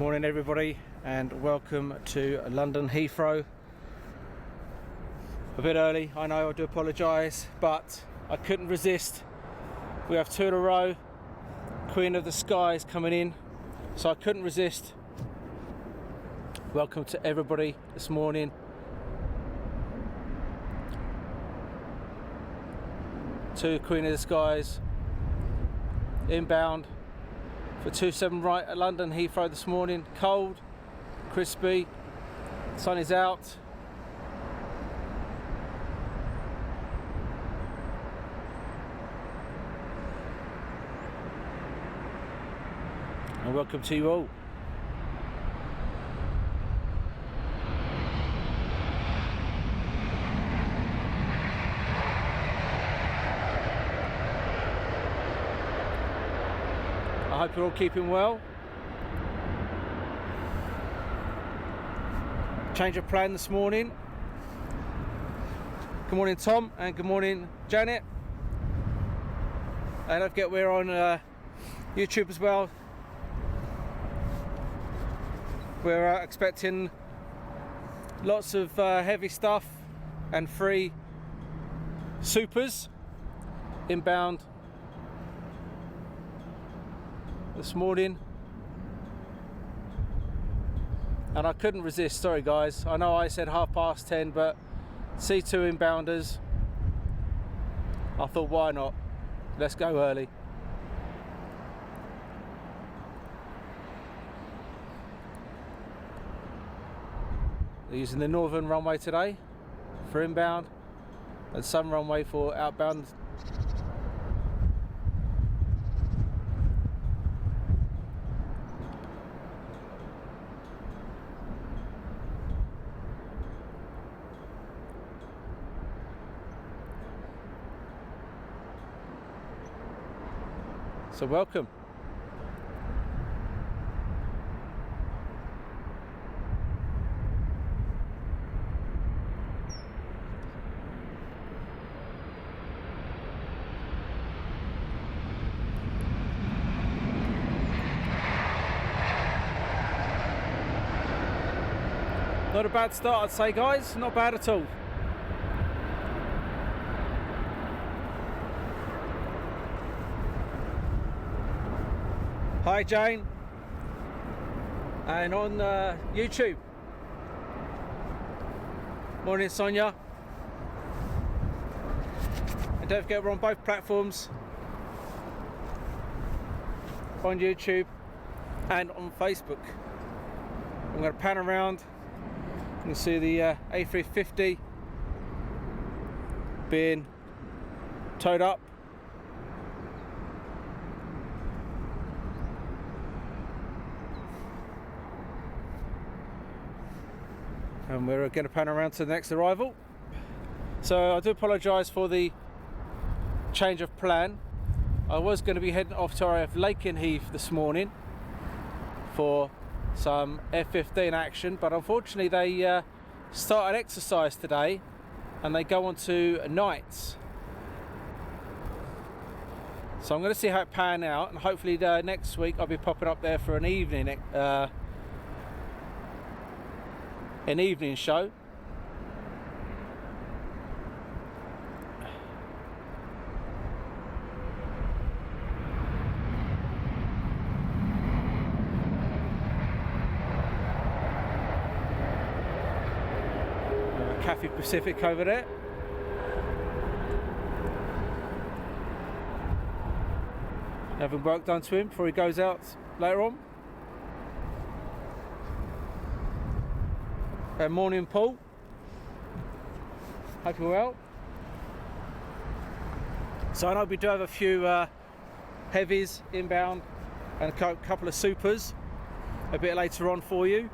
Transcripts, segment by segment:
Morning everybody, and welcome to London Heathrow. A bit early, I know, I do apologise, but I couldn't resist. We have two in a row, Queen of the Skies coming in, so I couldn't resist. Welcome to everybody this morning. Two Queen of the Skies inbound for 27 right at London Heathrow this morning. Cold, crispy, sun is out. And welcome to you all. I hope you're all keeping well. Change of plan this morning. Good morning Tom, and good morning Janet. And don't forget we're on YouTube as well. We're expecting lots of heavy stuff and free supers inbound this morning, and I couldn't resist. Sorry guys, I know I said 10:30, but C2 inbounders, I thought why not, let's go early. They're using the northern runway today for inbound and some runway for outbound. So welcome. Not a bad start, I'd say, guys. Not bad at all. Hi Jane, and on YouTube. Morning Sonia. And don't forget we're on both platforms, on YouTube and on Facebook. I'm going to pan around. You can see the A350 being towed up. And we're going to pan around to the next arrival. So I do apologise for the change of plan. I was going to be heading off to RAF Lakenheath this morning for some F-15 action, but unfortunately they start an exercise today and they go on to nights. So I'm going to see how it pans out, and hopefully next week I'll be popping up there for an evening show. Cathay Pacific over there. Having work done to him before he goes out later on. Morning Paul, hope you're well. So I know we do have a few heavies inbound and a couple of supers a bit later on for you.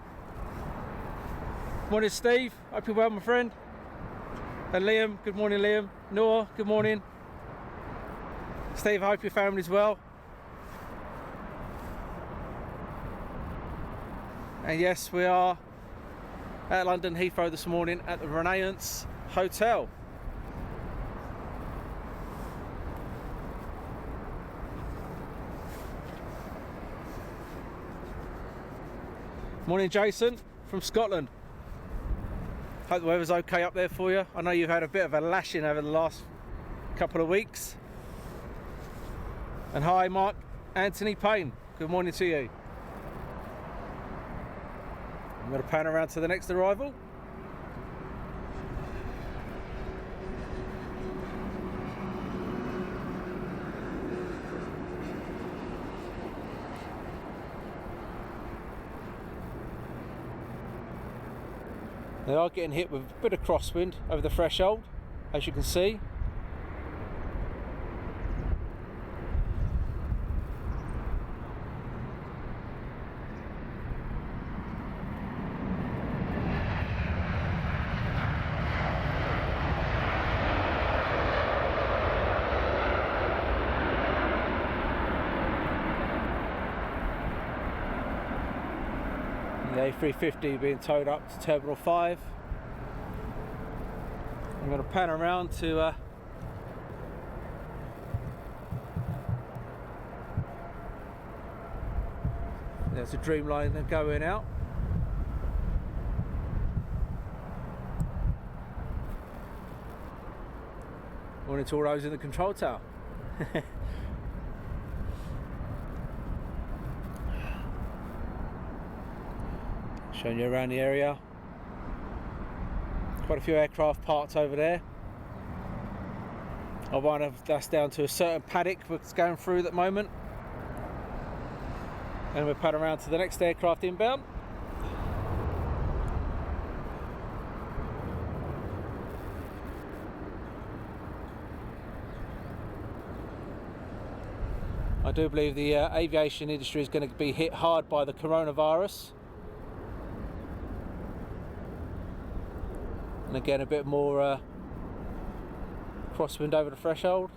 Morning Steve, hope you're well my friend. And Liam, good morning Liam. Noah, good morning. Steve, I hope your family's well. And yes, we are at London Heathrow this morning at the Renaissance Hotel. Morning, Jason from Scotland. Hope the weather's okay up there for you. I know you've had a bit of a lashing over the last couple of weeks. And hi, Mark Anthony Payne. Good morning to you. I'm going to pan around to the next arrival. They are getting hit with a bit of crosswind over the threshold, as you can see. The A350 being towed up to Terminal 5. I'm going to pan around to there's a Dreamliner going out. Morning to all those in the control tower. Showing you around the area. Quite a few aircraft parked over there. I wonder if that's down to a certain paddock that's going through at the moment. And we'll pan around to the next aircraft inbound. I do believe the aviation industry is going to be hit hard by the coronavirus. And again, a bit more crosswind over the threshold.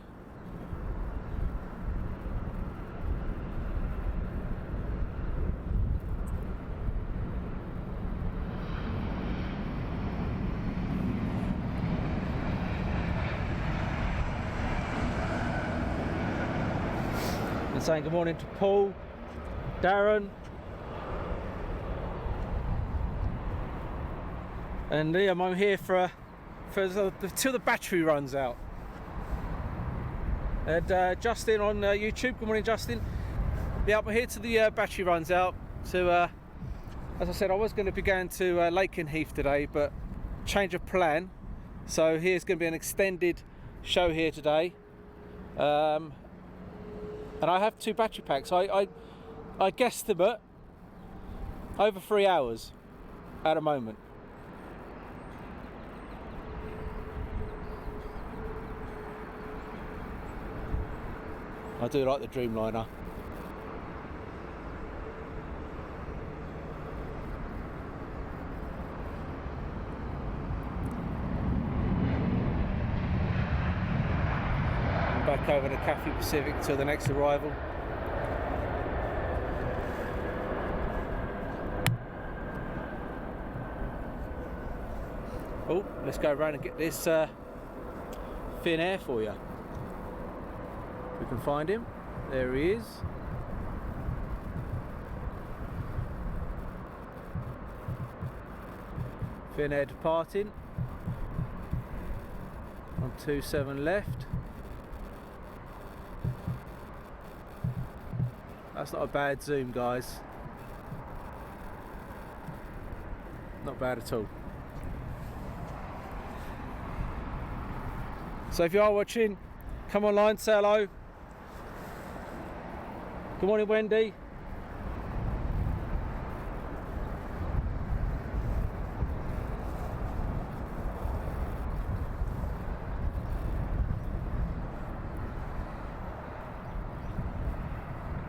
And saying good morning to Paul, Darren, and Liam. I'm here till the battery runs out. And Justin on YouTube, good morning, Justin. Yeah, I'm here till the battery runs out. So, as I said, I was going to be going to Lakenheath today, but change of plan. So here's going to be an extended show here today. And I have 2 battery packs. I guesstimate over 3 hours at the moment. I do like the Dreamliner. I'm back over to Cathay Pacific till the next arrival. Oh, let's go around and get this thin air for you. We can find him. There he is. Fin air departing. On 27 left. That's not a bad zoom, guys. Not bad at all. So if you are watching, come online, say hello. Good morning, Wendy.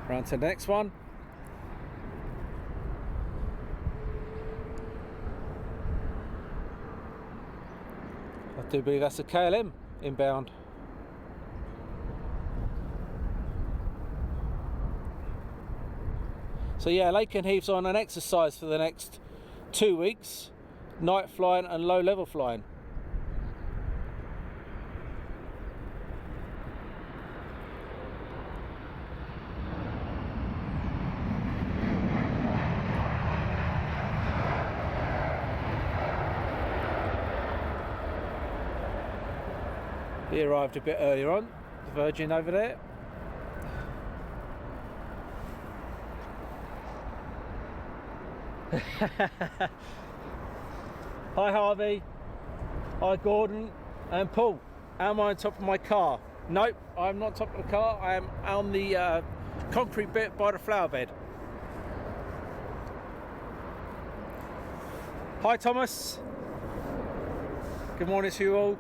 Round to the next one. I do believe that's a KLM inbound. So yeah, Lakenheath's on an exercise for the next 2 weeks, night flying and low level flying. He arrived a bit earlier on, the Virgin over there. Hi Harvey, hi Gordon and Paul. Am I on top of my car? Nope, I'm not on top of the car. I am on the concrete bit by the flower bed. Hi Thomas. Good morning to you all.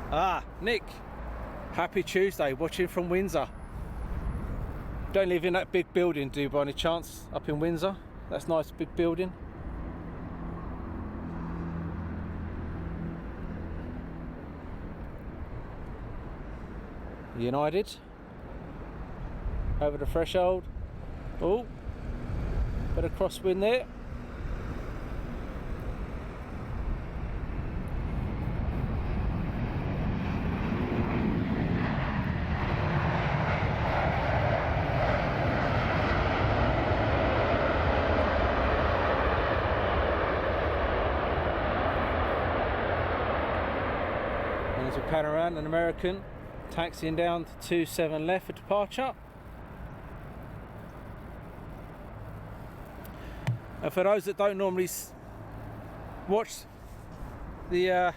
Ah, Nick, happy Tuesday, watching from Windsor. Don't live in that big building, do you, by any chance, up in Windsor? That's nice big building. United, over the threshold. Oh, bit of crosswind there. And as we pan around, an American taxiing down to 27 left for departure. And for those that don't normally watch the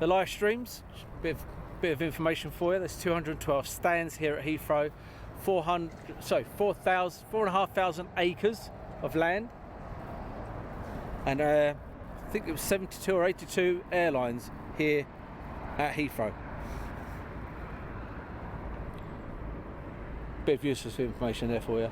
live streams, bit of information for you. There's 212 stands here at Heathrow, 4,500 acres of land, and I think it was 72 or 82 airlines here at Heathrow. Bit of useless information there for you.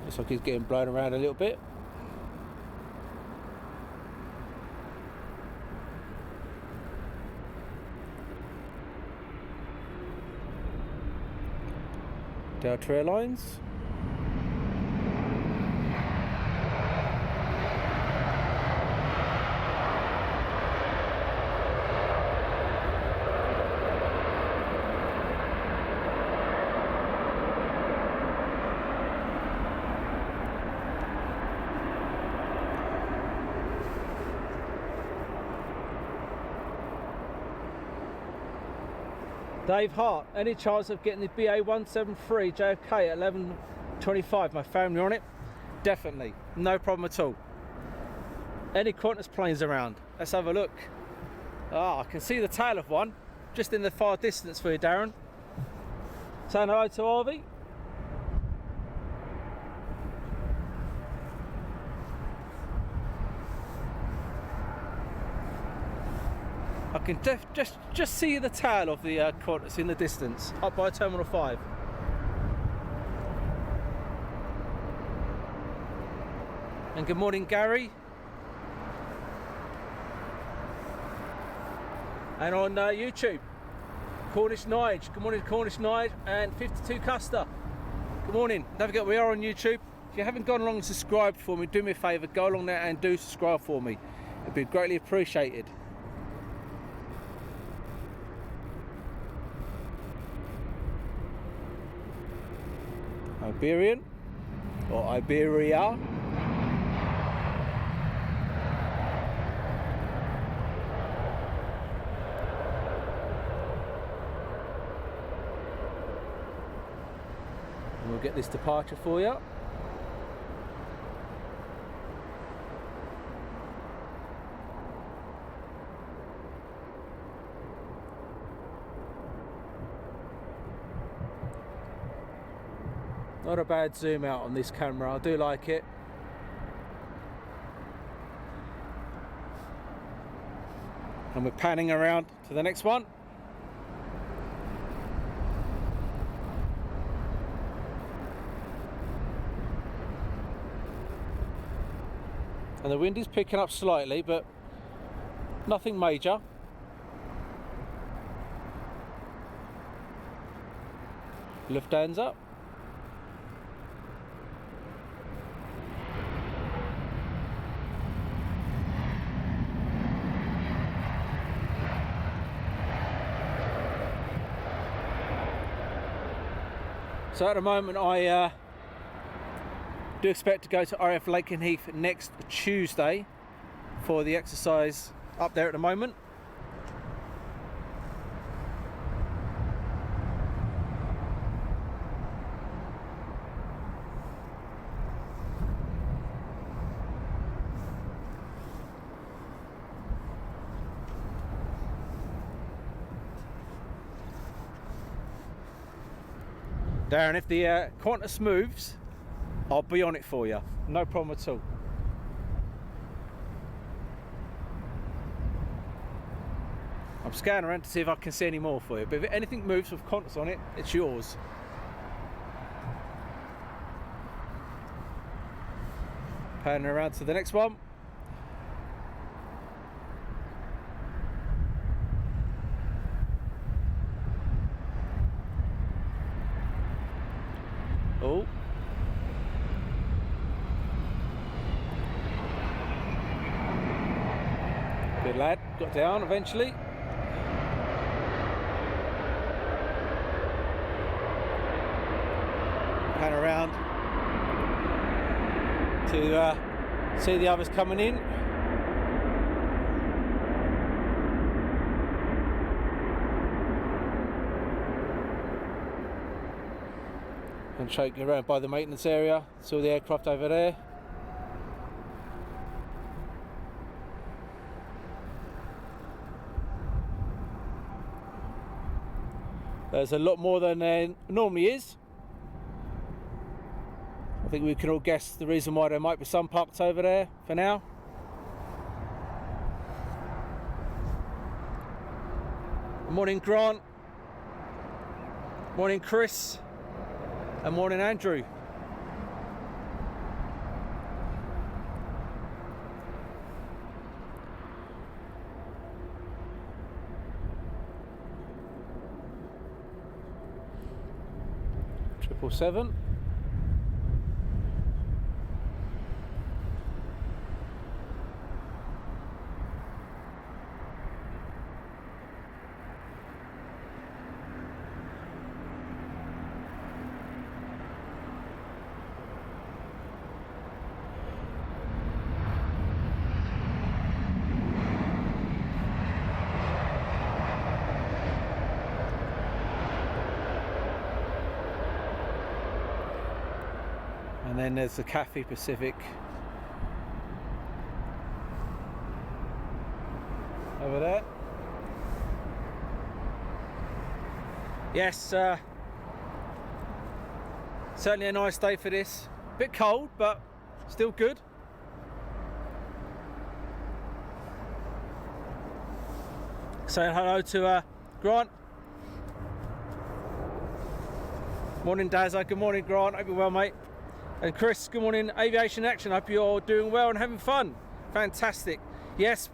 Looks like he's getting blown around a little bit. Delta Airlines. Dave Hart, any chance of getting the BA 173 JFK at 11:25? My family on it? Definitely, no problem at all. Any Qantas planes around? Let's have a look. Ah, I can see the tail of one just in the far distance for you, Darren. Saying hello to Harvey. I can just see the tail of the Qantas in the distance, up by Terminal 5. And good morning, Gary. And on YouTube, Cornish Nige. Good morning, Cornish Nige and 52 Custer. Good morning. Don't forget, we are on YouTube. If you haven't gone along and subscribed for me, do me a favour, go along there and do subscribe for me. It'd be greatly appreciated. Iberian or Iberia. And we'll get this departure for you. Not a bad zoom out on this camera, I do like it. And we're panning around to the next one. and the wind is picking up slightly, but nothing major. Lufthansa. So at the moment I do expect to go to RAF Lakenheath next Tuesday for the exercise up there at the moment. Darren, if the Qantas moves, I'll be on it for you. No problem at all. I'm scanning around to see if I can see any more for you, but if anything moves with Qantas on it, it's yours. Panning around to the next one. Oh. Good lad, got down eventually. Pan around to see the others coming in. And shake around by the maintenance area, saw the aircraft over there. There's a lot more than there normally is. I think we can all guess the reason why there might be some parked over there for now. Morning Grant, morning Chris, and morning Andrew. Triple 7. And then there's the Cathay Pacific over there. Yes, certainly a nice day for this. Bit cold, but still good. Saying hello to Grant. Morning Dazza, good morning Grant, hope you're well mate. And Chris, good morning, Aviation Action. Hope you're all doing well and having fun. Fantastic. Yes,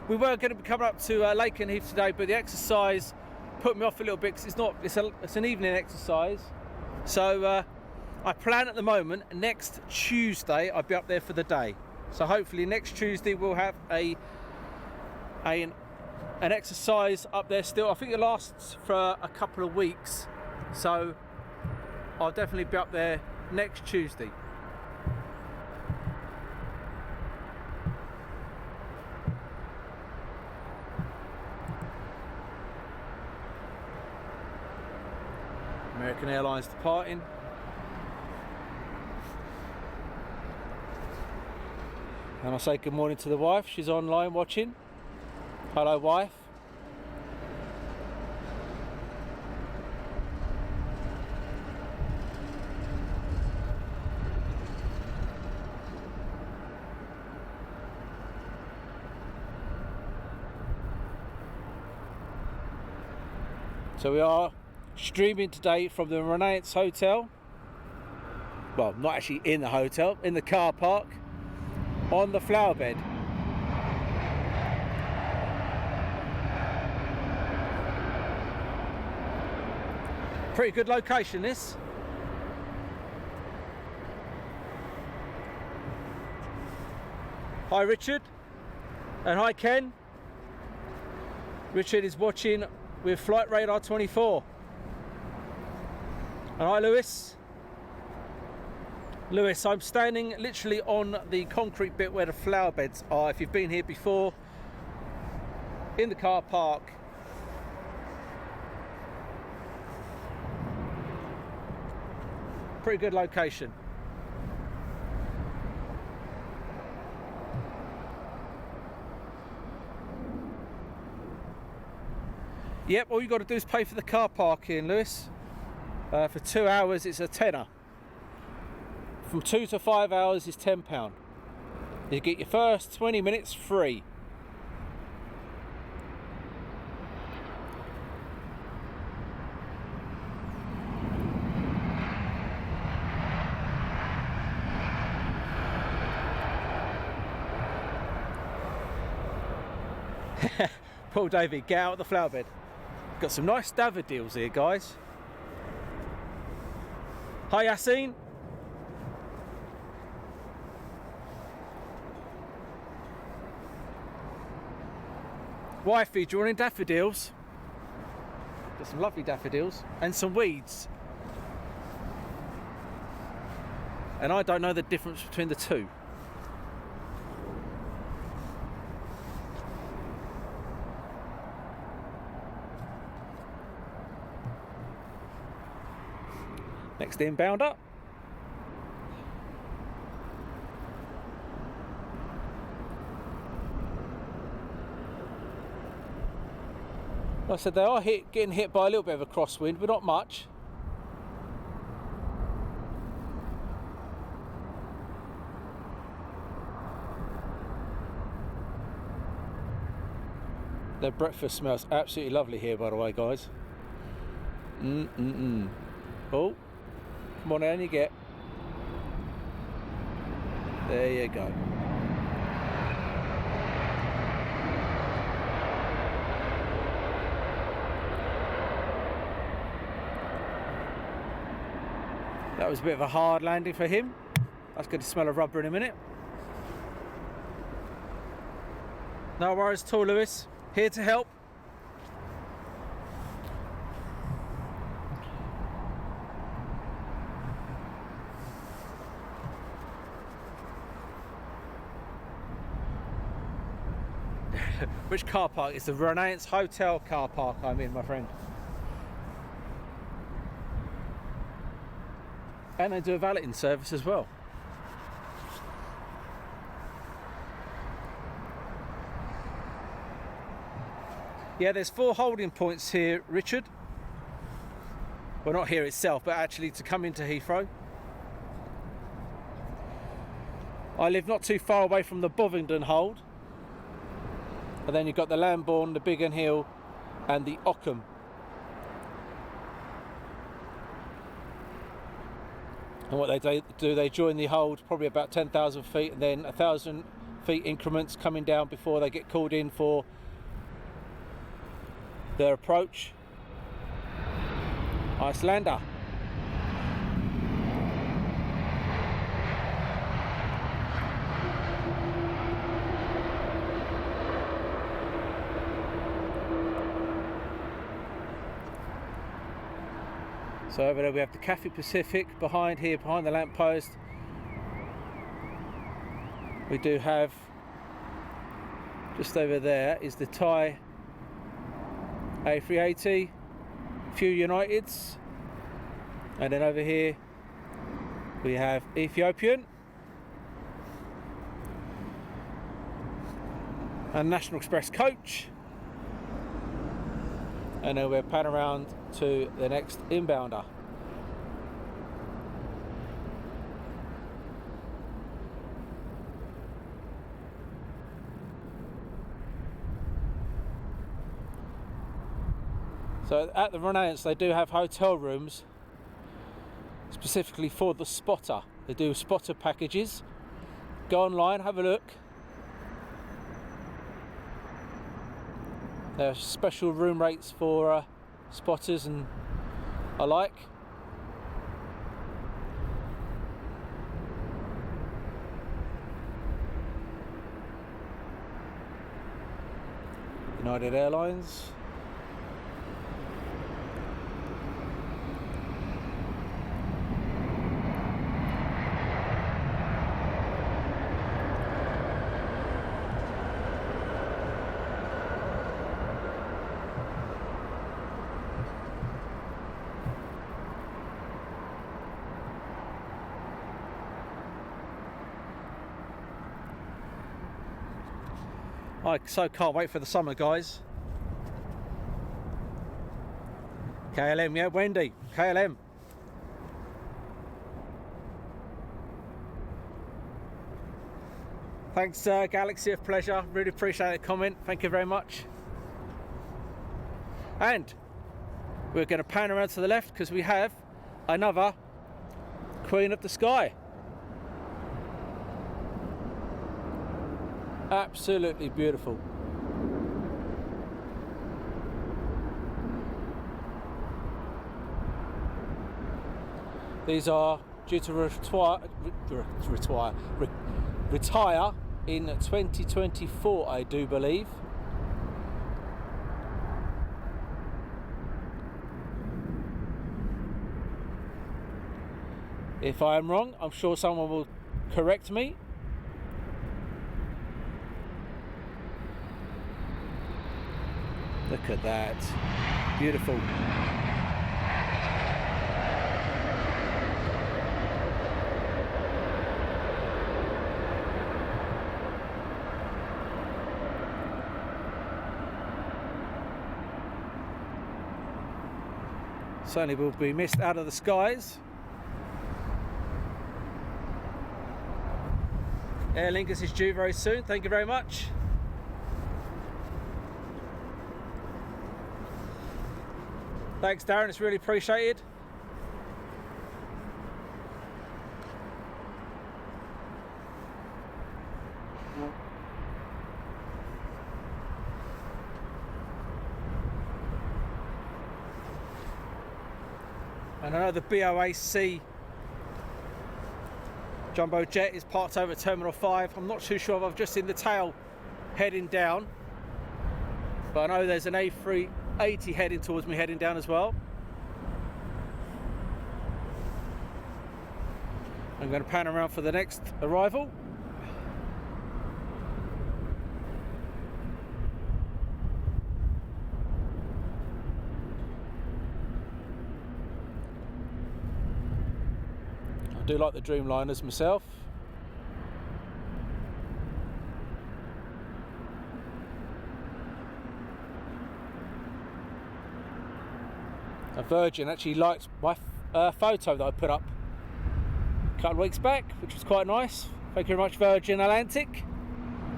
we were going to be coming up to Lakenheath today, but the exercise put me off a little bit because it's an evening exercise. So I plan at the moment next Tuesday I'll be up there for the day. So hopefully next Tuesday we'll have an exercise up there still. I think it lasts for a couple of weeks. So I'll definitely be up there next Tuesday. American Airlines departing. And I'll say good morning to the wife. She's online watching. Hello wife. So we are streaming today from the Renaissance Hotel. Well, not actually in the hotel, in the car park. on the flower bed. Pretty good location, this. Hi Richard, and hi Ken. Richard is watching with Flight Radar 24. And hi Lewis. Lewis, I'm standing literally on the concrete bit where the flower beds are. If you've been here before, in the car park. Pretty good location. Yep, all you got to do is pay for the car parking, Lewis. For 2 hours it's a tenner. From 2 to 5 hours is £10. You get your first 20 minutes free. Paul Davey, get out of the flower bed. Got some nice daffodils here, guys. Hi Yassine. Wifey, do you want any daffodils? Got some lovely daffodils and some weeds. And I don't know the difference between the two. Next inbounder. Like I said, they are getting hit by a little bit of a crosswind, but not much. Their breakfast smells absolutely lovely here, by the way, guys. Oh. Come on, down you get. There you go. That was a bit of a hard landing for him. That's going to smell of rubber in a minute. No worries at all, Lewis. Here to help. Which car park? It's the Renaissance Hotel car park I'm in, my friend. And they do a valeting service as well. Yeah, there's 4 holding points here, Richard. Well, not here itself, but actually to come into Heathrow. I live not too far away from the Bovingdon hold. And then you've got the Lambourne, the Biggin Hill, and the Ockham. And what they do, they join the hold probably about 10,000 feet, and then 1,000 feet increments coming down before they get called in for their approach. Icelander. So over there we have the Cathay Pacific behind here, behind the lamppost. We do have, just over there is the Thai A380, few Uniteds, and then over here we have Ethiopian and National Express coach, and then we're pan around to the next inbounder. So at the Renaissance they do have hotel rooms specifically for the spotter. They do spotter packages, go online, have a look. There are special room rates for spotters and alike. United Airlines. I so can't wait for the summer, guys. KLM, yeah, Wendy, KLM. Thanks, Galaxy of Pleasure. Really appreciate the comment. Thank you very much. And we're going to pan around to the left because we have another Queen of the Sky. Absolutely beautiful. These are due to retire in 2024, I do believe. If I am wrong, I'm sure someone will correct me. Look at that, beautiful. Certainly will be missed out of the skies. Aer Lingus is due very soon, thank you very much. Thanks, Darren, it's really appreciated. And I know the BOAC Jumbo Jet is parked over at Terminal 5. I'm not too sure if I've just seen the tail heading down, but I know there's an A380 heading towards me, heading down as well. I'm going to pan around for the next arrival. I do like the Dreamliners myself. Virgin actually liked my photo that I put up a couple of weeks back, which was quite nice. Thank you very much, Virgin Atlantic.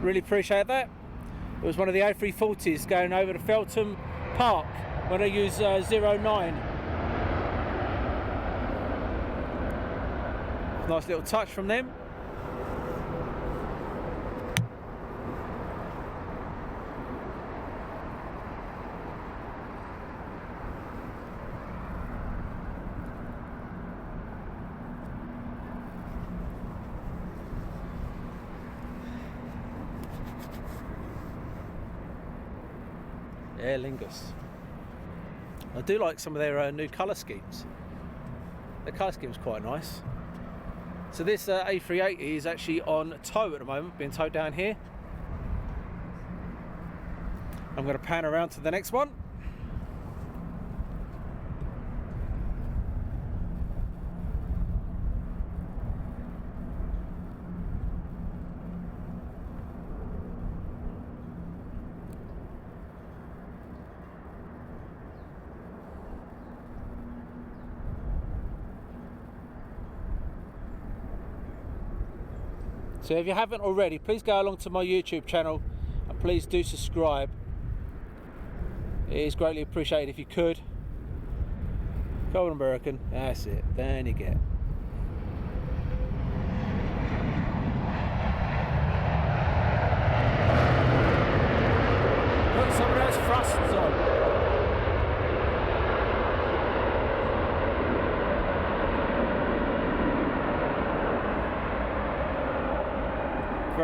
Really appreciate that. It was one of the A340s going over to Feltham Park when I used 09. Nice little touch from them. Aer Lingus. I do like some of their new colour schemes. The colour scheme's quite nice. So this A380 is actually on tow at the moment, being towed down here. I'm going to pan around to the next one. So if you haven't already, please go along to my YouTube channel and please do subscribe. It is greatly appreciated if you could. Golden American, that's it, then you get.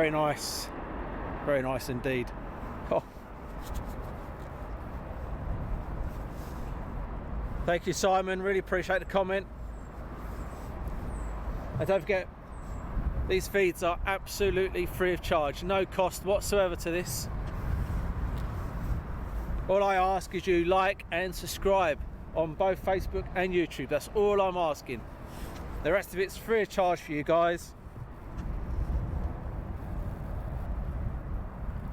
Very nice. Very nice indeed. Oh. Thank you, Simon. Really appreciate the comment. And don't forget, these feeds are absolutely free of charge. No cost whatsoever to this. All I ask is you like and subscribe on both Facebook and YouTube. That's all I'm asking. The rest of it's free of charge for you guys.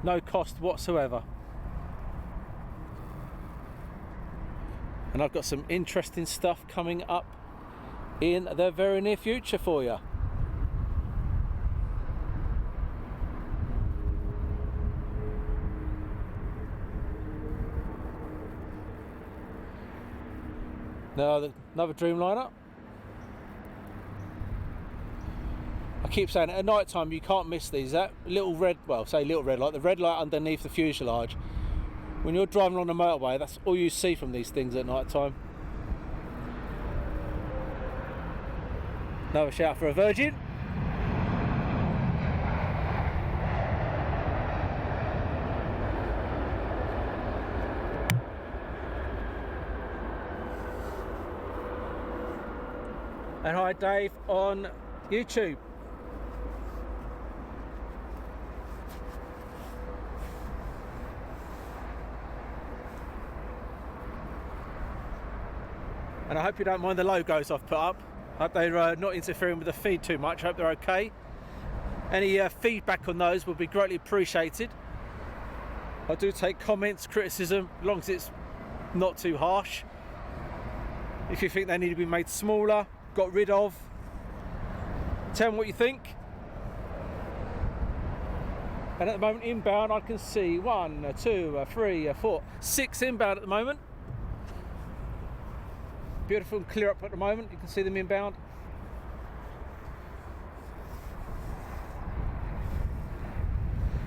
No cost whatsoever. And I've got some interesting stuff coming up in the very near future for you. Now another Dreamliner. I keep saying at night time you can't miss these. That little red, well, say little red light, the red light underneath the fuselage. When you're driving on the motorway, that's all you see from these things at night time. Another shout for a Virgin. And hi Dave on YouTube. And I hope you don't mind the logos I've put up. I hope they're not interfering with the feed too much. I hope they're okay. Any feedback on those would be greatly appreciated. I do take comments, criticism, as long as it's not too harsh. If you think they need to be made smaller, got rid of, tell me what you think. And at the moment inbound I can see 1, 2, 3, 4, 6 inbound at the moment. Beautiful and clear up at the moment, you can see them inbound.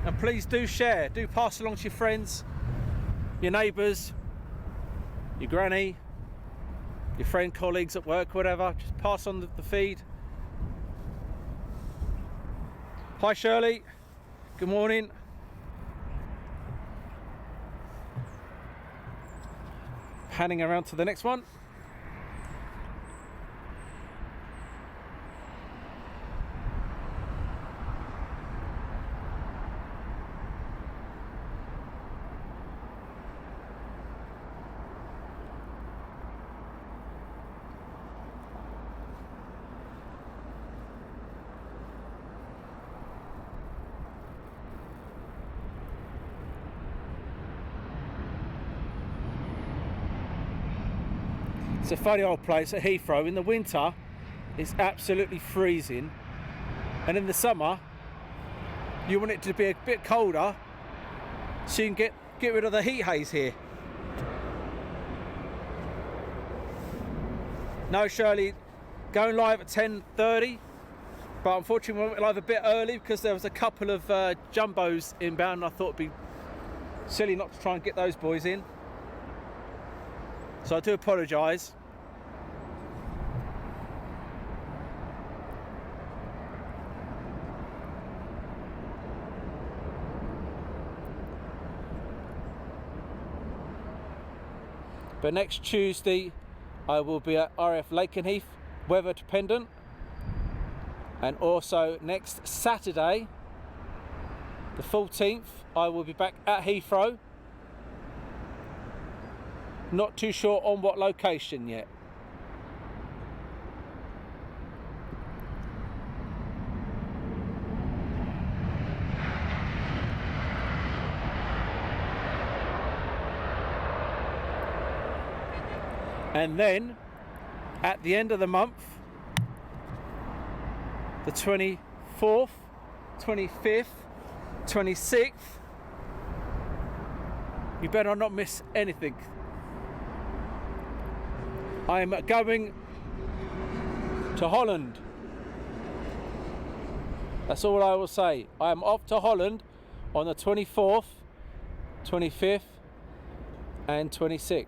And please do share, do pass along to your friends, your neighbours, your granny, your friend, colleagues at work, whatever. Just pass on the feed. Hi Shirley, good morning. Panning around to the next one. It's a funny old place at Heathrow. In the winter, it's absolutely freezing, and in the summer, you want it to be a bit colder, so you can get rid of the heat haze here. No, Shirley, going live at 10:30, but unfortunately we went live a bit early because there was a couple of jumbos inbound, and I thought it'd be silly not to try and get those boys in. So I do apologise. But next Tuesday I will be at RAF Lakenheath, weather dependent. And also next Saturday, the 14th, I will be back at Heathrow. Not too sure on what location yet. And then at the end of the month, the 24th, 25th, 26th, you better not miss anything. I am going to Holland. That's all I will say. I am off to Holland on the 24th, 25th and 26th.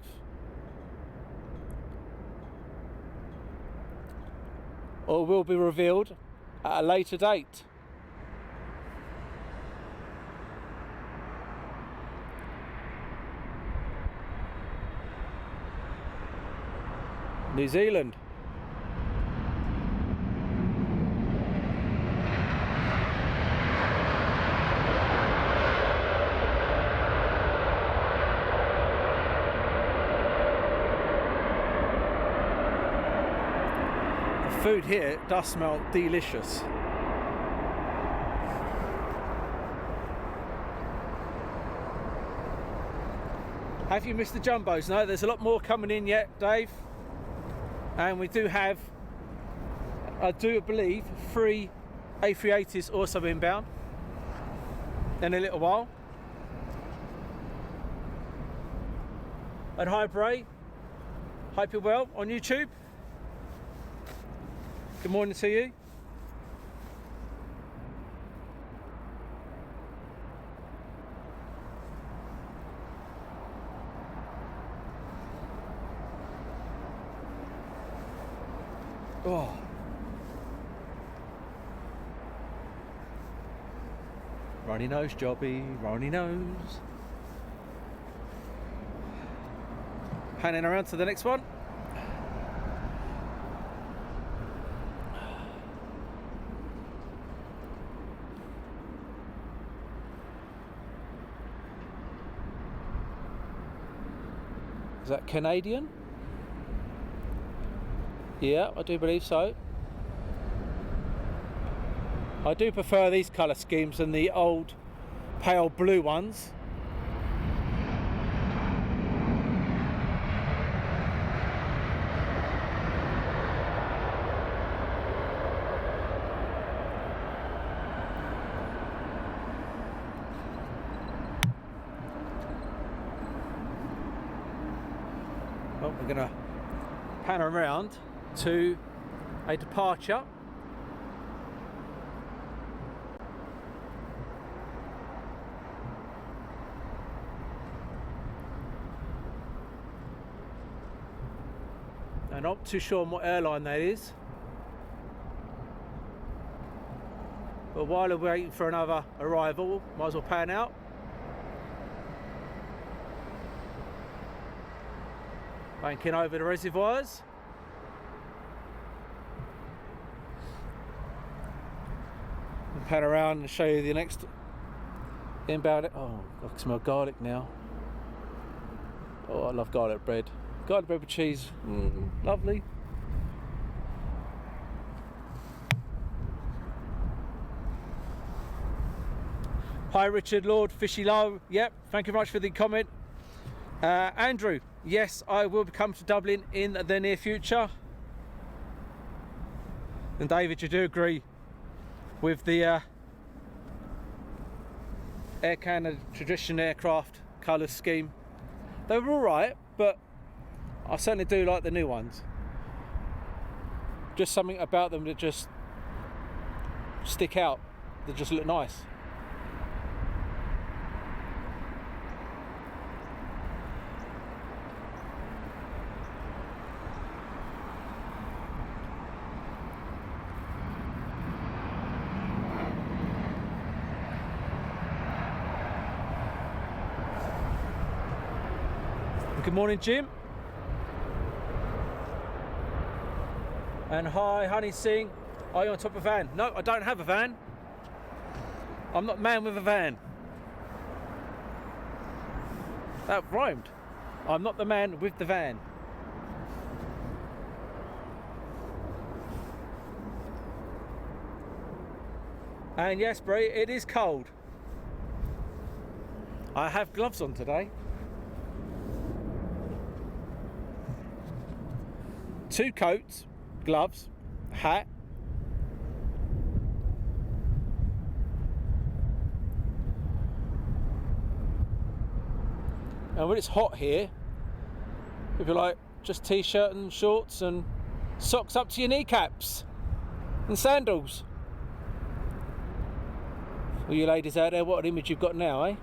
Or will be revealed at a later date. New Zealand. The food here does smell delicious. Have you missed the jumbos? No, there's a lot more coming in yet, Dave. And we do have, I do believe, 3 A380s also inbound in a little while. And hi Bray, hope you're well on YouTube. Good morning to you. Oh. Runny nose, Jobby, runny nose. Panning around to the next one. Is that Canadian? Yeah, I do believe so. I do prefer these colour schemes than the old pale blue ones. Well, we're going to pan around to a departure. I'm not too sure on what airline that is. But while we're waiting for another arrival, might as well pan out. Banking over the reservoirs. Pan around and show you the next inbound. Oh, I can smell garlic now. Oh, I love garlic bread. Garlic bread with cheese, lovely. Hi Richard Lord, Fishy Low. Yep, thank you very much for the comment. Andrew, yes, I will come to Dublin in the near future. And David, you do agree with the Air Canada tradition aircraft colour scheme. They were alright, but I certainly do like the new ones. Just something about them that just stick out, that just look nice. Good morning, Jim. And hi, Honey Singh. Are you on top of a van? No, I don't have a van. I'm not a man with a van. That rhymed. I'm not the man with the van. And yes, Bray, it is cold. I have gloves on today. 2 coats, gloves, hat. And when it's hot here, if you like, just t-shirt and shorts and socks up to your kneecaps and sandals. For you ladies out there, what an image you've got now, eh?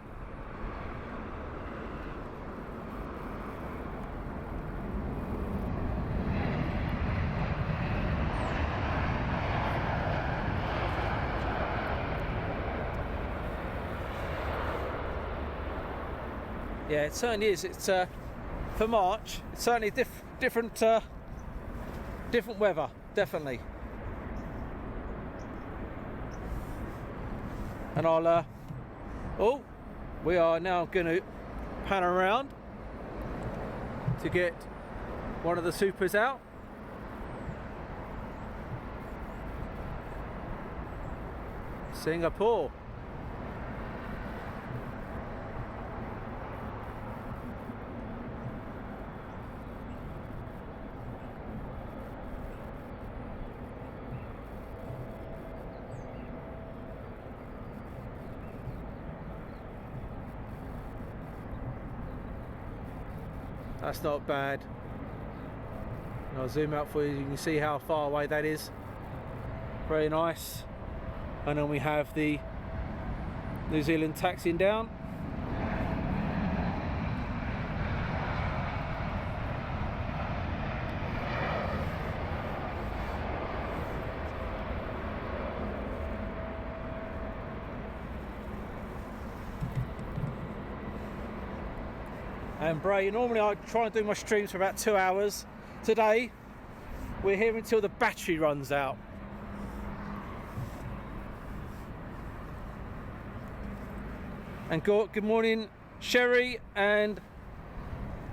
Yeah, it certainly is. It's for March. It's certainly different Different weather, definitely. And I'll oh, we are now going to pan around to get one of the supers out. Singapore. That's not bad. And I'll zoom out for you, you can see how far away that is. Very nice. And then we have the New Zealand taxiing down. And Bray, normally I try and do my streams for about 2 hours. Today, we're here until the battery runs out. And good morning, Sherry, and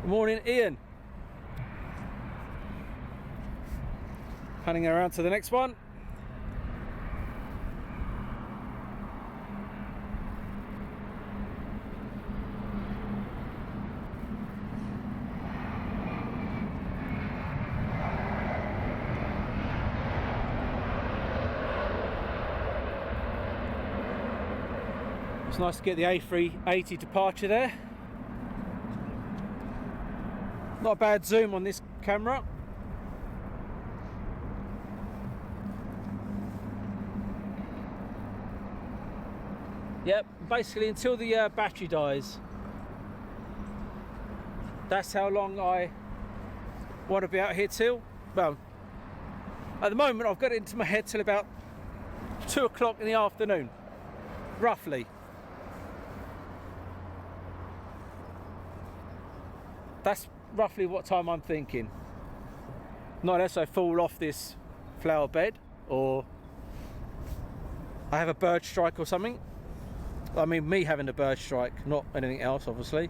good morning, Ian. Panning around to the next one. It's nice to get the A380 departure there. Not a bad zoom on this camera. Yep, basically until the battery dies. That's how long I want to be out here till. Well, at the moment I've got it into my head till about 2 o'clock in the afternoon, roughly. That's roughly what time I'm thinking. Not unless I fall off this flower bed or I have a bird strike or something. I mean, me having a bird strike, not anything else, obviously.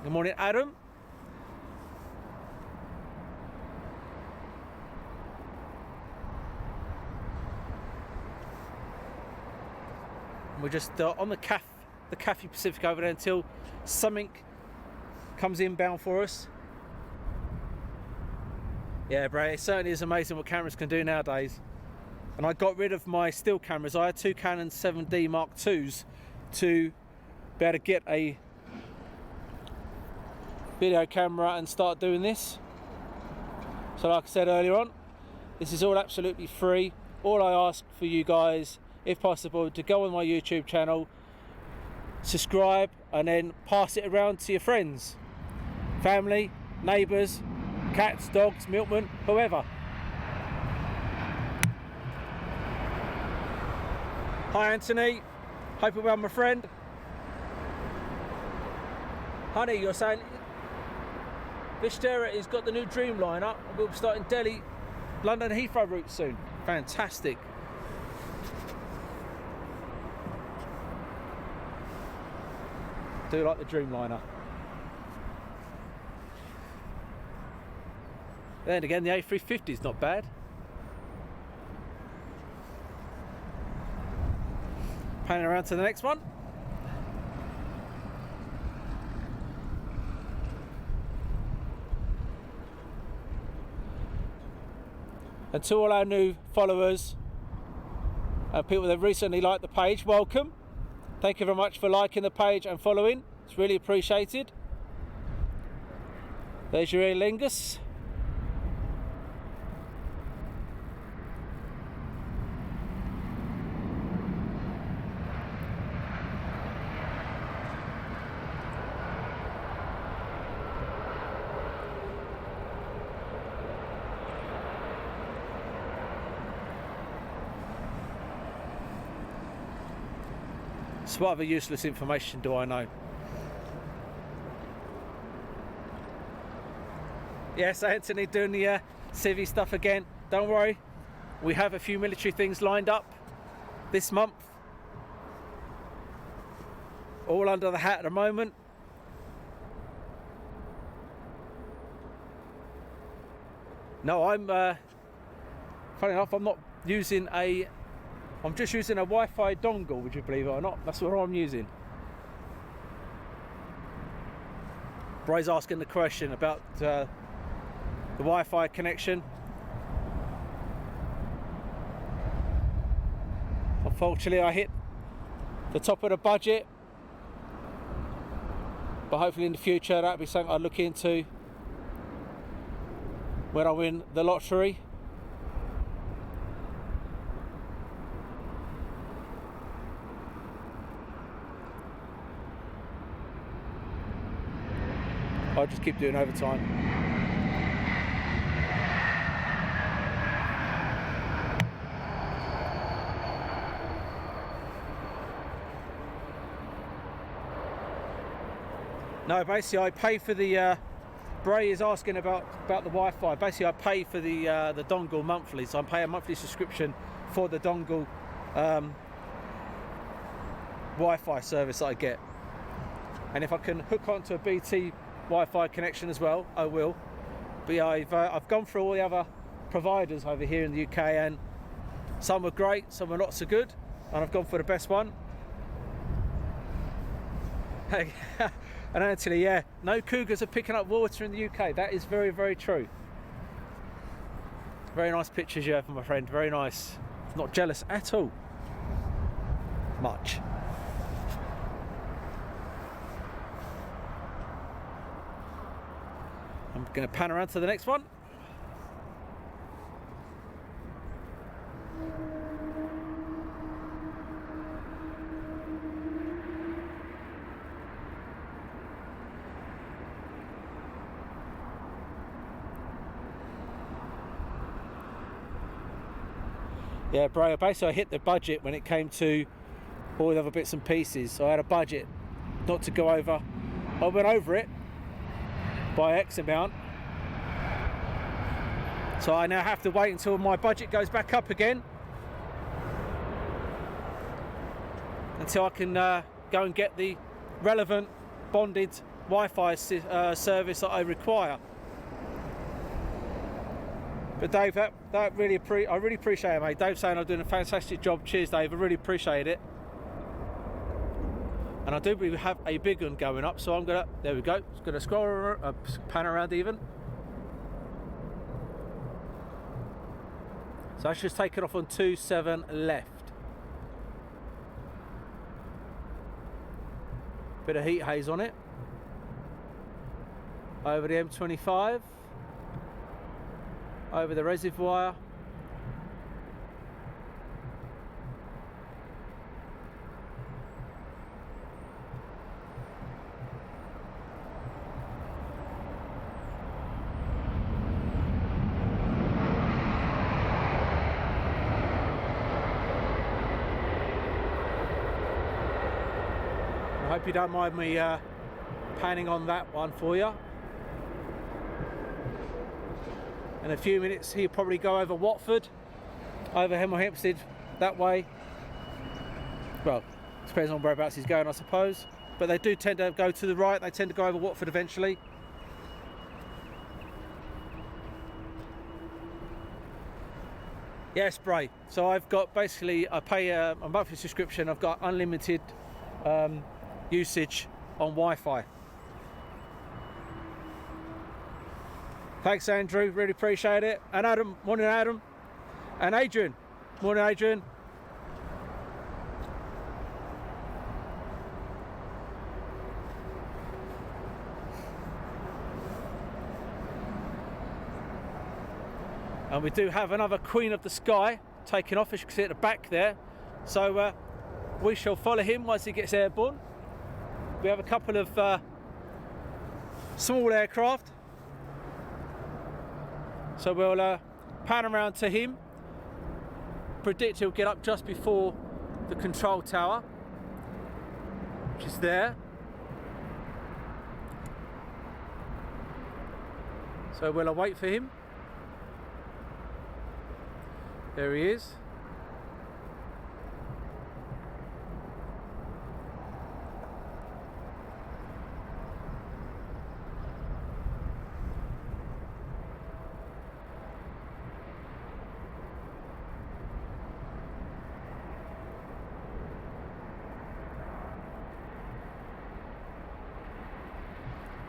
Good morning, Adam. We're just on the Cathay Pacific over there until something comes inbound for us. Yeah, bro, it certainly is amazing what cameras can do nowadays. And I got rid of my still cameras. I had 2 Canon 7D Mark IIs to be able to get a video camera and start doing this. So like I said earlier on, this is all absolutely free. All I ask for you guys, if possible, to go on my YouTube channel, subscribe, and then pass it around to your friends, family, neighbours, cats, dogs, milkmen, whoever. Hi Anthony, hope you're well, my friend. Honey, you're saying Vistera has got the new Dreamliner and we'll be starting Delhi, London Heathrow route soon. Fantastic. Do like the Dreamliner. Then again, the A350 is not bad. Panning around to the next one. And to all our new followers and people that have recently liked the page, welcome. Thank you very much for liking the page and following. It's really appreciated. There's your Aer Lingus. What other useless information do I know? Yes, Anthony doing the civvy stuff again. Don't worry, we have a few military things lined up this month. All under the hat at the moment. No, I'm funny enough, I'm not using I'm just using a Wi-Fi dongle, would you believe it or not? That's what I'm using. Bray's asking the question about the Wi-Fi connection. Unfortunately, I hit the top of the budget, but hopefully in the future that'll be something I'll look into when I win the lottery. I'll just keep doing overtime. No, basically I pay for the Bray is asking about the Wi-Fi. Basically I pay for the dongle monthly, so I pay a monthly subscription for the dongle Wi-Fi service that I get. And if I can hook onto a BT Wi-Fi connection as well, I will. But yeah, I've gone through all the other providers over here in the UK, and some were great, some were not so good, and I've gone for the best one. And actually, yeah, no cougars are picking up water in the UK. That is very, very true. Very nice pictures you have, my friend. Very nice. Not jealous at all. Much. I'm going to pan around to the next one. Yeah, bro, basically I hit the budget when it came to all the other bits and pieces. So I had a budget not to go over. I went over it by X amount. So I now have to wait until my budget goes back up again, until I can go and get the relevant bonded Wi-Fi service that I require. But Dave, that I really appreciate it, mate. Dave's saying I'm doing a fantastic job. Cheers, Dave. I really appreciate it. And I do believe we have a big one going up, so I'm gonna. There we go. Just gonna scroll around, pan around even. So that's just taken off on 27 left. Bit of heat haze on it. Over the M25. Over the reservoir. I hope you don't mind me panning on that one for you. In a few minutes he'll probably go over Watford, over Hemel Hempstead that way. Well, depends on whereabouts he's going, I suppose. But they do tend to go to the right, they tend to go over Watford eventually. Yes, Bray. So I've got basically, I pay a monthly subscription, I've got unlimited usage on Wi-Fi. Thanks, Andrew, really appreciate it. And Adam, morning Adam. And Adrian, morning Adrian. And we do have another Queen of the Sky taking off, as you can see at the back there. So we shall follow him once he gets airborne. We have a couple of small aircraft. So we'll pan around to him. Predict he'll get up just before the control tower, which is there. So will I wait for him? There he is.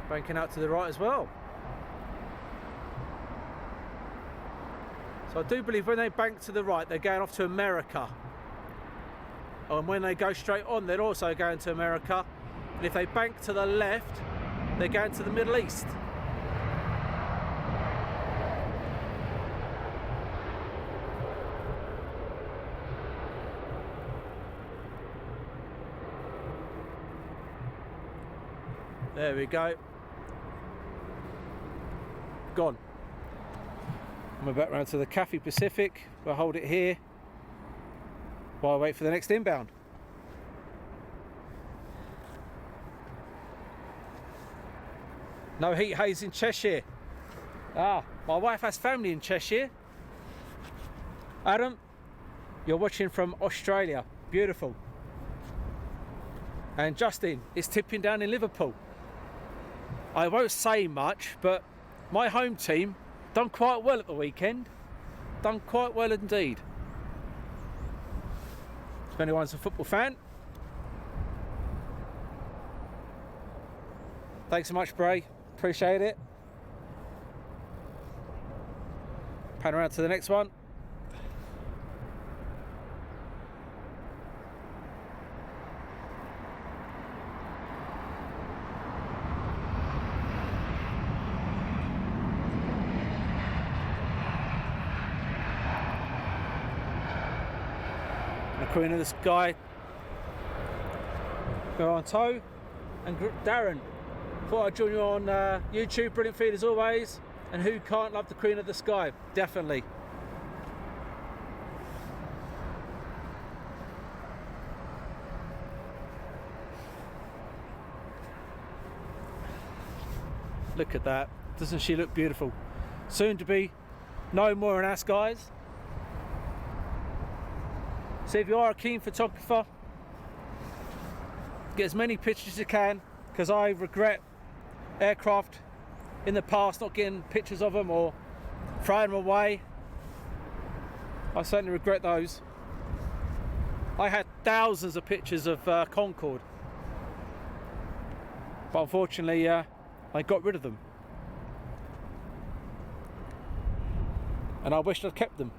Banking out to the right as well. So I do believe when they bank to the right, they're going off to America. And when they go straight on, they're also going to America. And if they bank to the left, they're going to the Middle East. There we go. Gone. I'm back round to the Cathay Pacific. We'll hold it here while I wait for the next inbound. No heat haze in Cheshire. My wife has family in Cheshire. Adam, you're watching from Australia. Beautiful. And Justin is tipping down in Liverpool. I won't say much, but my home team done quite well at the weekend. Done quite well indeed. If anyone's a football fan. Thanks so much, Bray. Appreciate it. Pan around to the next one. Queen of the Sky, we're on tow, and Darren, thought I'd join you on YouTube. Brilliant feed as always, and who can't love the Queen of the Sky? Definitely. Look at that, doesn't she look beautiful? Soon to be no more in our skies. So if you are a keen photographer, get as many pictures as you can, because I regret aircraft in the past not getting pictures of them or throwing them away. I certainly regret those. I had thousands of pictures of Concorde, but unfortunately I got rid of them, and I wished I'd kept them.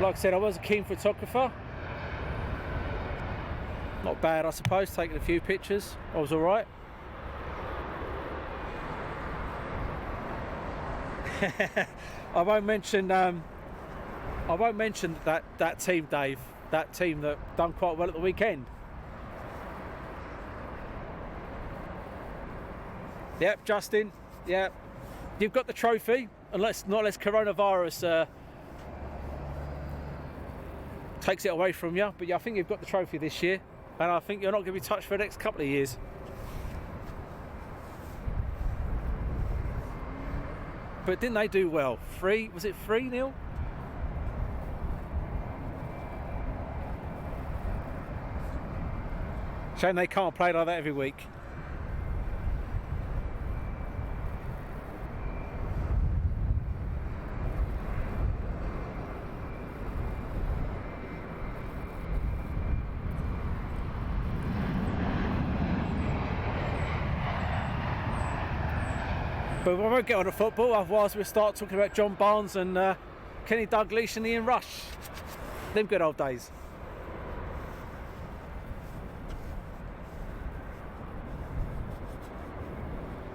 Like I said, I was a keen photographer. Not bad, I suppose, taking a few pictures. I was all right. I won't mention that team, Dave. That team that done quite well at the weekend. Yep, Justin. Yep, you've got the trophy, unless coronavirus takes it away from you. But yeah, I think you've got the trophy this year, and I think you're not going to be touched for the next couple of years. But didn't they do well? Was it 3-0? Shame they can't play like that every week. But we won't get on to football, otherwise we'll start talking about John Barnes and Kenny Dalglish and Ian Rush. Them good old days.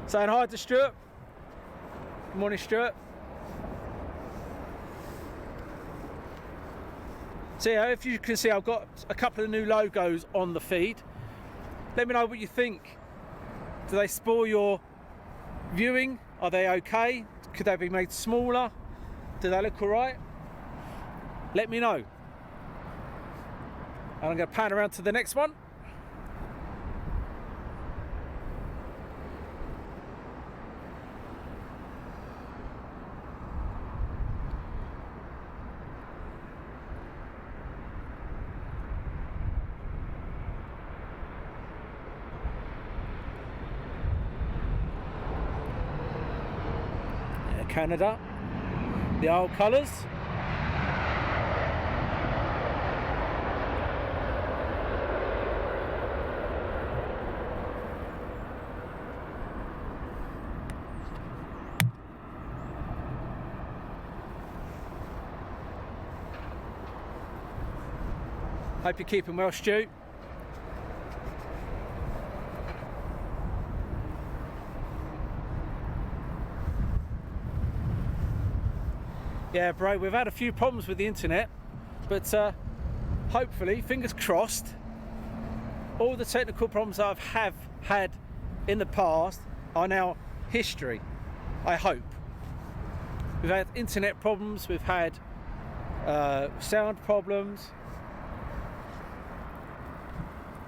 Saying hi to Stuart. Good morning, Stuart. So yeah, if you can see, I've got a couple of new logos on the feed. Let me know what you think. Do they spoil your viewing? Are they okay? Could they be made smaller? Do they look alright? let me know. And I'm going to pan around to the next one. Canada, the old colours. Hope you're keeping well, Stu. Yeah, bro, we've had a few problems with the internet, but hopefully, fingers crossed, all the technical problems I have had in the past are now history, I hope. We've had internet problems, we've had sound problems,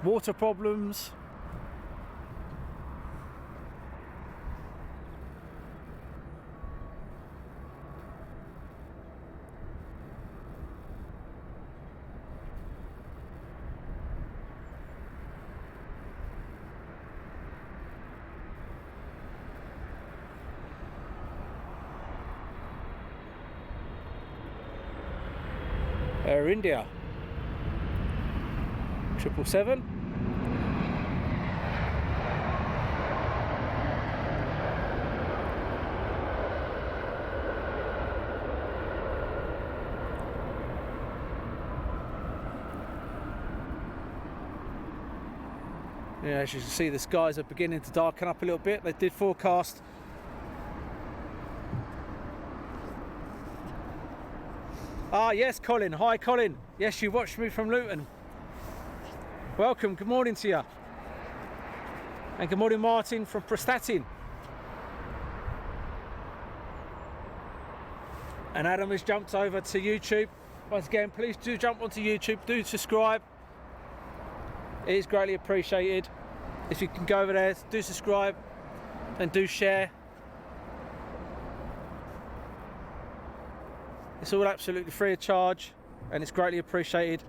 water problems. Air India 777. Yeah, as you can see, the skies are beginning to darken up a little bit. They did forecast yes, Colin. Hi, Colin. Yes, you watched me from Luton. Welcome. Good morning to you. And good morning, Martin from Prestatyn. And Adam has jumped over to YouTube. Once again, please do jump onto YouTube. Do subscribe. It is greatly appreciated. If you can go over there, do subscribe and do share. It's all absolutely free of charge and it's greatly appreciated.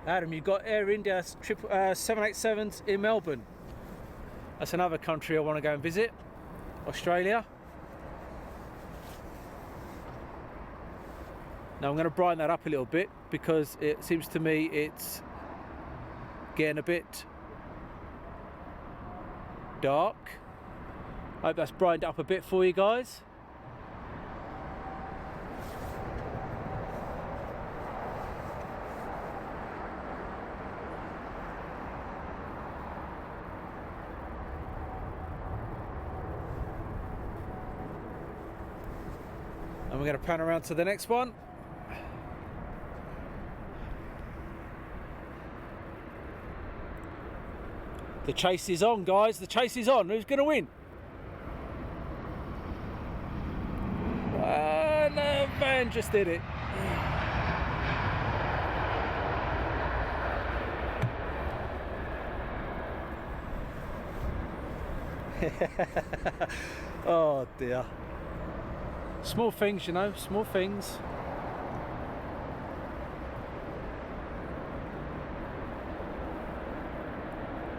Adam, you've got Air India 787s in Melbourne. That's another country I want to go and visit. Australia. Now I'm going to brighten that up a little bit because it seems to me it's getting a bit dark. I hope that's brightened up a bit for you guys. And we're going to pan around to the next one. The chase is on, guys. The chase is on. Who's going to win? No, Van just did it. Oh dear. Small things, you know, small things.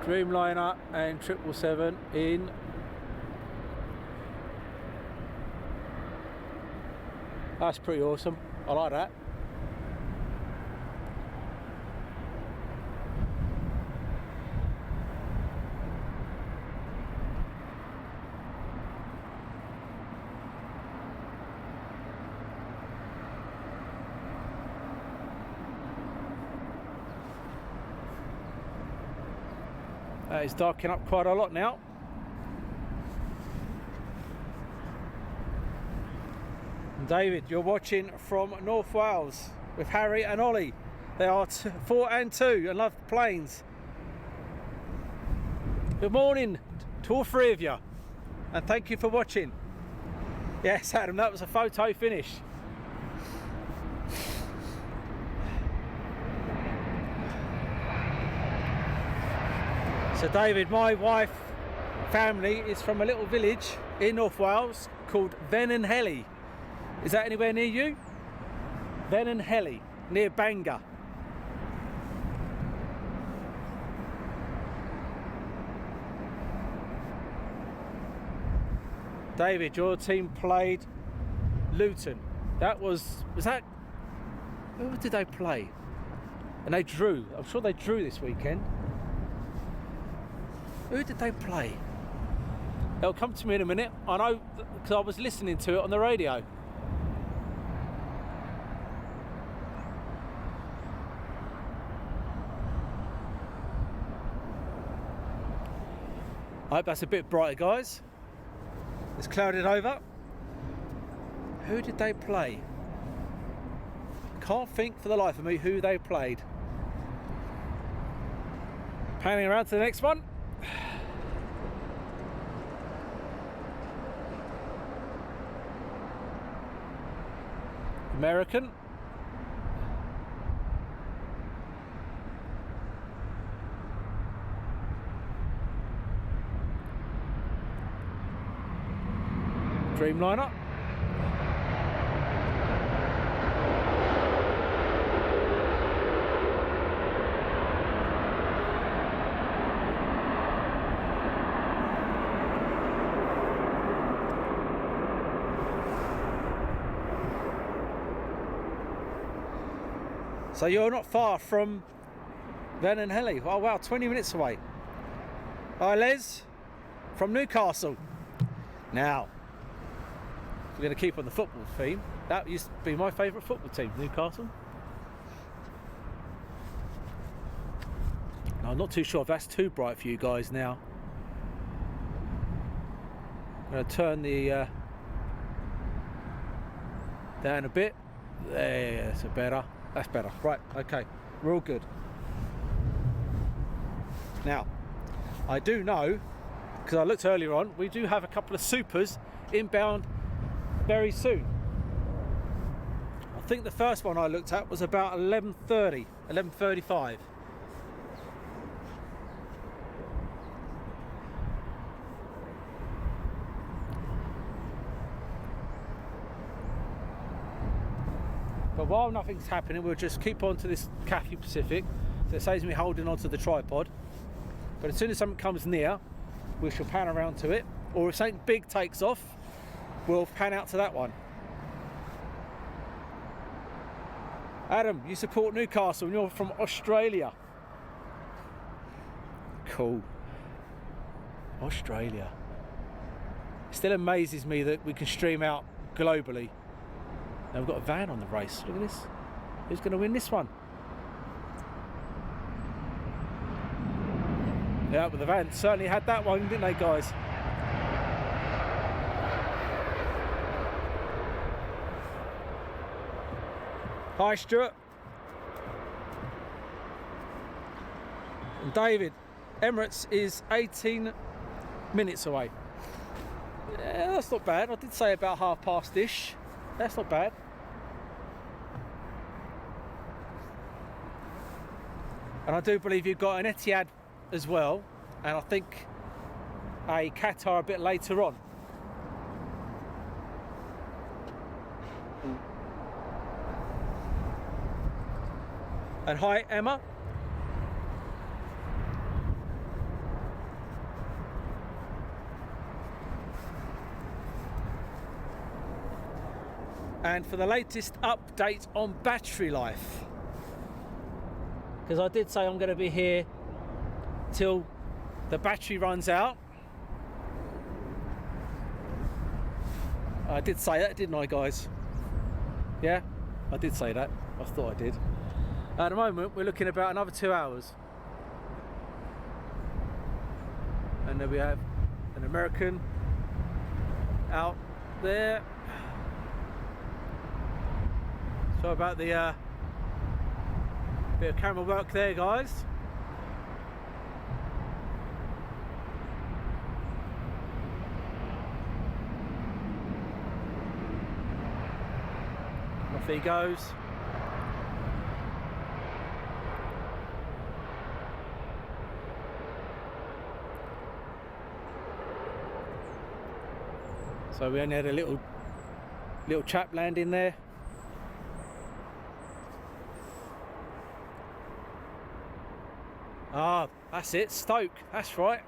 Dreamliner and 777 in. That's pretty awesome. I like that. It's darkening up quite a lot now. David, you're watching from North Wales with Harry and Ollie. They are 4 and 2 and love planes. Good morning to all three of you and thank you for watching. Yes, Adam, that was a photo finish. So David, my wife, family is from a little village in North Wales called Venenhelly. Is that anywhere near you? Venenhelly, near Bangor. David, your team played Luton. Was that, who did they play? And they drew, I'm sure they drew this weekend. Who did they play? It'll come to me in a minute. I know, because I was listening to it on the radio. I hope that's a bit brighter, guys. It's clouded over. Who did they play? Can't think for the life of me who they played. Panning around to the next one. American. Dreamliner. So you're not far from Venenhelly. Oh wow, 20 minutes away. Hi Les, from Newcastle. Now, we're going to keep on the football theme. That used to be my favourite football team, Newcastle. Now, I'm not too sure if that's too bright for you guys now. I'm going to turn the down a bit. There, that's better. That's better. Right, okay, we're all good. Now, I do know, because I looked earlier on, we do have a couple of supers inbound very soon. I think the first one I looked at was about 11:30, 11:35. But while nothing's happening, we'll just keep on to this Cathay Pacific. So it saves me holding onto the tripod. But as soon as something comes near, we shall pan around to it. Or if something big takes off, we'll pan out to that one. Adam, you support Newcastle and you're from Australia. Cool. Australia. It still amazes me that we can stream out globally. Now we've got a van on the race. Look at this. Who's going to win this one? Yeah, but the van certainly had that one, didn't they, guys? Hi, Stuart. And David, Emirates is 18 minutes away. Yeah, that's not bad. I did say about past-ish. That's not bad. And I do believe you've got an Etihad as well, and I think a Qatar a bit later on. And hi, Emma. And for the latest update on battery life, because I did say I'm going to be here till the battery runs out. I did say that, didn't I, guys? Yeah, I did say that. I thought I did. At the moment, we're looking about another 2 hours. And then we have an American out there. So about the bit of camera work there, guys. Off he goes. So we only had a little chap land in there. Ah, that's it, Stoke, that's right.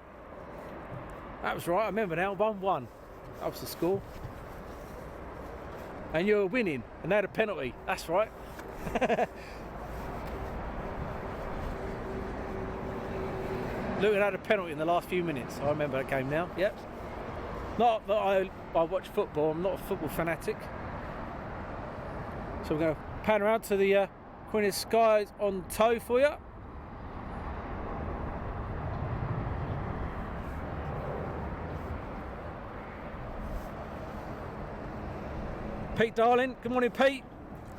That was right, I remember now, 1-1. That was the score. And you were winning, and they had a penalty, that's right. Luton had a penalty in the last few minutes, I remember that game now, yep. Not that I watch football, I'm not a football fanatic. So we're going to pan around to the Queen of Skies on tow for you. Pete darling, good morning Pete.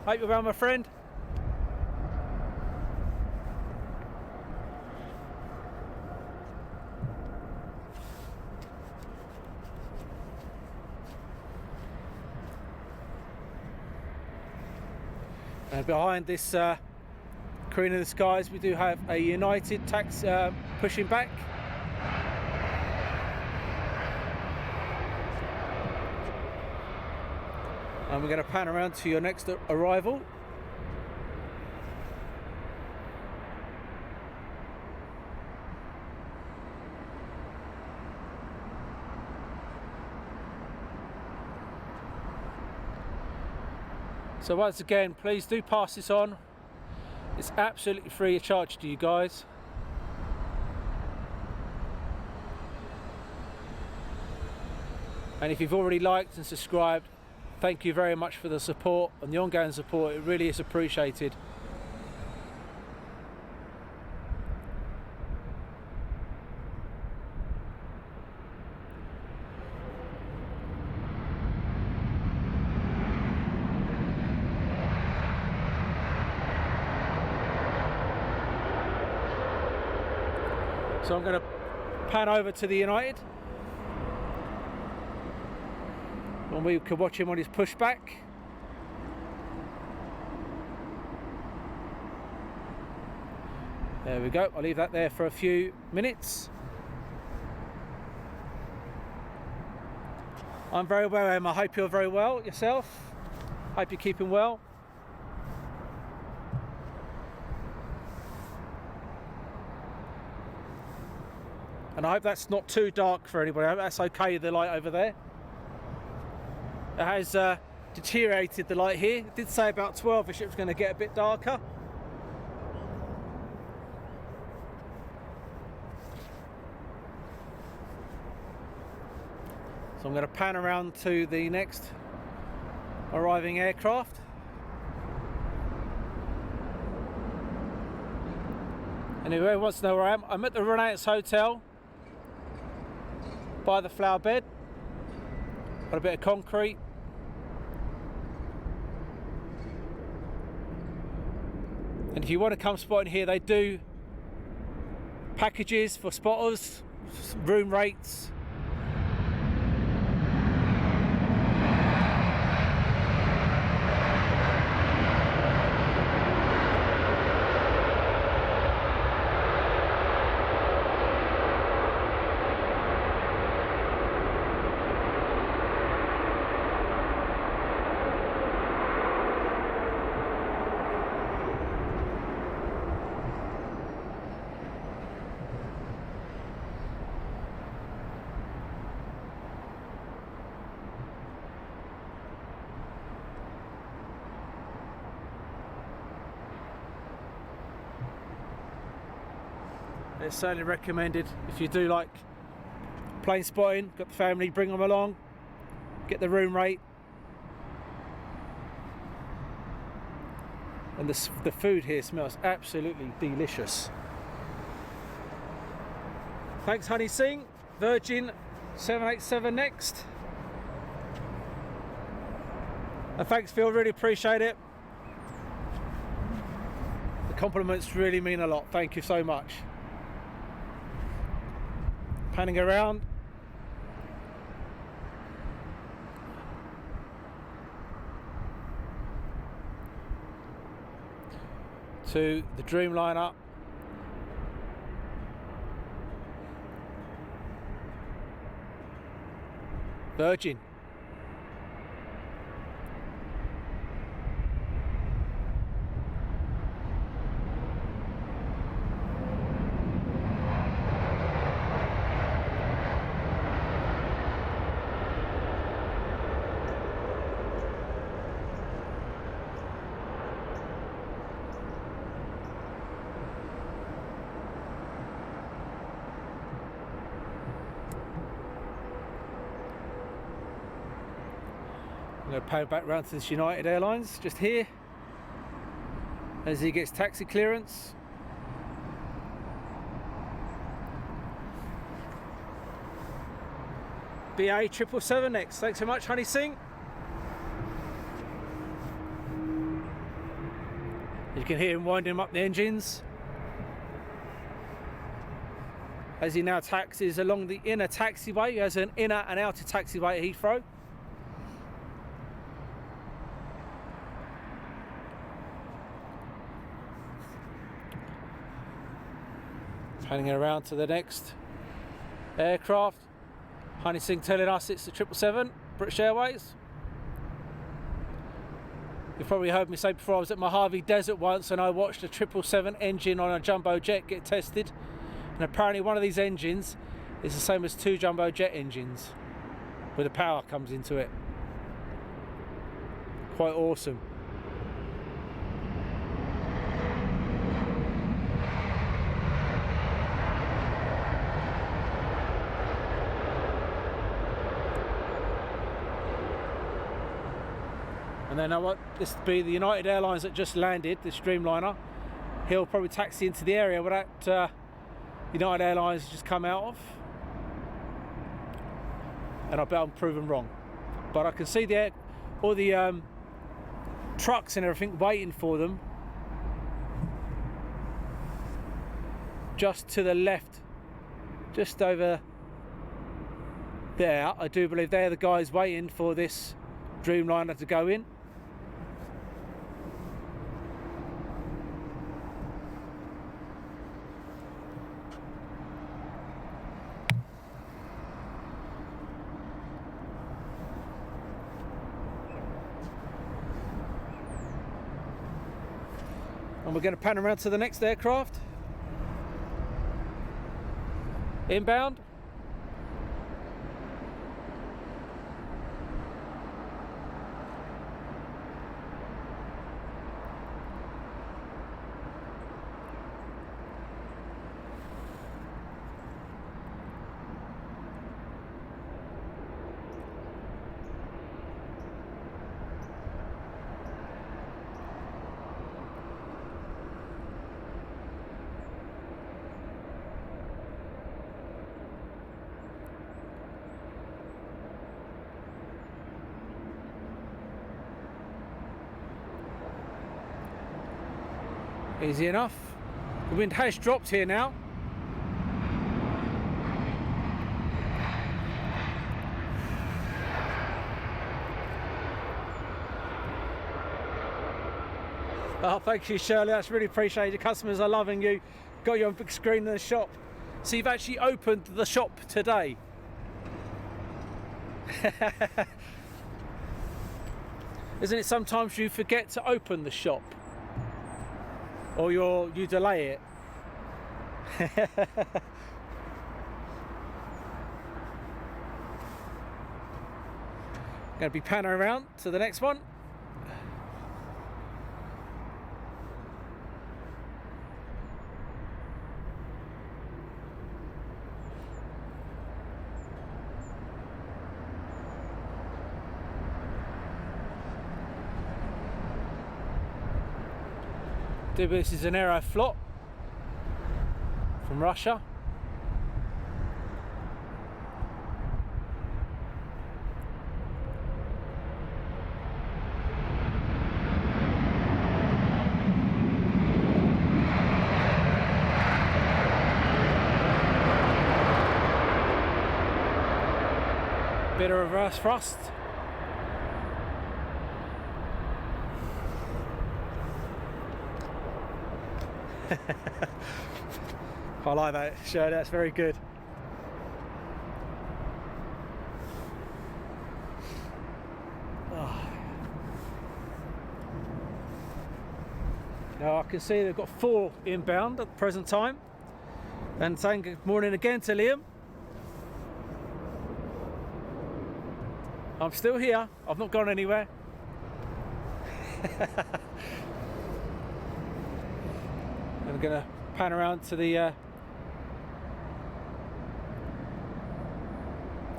Hope you're well my friend. And behind this Queen of the Skies we do have a United tax pushing back. And we're going to pan around to your next arrival. So once again, please do pass this on. It's absolutely free of charge to you guys. And if you've already liked and subscribed, thank you very much for the support and the ongoing support. It really is appreciated. So I'm going to pan over to the United. And we can watch him on his pushback. There we go, I'll leave that there for a few minutes. I'm very well, Emma. I hope you're very well yourself. Hope you're keeping well. And I hope that's not too dark for anybody. I hope that's okay, the light over there. It has deteriorated, the light here. It did say about 12ish it was going to get a bit darker. So I'm going to pan around to the next arriving aircraft. And if anyone wants to know where I am, I'm at the Renaissance Hotel by the flower bed. Got a bit of concrete. And if you want to come spotting here, they do packages for spotters, room rates. It's certainly recommended if you do like plane spotting, got the family, bring them along, get the room rate. And the food here smells absolutely delicious. Thanks Honey Singh, Virgin 787 next. And thanks Phil, really appreciate it. The compliments really mean a lot, thank you so much. Panning around. to the Dreamliner. Virgin. I'm going to power back round to this United Airlines just here as he gets taxi clearance. BA 777 next. Thanks so much, Honey Singh. You can hear him winding up the engines as he now taxis along the inner taxiway. He has an inner and outer taxiway at Heathrow. Panning around to the next aircraft. Honey Singh telling us it's the 777, British Airways. You've probably heard me say before, I was at Mojave Desert once and I watched a 777 engine on a jumbo jet get tested. And apparently one of these engines is the same as 2 jumbo jet engines, where the power comes into it. Quite awesome. And then this would be the United Airlines that just landed, this Dreamliner. He'll probably taxi into the area where that United Airlines just come out of. And I bet I'm proven wrong. But I can see all the trucks and everything waiting for them. Just to the left, just over there. I do believe they're the guys waiting for this Dreamliner to go in. And we're going to pan around to the next aircraft. Inbound. Easy enough. The wind has dropped here now. Oh, thank you, Shirley. That's really appreciated. Your customers are loving you. Got you on big screen in the shop. So you've actually opened the shop today. Isn't it sometimes you forget to open the shop? Or you delay it. Going to be panning around to the next one. This is an Aeroflot from Russia. Bit of reverse thrust. I like that shirt, that's very good. Oh. Now I can see they've got 4 inbound at the present time. And saying good morning again to Liam. I'm still here, I've not gone anywhere. I'm going to pan around to the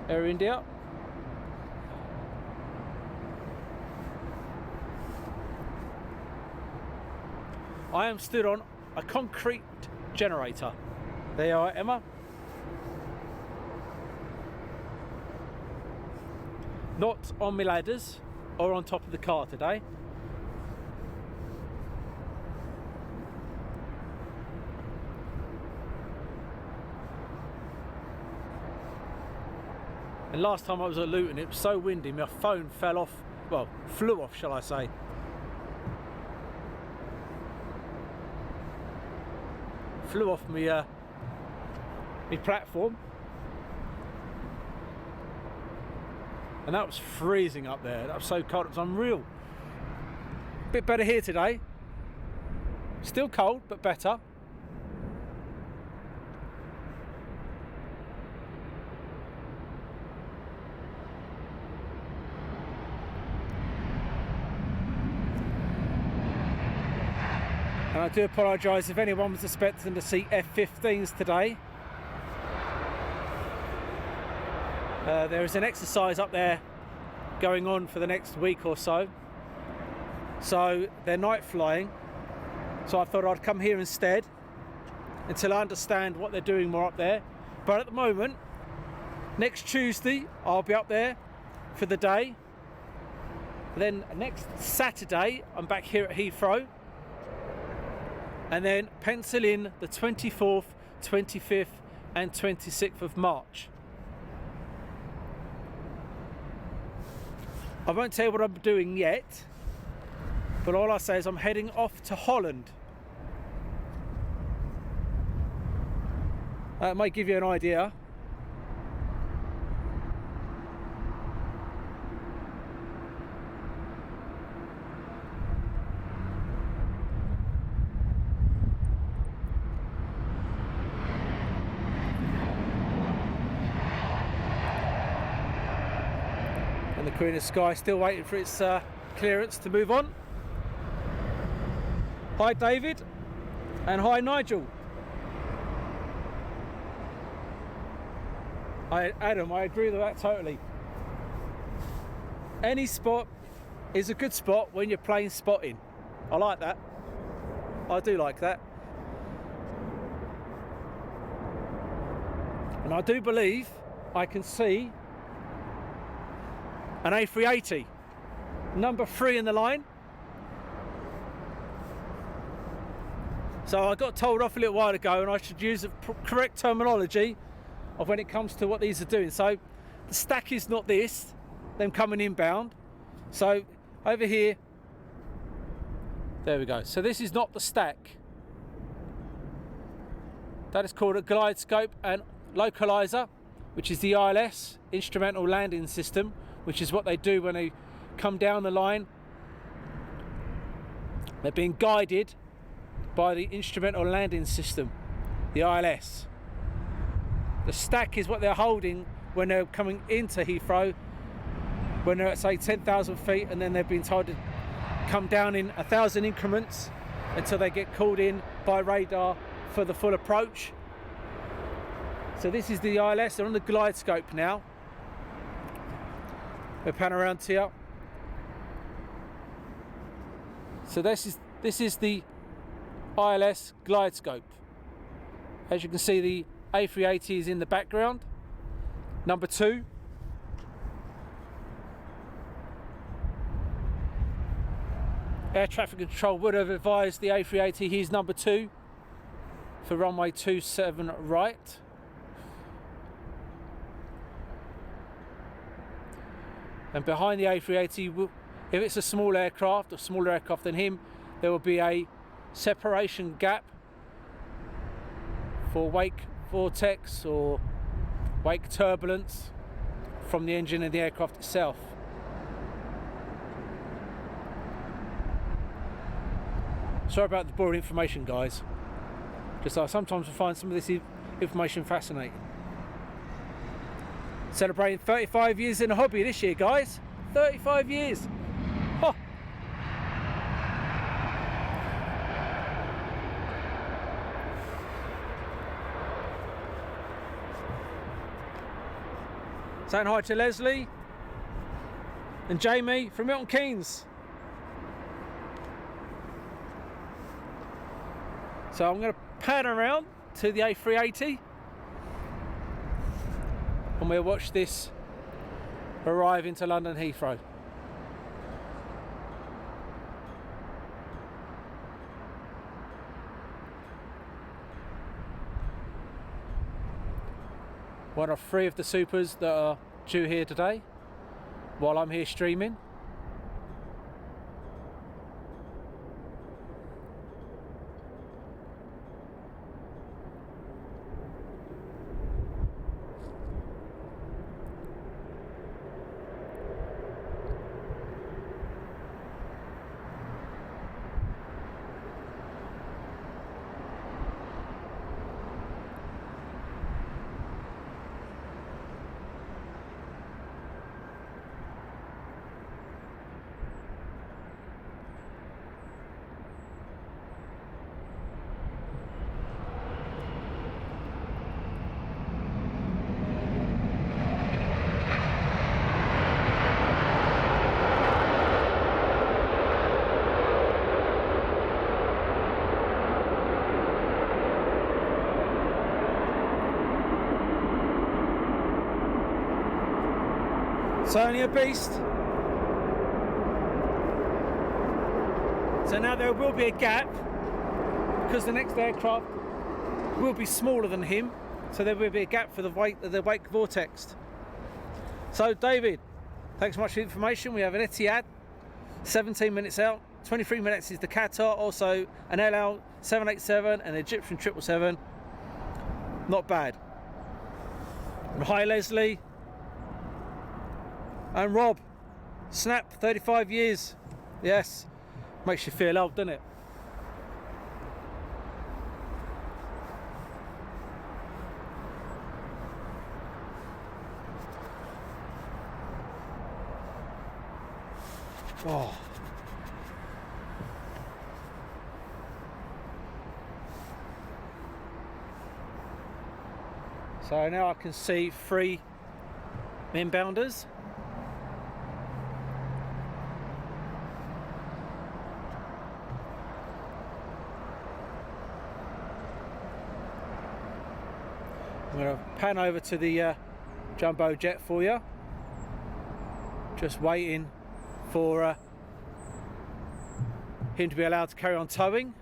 Air India. I am stood on a concrete generator. There you are, Emma. Not on my ladders or on top of the car today. And last time I was at Luton, it was so windy, my phone fell off, well, flew off, shall I say. Flew off my platform. And that was freezing up there. That was so cold, it was unreal. Bit better here today. Still cold, but better. And I do apologise if anyone was expecting to see F-15s today. There is an exercise up there going on for the next week or so. So they're night flying. So I thought I'd come here instead until I understand what they're doing more up there. But at the moment, next Tuesday, I'll be up there for the day. Then next Saturday, I'm back here at Heathrow. And then pencil in the 24th, 25th and 26th of March. I won't tell you what I'm doing yet, but all I say is I'm heading off to Holland. That might give you an idea. And the Queen of Sky still waiting for its clearance to move on. Hi David, and hi Nigel. Adam, I agree with that totally. Any spot is a good spot when you're playing spotting. I like that. I do like that. And I do believe I can see an A380, number 3 in the line. So I got told off a little while ago, and I should use the correct terminology of when it comes to what these are doing. So the stack is not this, them coming inbound. So over here, there we go. So this is not the stack. That is called a glide scope and localizer, which is the ILS, instrumental landing system, which is what they do when they come down the line. They're being guided by the instrumental landing system, the ILS. The stack is what they're holding when they're coming into Heathrow, when they're at say 10,000 feet, and then they've been told to come down in 1,000 increments until they get called in by radar for the full approach. So this is the ILS, they're on the glide scope now. We'll pan around here. So this is the ILS glide scope. As you can see, the A380 is in the background, number 2. Air traffic control would have advised the A380 he's number 2 for runway 27 right. And behind the A380, if it's a small aircraft or smaller aircraft than him, there will be a separation gap for wake vortex or wake turbulence from the engine and the aircraft itself. Sorry about the boring information, guys. Just sometimes I find some of this information fascinating. Celebrating 35 years in the hobby this year, guys. 35 years. Huh. Saying hi to Leslie and Jamie from Milton Keynes. So I'm going to pan around to the A380 and we'll watch this arrive into London Heathrow. One of 3 of the supers that are due here today while I'm here streaming. It's only a beast. So now there will be a gap because the next aircraft will be smaller than him, so there will be a gap for the wake vortex. So David, thanks so much for the information. We have an Etihad, 17 minutes out, 23 minutes is the Qatar, also an LL 787, an Egyptian 777. Not bad. And hi Leslie. And Rob, snap, 35 years. Yes, makes you feel old, doesn't it? Oh. So now I can see 3 inbounders. I'm going to pan over to the jumbo jet for you. Just waiting for him to be allowed to carry on towing.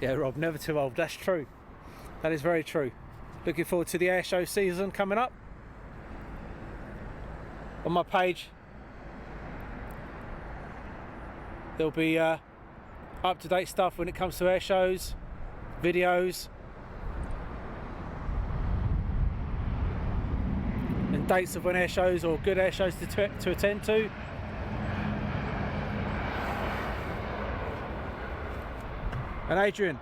Yeah, Rob, never too old. That's true. That is very true. Looking forward to the airshow season coming up. On my page, there'll be up-to-date stuff when it comes to air shows, videos, and dates of when air shows or good air shows to attend to. And Adrian,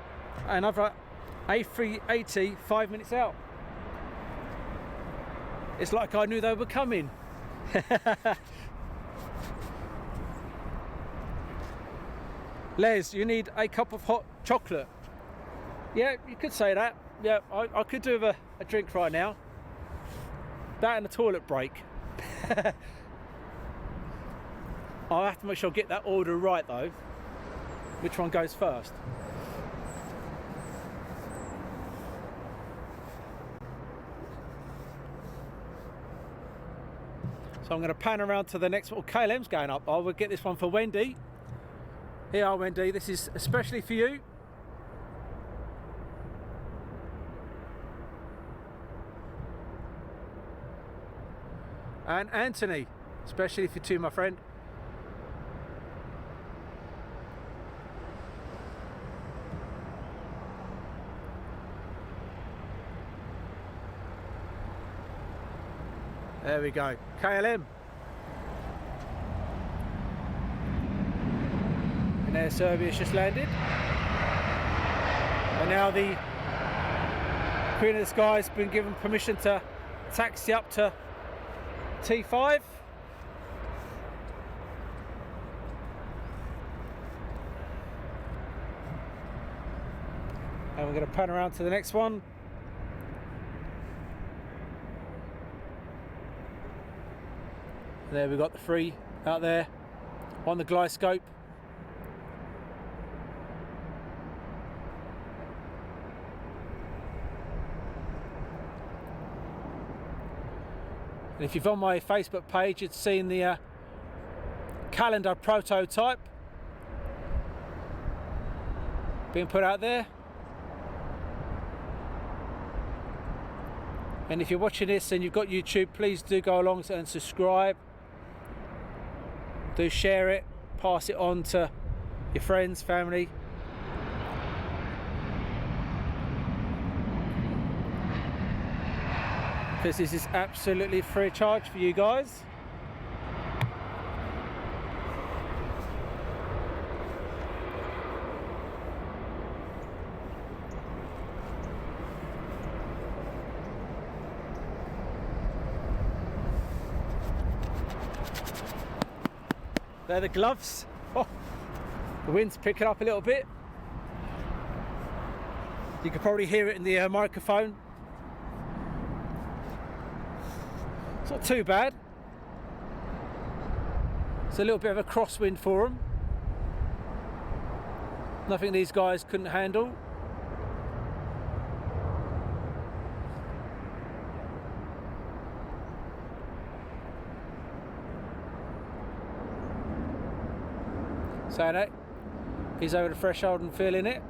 another A380 5 minutes out. It's like I knew they were coming. Les, you need a cup of hot chocolate. Yeah, you could say that. Yeah, I could do with a drink right now. That and a toilet break. I'll have to make sure I get that order right though. Which one goes first? So I'm going to pan around to the next one. KLM's going up. I will get this one for Wendy. Here are Wendy, this is especially for you. And Anthony, especially for you too, my friend. There we go, KLM. And Air Serbia's just landed. And now the Queen of the Sky's been given permission to taxi up to T5. And we're going to pan around to the next one. There we've got the three out there on the glidescope. And if you've on my Facebook page, you'd seen the calendar prototype being put out there. And if you're watching this and you've got YouTube, please do go along and subscribe. Do share it, pass it on to your friends, family. Because this is absolutely free of charge for you guys. They're the gloves. Oh, the wind's picking up a little bit. You can probably hear it in the microphone. It's not too bad. It's a little bit of a crosswind for them. Nothing these guys couldn't handle. Saying it, he's over the threshold and feeling it.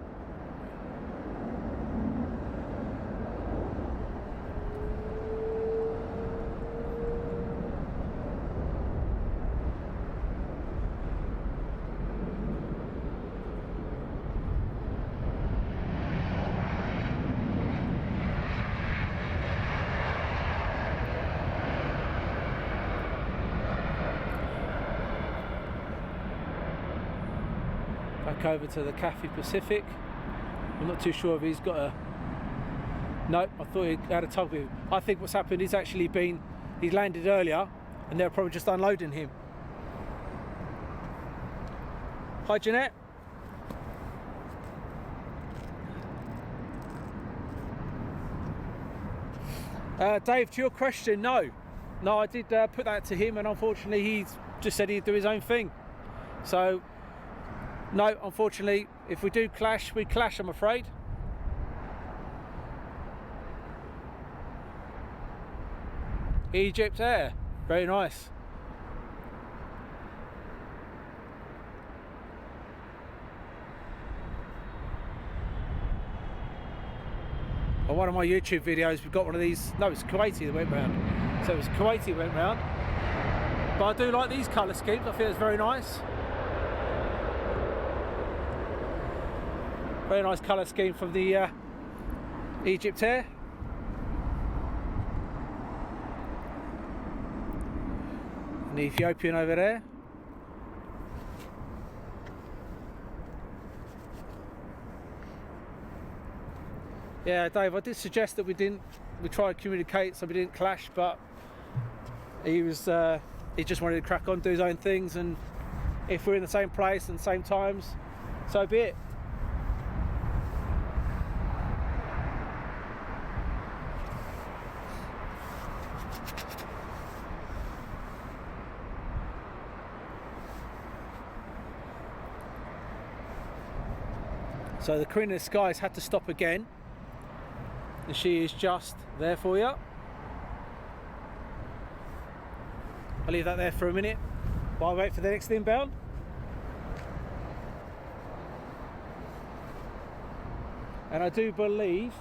Back over to the Cathay Pacific. I'm not too sure if he's got a... No, I thought he had a tug with him. I think what's happened is actually he's landed earlier and they're probably just unloading him. Hi Jeanette. Dave, to your question, no, I did put that to him, and unfortunately he's just said he'd do his own thing. So no, unfortunately, if we do clash, we clash, I'm afraid. Egypt Air, very nice. On one of my YouTube videos, we've got one of these. No, it's Kuwaiti that went round. So it was Kuwaiti that went round. But I do like these colour schemes. I think it's very nice. Very nice colour scheme from the Egypt Air. And the Ethiopian over there. Yeah, Dave, I did suggest that we try to communicate so we didn't clash, but he just wanted to crack on, do his own things, and if we're in the same place and same times, so be it. So the Queen of the Skies had to stop again, and she is just there for you. I'll leave that there for a minute while I wait for the next inbound. and I do believe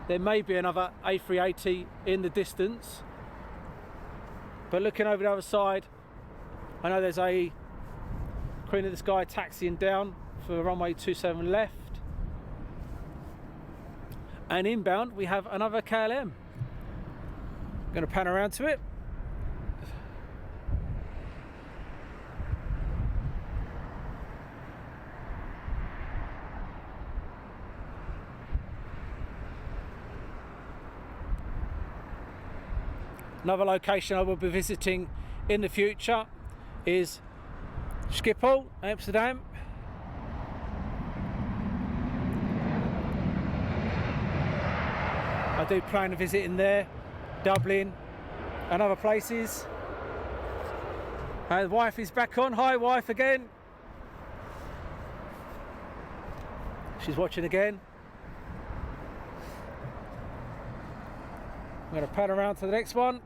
there may be another A380 in the distance. But looking over the other side, I know there's a Queen of the Sky taxiing down for runway 27 left. And inbound we have another KLM. I'm going to pan around to it. Another location I will be visiting in the future is Schiphol, Amsterdam. I do plan a visit in there, Dublin and other places. And wife is back on. Hi wife again. She's watching again. I'm going to pan around to the next one.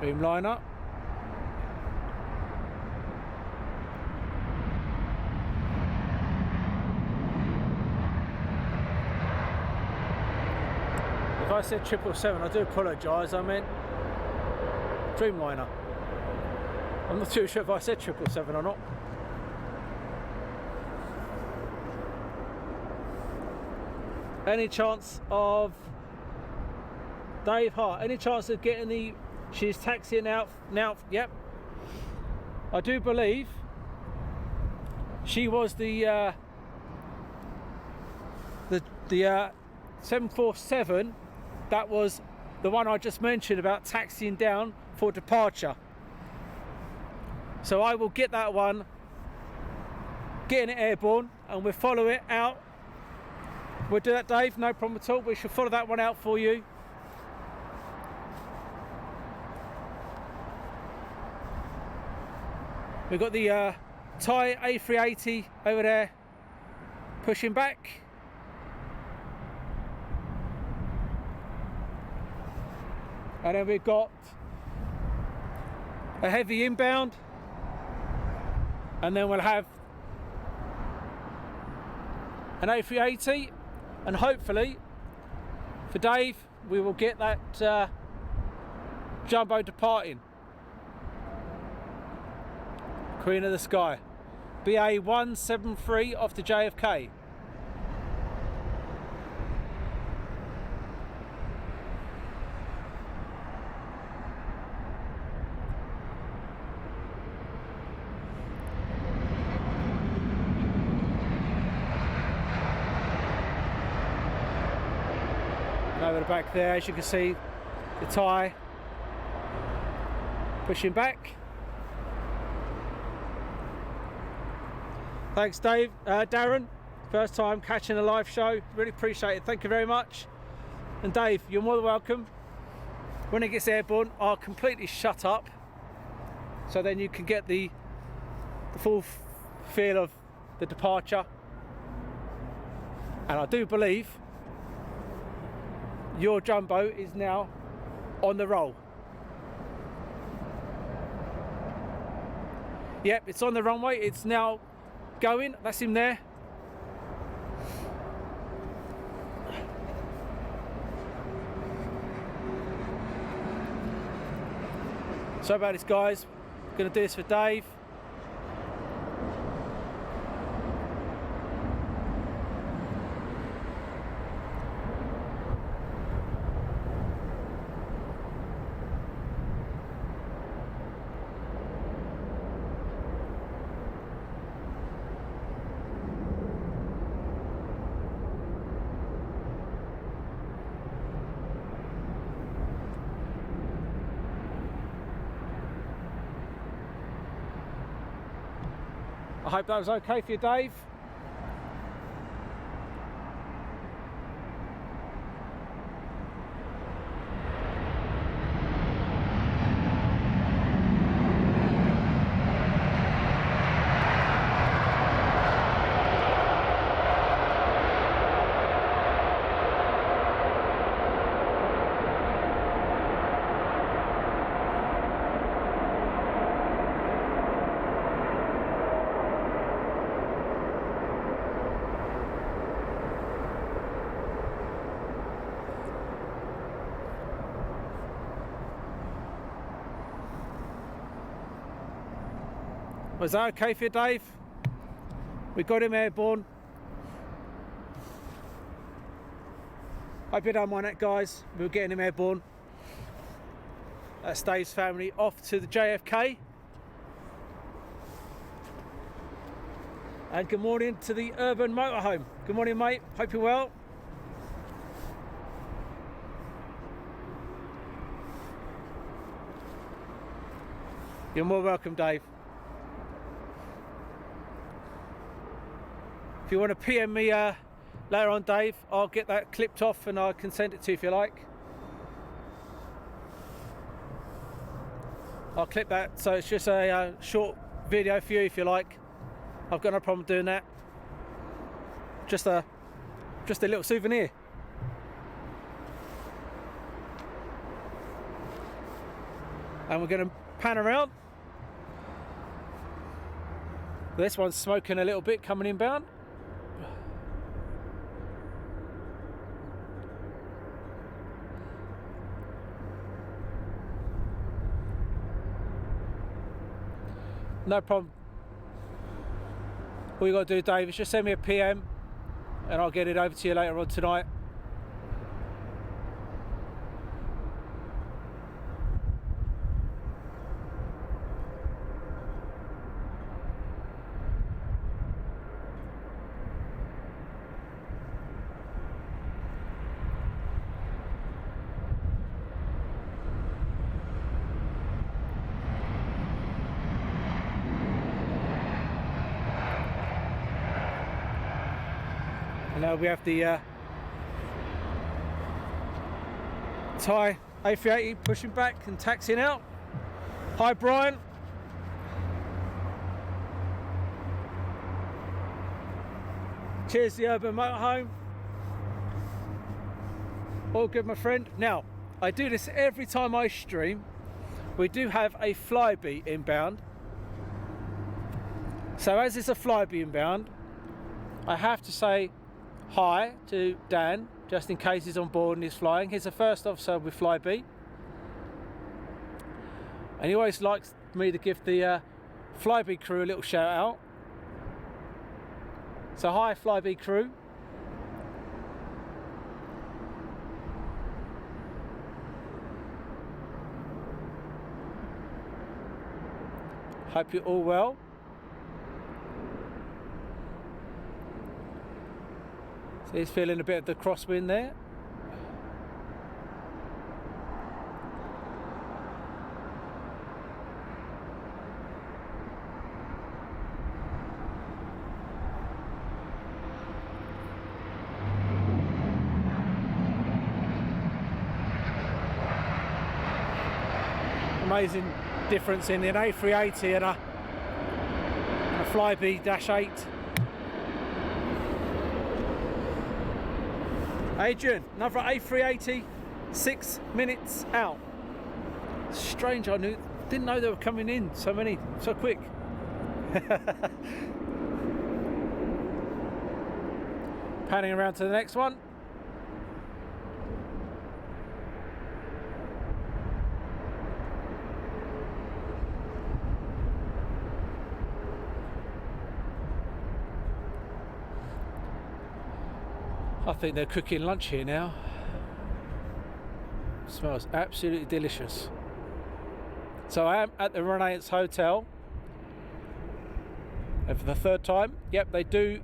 Dreamliner. If I said 777, I do apologise, I meant Dreamliner. I'm not too sure if I said 777 or not. Any chance of Dave Hart? Any chance of getting the? She's taxiing out now. Yep, I do believe she was the 747. That was the one I just mentioned about taxiing down for departure. So I will get that one, getting it airborne, and we'll follow it out. We'll do that, Dave, no problem at all. We shall follow that one out for you. We've got the Thai A380 over there pushing back. And then we've got a heavy inbound. And then we'll have an A380. And hopefully, for Dave, we will get that jumbo departing. Queen of the Sky, BA 173 off to JFK. And over the back there, as you can see, the Thai pushing back. Thanks, Dave. Darren, first time catching a live show. Really appreciate it. Thank you very much. And Dave, you're more than welcome. When it gets airborne, I'll completely shut up, so then you can get the full feel of the departure. And I do believe your jumbo is now on the roll. Yep, it's on the runway. It's now going. That's him there. Sorry about this, guys. Gonna do this for Dave. I hope that was okay for you, Dave. Was that okay for you, Dave? We got him airborne. Hope you don't mind that, guys. We were getting him airborne. That's Dave's family off to the JFK. And good morning to the urban motorhome. Good morning, mate. Hope you're well. You're more welcome, Dave. If you want to PM me later on, Dave, I'll get that clipped off and I can send it to you if you like. I'll clip that so it's just a short video for you if you like. I've got no problem doing that. Just a little souvenir. And we're going to pan around. This one's smoking a little bit coming inbound. No problem. All you got to do, Dave, is just send me a PM and I'll get it over to you later on tonight. And now we have the Thai A380 pushing back and taxiing out. Hi, Brian. Cheers, the urban motorhome. All good, my friend. Now, I do this every time I stream. We do have a Flyby inbound. So as it's a Flyby inbound, I have to say hi to Dan, just in case he's on board and he's flying. He's the first officer with Flyby. And he always likes me to give the Flyby crew a little shout out. So hi, Flyby crew. Hope you're all well. So he's feeling a bit of the crosswind there. Amazing difference in an A380 and a Flyby-8. Adrian, another A380, 6 minutes out. Strange, didn't know they were coming in so quick. Panning around to the next one. I think they're cooking lunch here now. Smells absolutely delicious. So I am at the Renaissance Hotel. And for the third time, yep, they do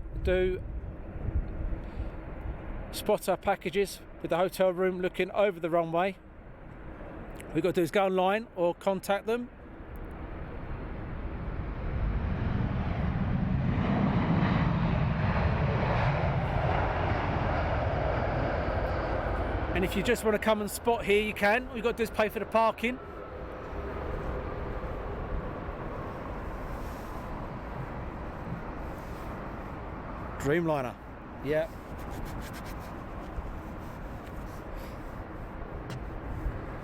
spotter packages with the hotel room looking over the runway. We've got to do is go online or contact them. And if you just want to come and spot here, you can. All you've got to do is pay for the parking. Dreamliner, yeah.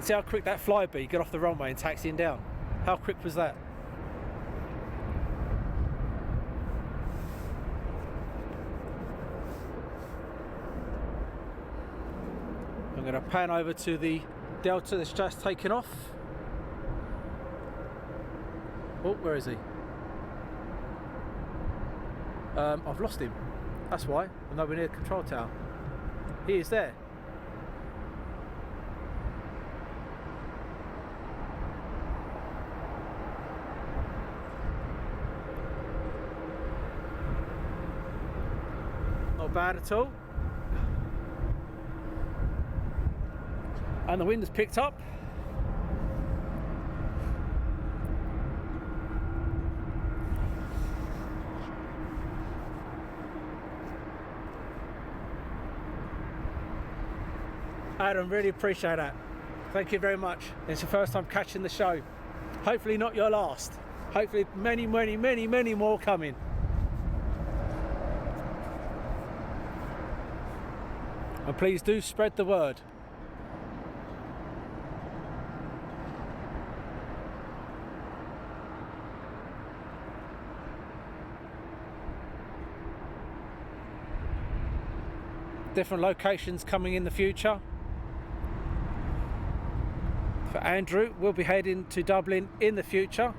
See how quick that Flyby got off the runway and taxiing down? How quick was that? I'm going to pan over to the Delta that's just taken off. Oh, where is he? I've lost him. That's why. I'm nowhere near the control tower. He is there. Not bad at all. And the wind has picked up. Adam, really appreciate that. Thank you very much. It's your first time catching the show. Hopefully not your last. Hopefully many, many, many, many more coming. And please do spread the word. Different locations coming in the future. For Andrew, we'll be heading to Dublin in the future.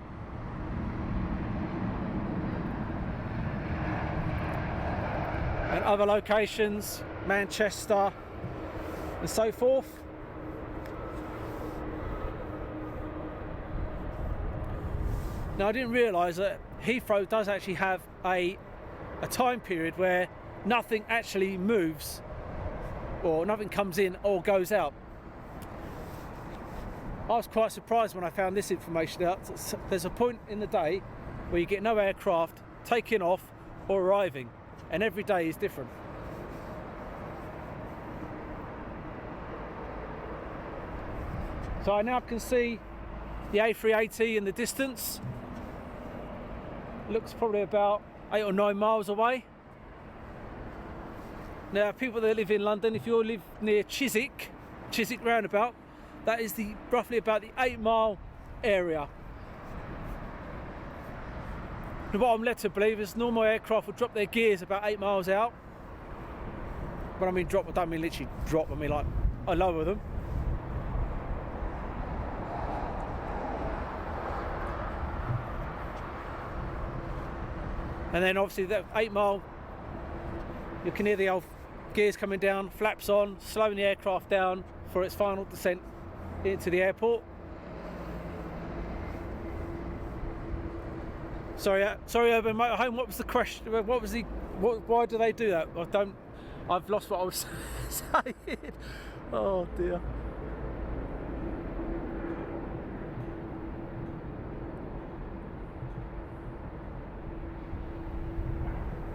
And other locations, Manchester and so forth. Now, I didn't realise that Heathrow does actually have a time period where nothing actually moves, or nothing comes in or goes out. I was quite surprised when I found this information out. There's a point in the day where you get no aircraft taking off or arriving, and every day is different. So I now can see the A380 in the distance. Looks probably about 8 or 9 miles away. Now, people that live in London, if you live near Chiswick roundabout, that is roughly about the 8-mile area. And what I'm led to believe is normal aircraft will drop their gears about 8 miles out. When I mean drop, I don't mean literally drop, I mean like I lower them. And then obviously that 8 mile, you can hear the old gears coming down, flaps on, slowing the aircraft down for its final descent into the airport. Sorry, Urban Motorhome. What was the question? Why do they do that? I've lost what I was saying. Oh dear.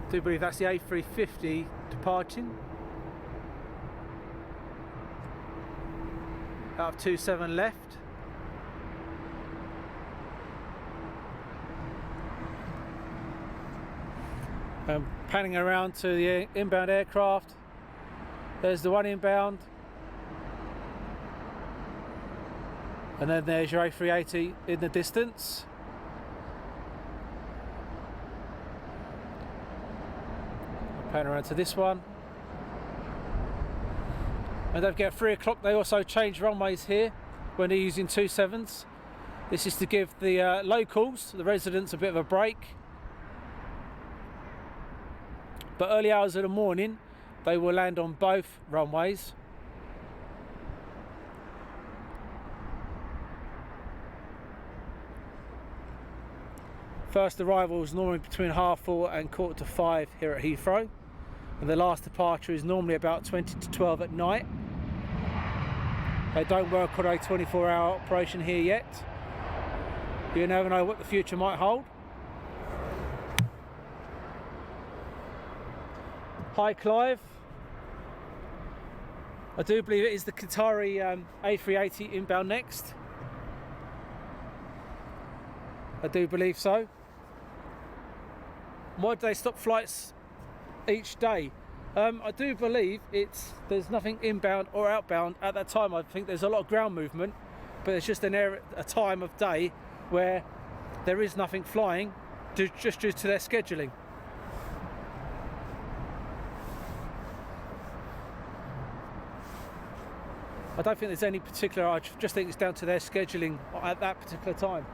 I do believe that's the A350 departing. Out of 27 left. Panning around to the inbound aircraft. There's the one inbound. And then there's your A380 in the distance. Pan around to this one. And don't forget, at 3 o'clock they also change runways here when they're using 27s. This is to give the locals, the residents, a bit of a break. But early hours of the morning they will land on both runways. First arrival is normally between 4:30 and 4:45 here at Heathrow. And the last departure is normally about 20 to 12 at night. They don't work on a 24-hour operation here yet. You never know what the future might hold. Hi Clive. I do believe it is the Qatari A380 inbound next. I do believe so. Why do they stop flights each day? I do believe there's nothing inbound or outbound at that time. I think there's a lot of ground movement, but it's just a time of day where there is nothing flying, just due to their scheduling. I don't think there's any particular, I just think it's down to their scheduling at that particular time.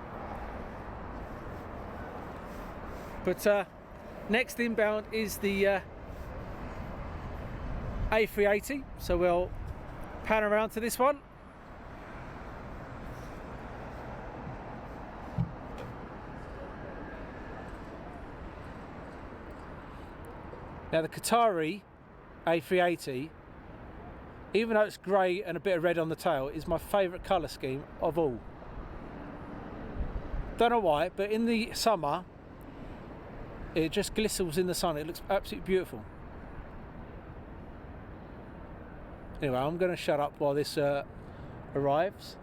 But Next inbound is the A380, so we'll pan around to this one. Now the Qatari A380, even though it's grey and a bit of red on the tail, is my favourite colour scheme of all. Don't know why, but in the summer it just glistens in the sun. It looks absolutely beautiful. Anyway, I'm going to shut up while this arrives.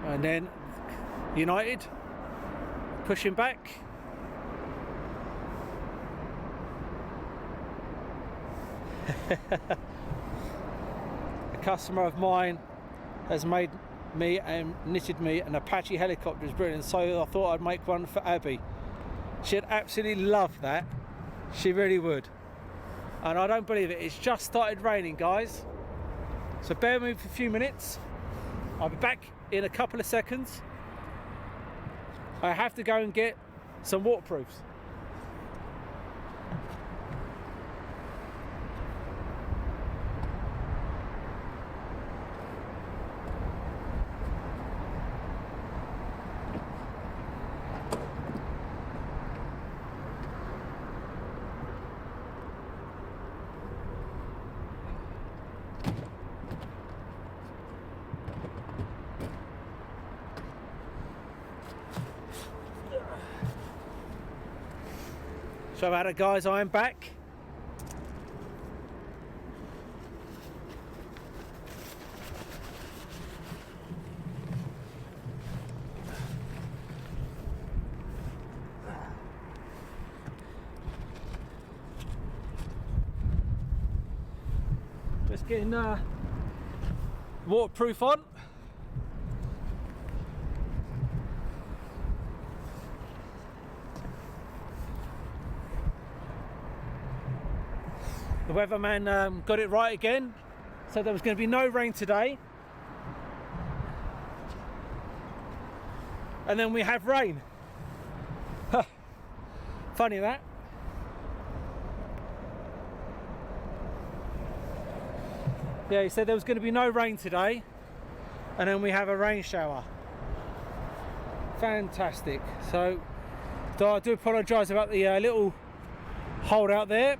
And then United pushing back. A customer of mine has made me and knitted me an Apache helicopter. It's brilliant, so I thought I'd make one for Abby. She'd absolutely love that. She really would. And I don't believe it, it's just started raining, guys. So bear with me for a few minutes. I'll be back in a couple of seconds. I have to go and get some waterproofs. So about it, guys, I am back. Just getting waterproof on. The weatherman got it right again, so there was going to be no rain today. And then we have rain. Funny that. Yeah, he said there was going to be no rain today, and then we have a rain shower. Fantastic. So I do apologise about the little hold out there.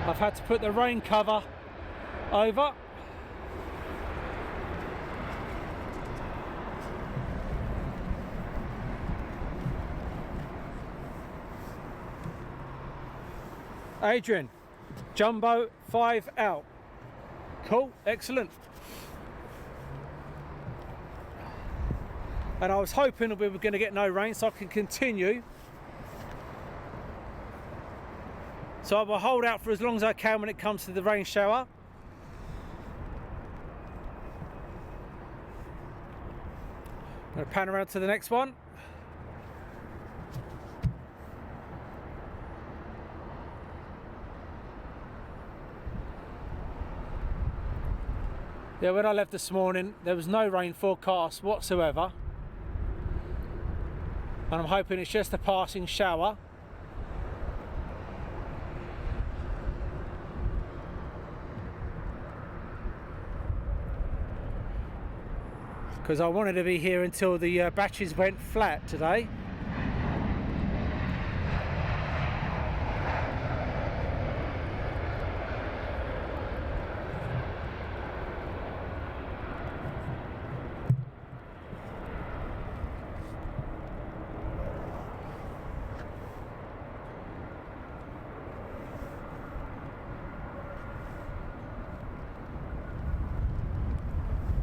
I've had to put the rain cover over. Adrian, Jumbo 5 out. Cool, excellent. And I was hoping that we were going to get no rain so I can continue. So I will hold out for as long as I can when it comes to the rain shower. I'm going to pan around to the next one. Yeah, when I left this morning, there was no rain forecast whatsoever. And I'm hoping it's just a passing shower. Because I wanted to be here until the batteries went flat today.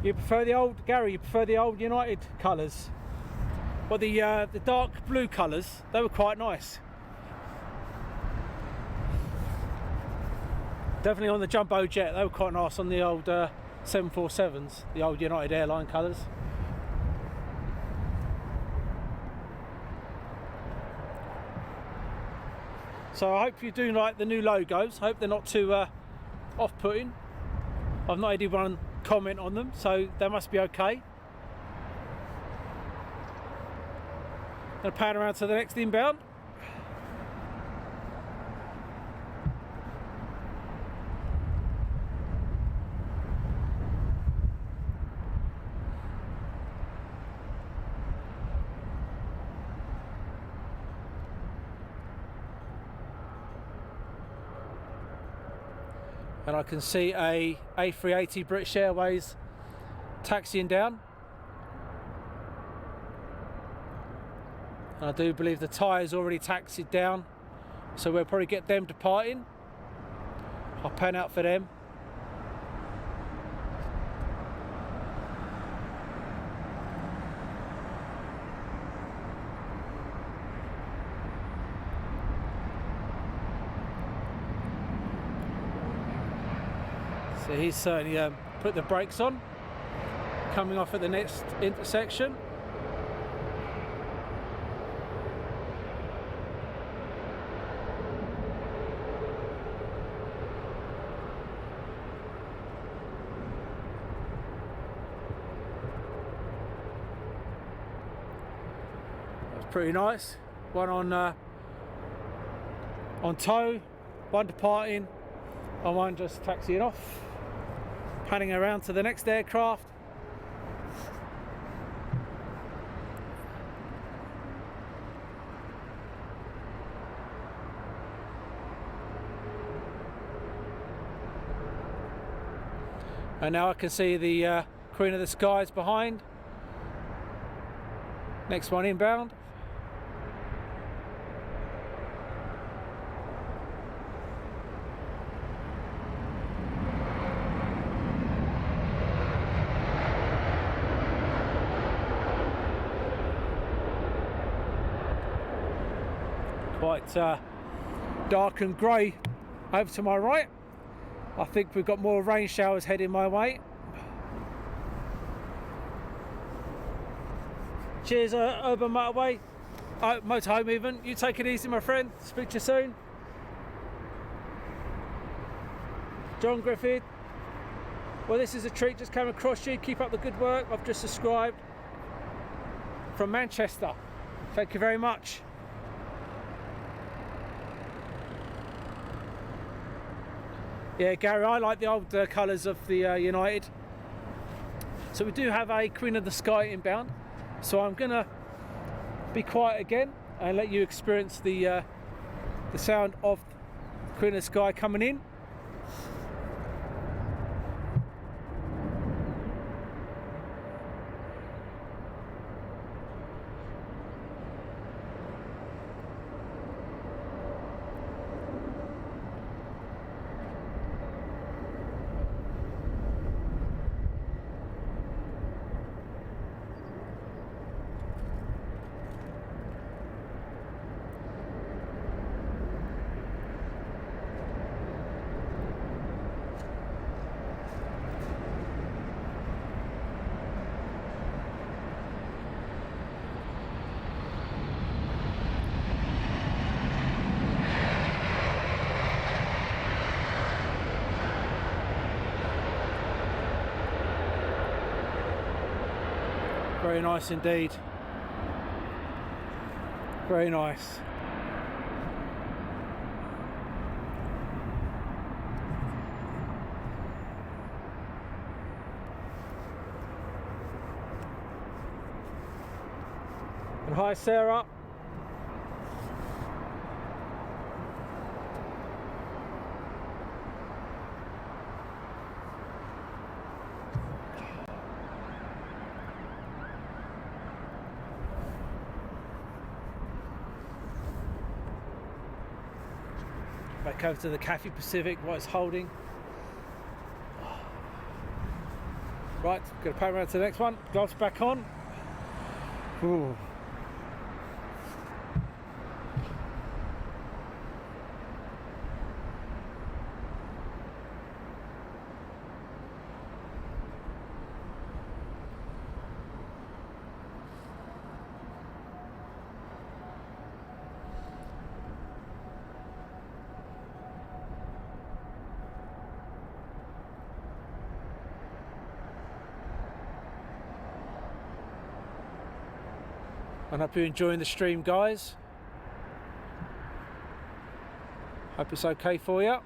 You prefer the old, Gary, you prefer the old United colours? Well, the dark blue colours, they were quite nice. Definitely on the Jumbo Jet, they were quite nice on the old 747s, the old United Airline colours. So I hope you do like the new logos. I hope they're not too off-putting. I've not had anyone comment on them, so they must be okay. Gonna pan around to the next inbound. And I can see a A380 British Airways taxiing down. And I do believe the tyre's already taxied down, so we'll probably get them departing. I'll pan out for them. So he's certainly put the brakes on, coming off at the next intersection. That's pretty nice. One on tow, one departing, and one just taxiing off. Panning around to the next aircraft. And now I can see the Queen of the Skies behind. Next one inbound. Quite dark and grey over to my right. I think we've got more rain showers heading my way. Cheers, Urban Motorway, Motorhome even. You take it easy, my friend. Speak to you soon. John Griffith. Well, this is a treat. Just came across you. Keep up the good work. I've just subscribed from Manchester. Thank you very much. Yeah, Gary, I like the old colours of the United. So we do have a Queen of the Sky inbound. So I'm gonna be quiet again and let you experience the sound of Queen of the Sky coming in. Very nice indeed. Very nice. And hi, Sarah. Back over to the Cathay Pacific, what it's holding. Right, gonna pan around to the next one. Gloves back on. Ooh. I hope you're enjoying the stream, guys. Hope it's okay for you.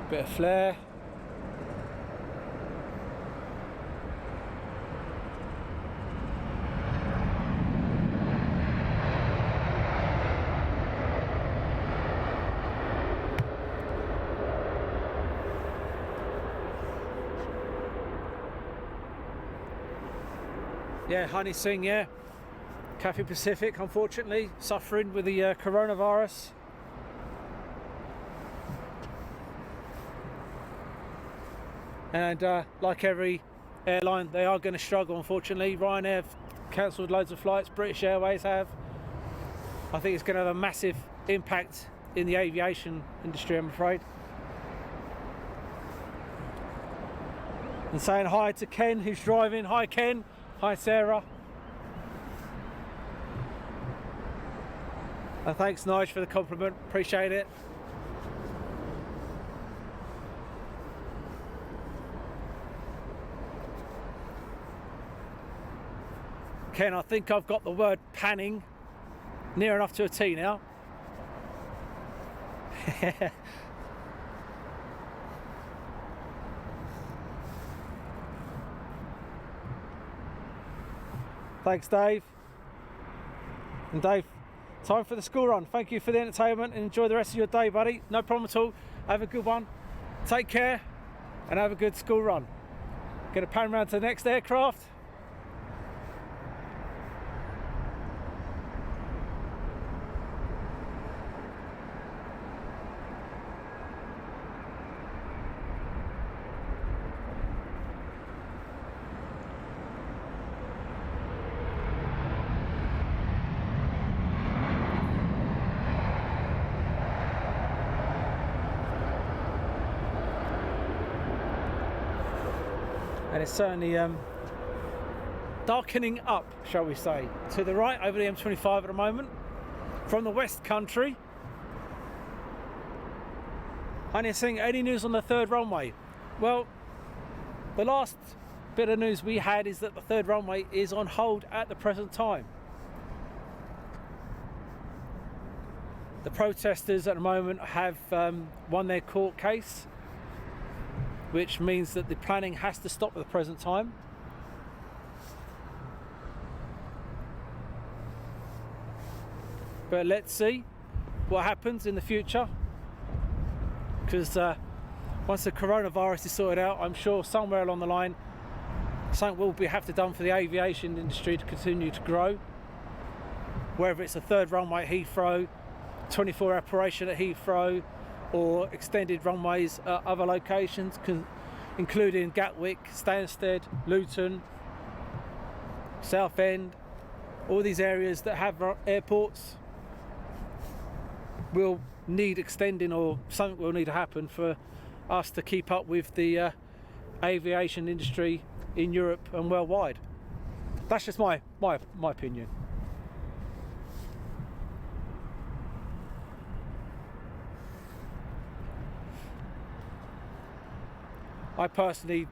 Bit of flare. Yeah, Honey Singh, yeah. Cathay Pacific, unfortunately, suffering with the coronavirus. And like every airline, they are going to struggle, unfortunately. Ryanair have cancelled loads of flights, British Airways have. I think it's going to have a massive impact in the aviation industry, I'm afraid. And saying hi to Ken, who's driving. Hi, Ken. Hi, Sarah. And thanks, Nige, for the compliment. Appreciate it. Ken, I think I've got the word panning near enough to a T now. Thanks, Dave. And Dave, time for the school run. Thank you for the entertainment and enjoy the rest of your day, buddy. No problem at all. Have a good one. Take care and have a good school run. Gonna pan around to the next aircraft. And it's certainly darkening up, shall we say. To the right over the M25 at the moment, from the West Country. Honey Singh, any news on the third runway? Well, the last bit of news we had is that the third runway is on hold at the present time. The protesters at the moment have won their court case, which means that the planning has to stop at the present time. But let's see what happens in the future, because once the coronavirus is sorted out, I'm sure somewhere along the line something will have to be done for the aviation industry to continue to grow, whether it's a third runway at Heathrow, 24-hour operation at Heathrow, or extended runways at other locations, including Gatwick, Stansted, Luton, Southend. All these areas that have airports will need extending, or something will need to happen for us to keep up with the aviation industry in Europe and worldwide. That's just my opinion. I personally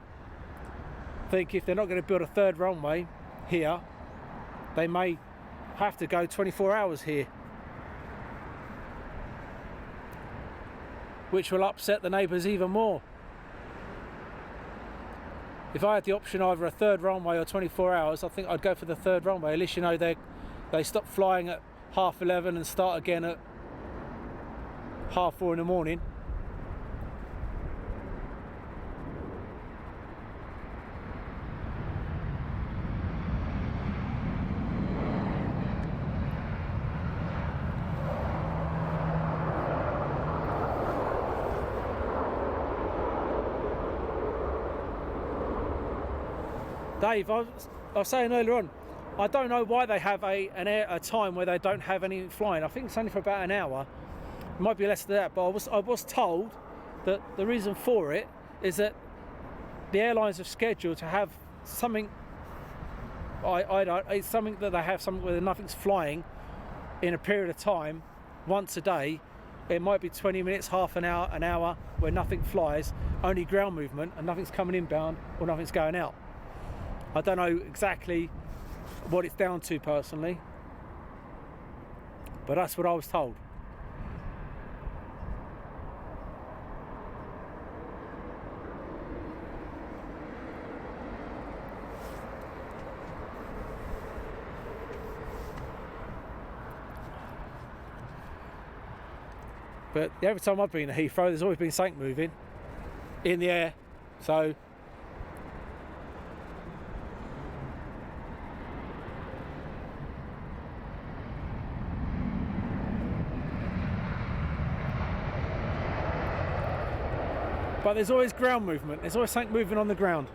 think if they're not going to build a third runway here, they may have to go 24 hours here, which will upset the neighbours even more. If I had the option either a third runway or 24 hours, I think I'd go for the third runway. At least, you know, they stop flying at 11:30 and start again at 4:30 in the morning. Dave, I was saying earlier on, I don't know why they have a time where they don't have any flying. I think it's only for about an hour. It might be less than that, but I was told that the reason for it is that the airlines have scheduled to have something. It's something that they have something where nothing's flying in a period of time once a day. It might be 20 minutes, half an hour where nothing flies, only ground movement, and nothing's coming inbound or nothing's going out. I don't know exactly what it's down to personally, but that's what I was told. But every time I've been to Heathrow, there's always been something moving in the air. So but there's always ground movement. There's always something moving on the ground.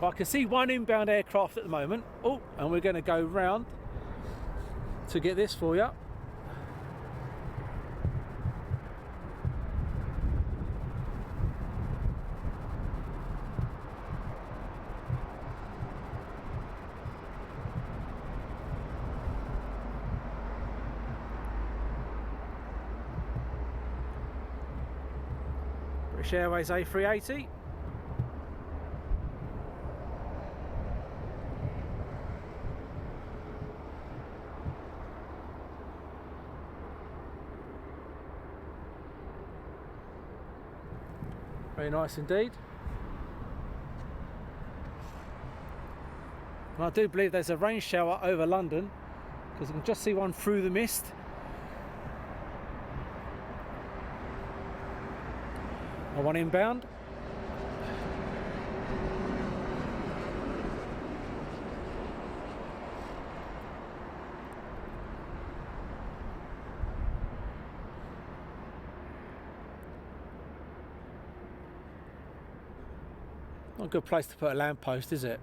I can see one inbound aircraft at the moment. Oh, and we're going to go round to get this for you. British Airways A380. Very nice indeed. And I do believe there's a rain shower over London, because you can just see one through the mist. And one inbound. Not a good place to put a lamppost, is it?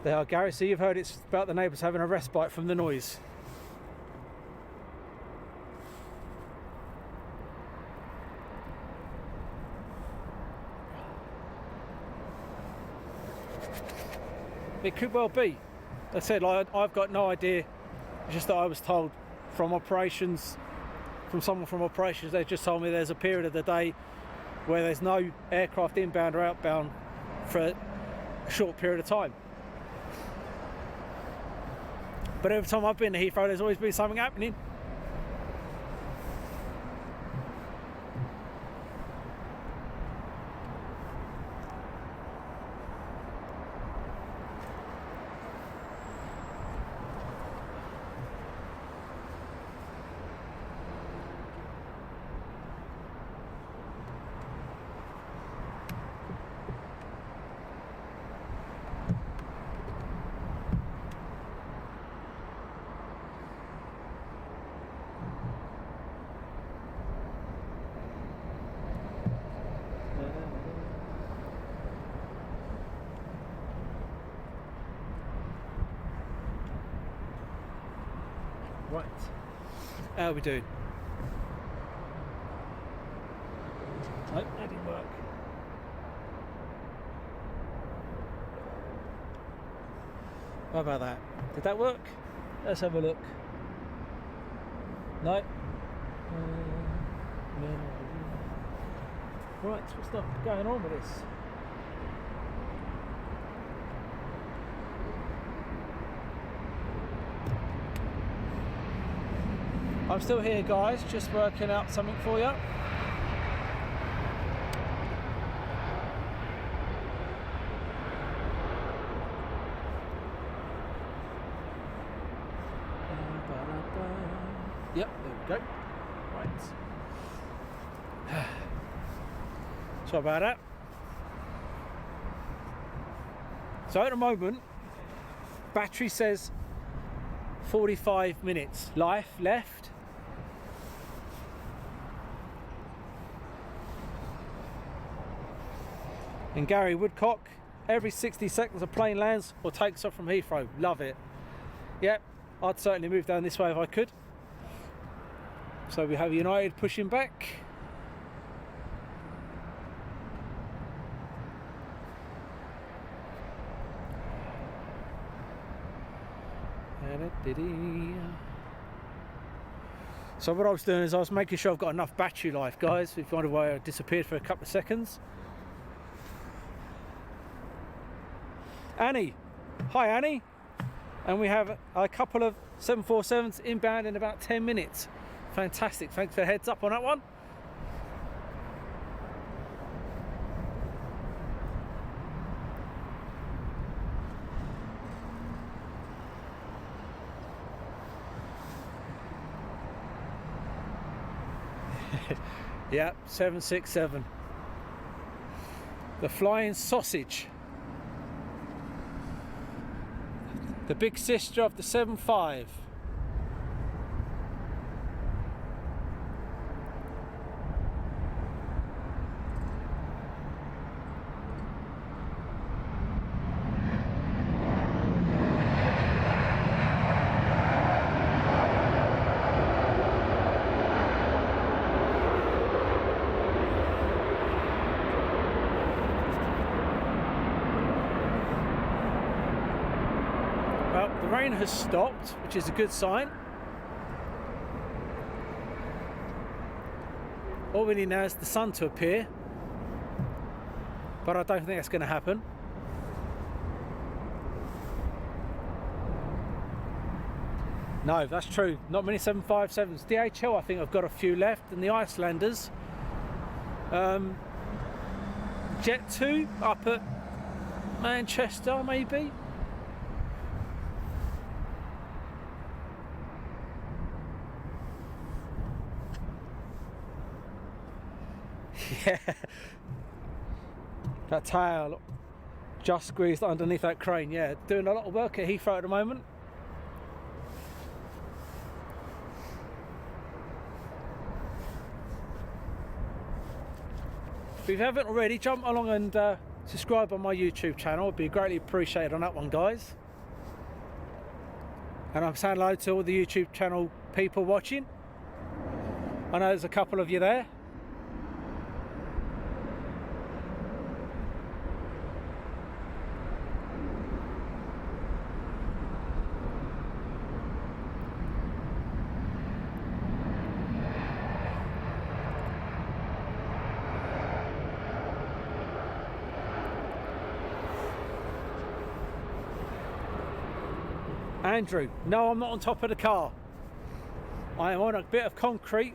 There are, Gary, so you've heard it's about the neighbours having a respite from the noise. It could well be. As I said, I've got no idea. It's just that I was told from operations, from someone from operations, they just told me there's a period of the day where there's no aircraft inbound or outbound for a short period of time. But every time I've been to Heathrow, there's always been something happening. Right, how are we doing? Nope, that didn't work. How about that? Did that work? Let's have a look. No. Right, what's going on with this? I'm still here, guys, just working out something for you. Yep, there we go. Right. Sorry about that. So at the moment, battery says 45 minutes life left. And Gary Woodcock, every 60 seconds a plane lands or takes off from Heathrow. Love it. Yep, I'd certainly move down this way if I could. So we have United pushing back. So what I was doing is I was making sure I've got enough battery life, guys. If you wonder why I disappeared for a couple of seconds. Annie, hi Annie. And we have a couple of 747s inbound in about 10 minutes. Fantastic, thanks for the heads up on that one. Yeah, 767. The flying sausage. The big sister of the 75. Well, the rain has stopped, which is a good sign. All we need now is the sun to appear, but I don't think that's going to happen. No, that's true. Not many 757s. DHL, I think I've got a few left, and the Icelanders. Jet 2 up at Manchester, maybe. Yeah, that tail just squeezed underneath that crane. Yeah, doing a lot of work at Heathrow at the moment. If you haven't already, jump along and subscribe on my YouTube channel. It'd be greatly appreciated on that one, guys. And I'm saying hello to all the YouTube channel people watching. I know there's a couple of you there. Andrew, no, I'm not on top of the car. I am on a bit of concrete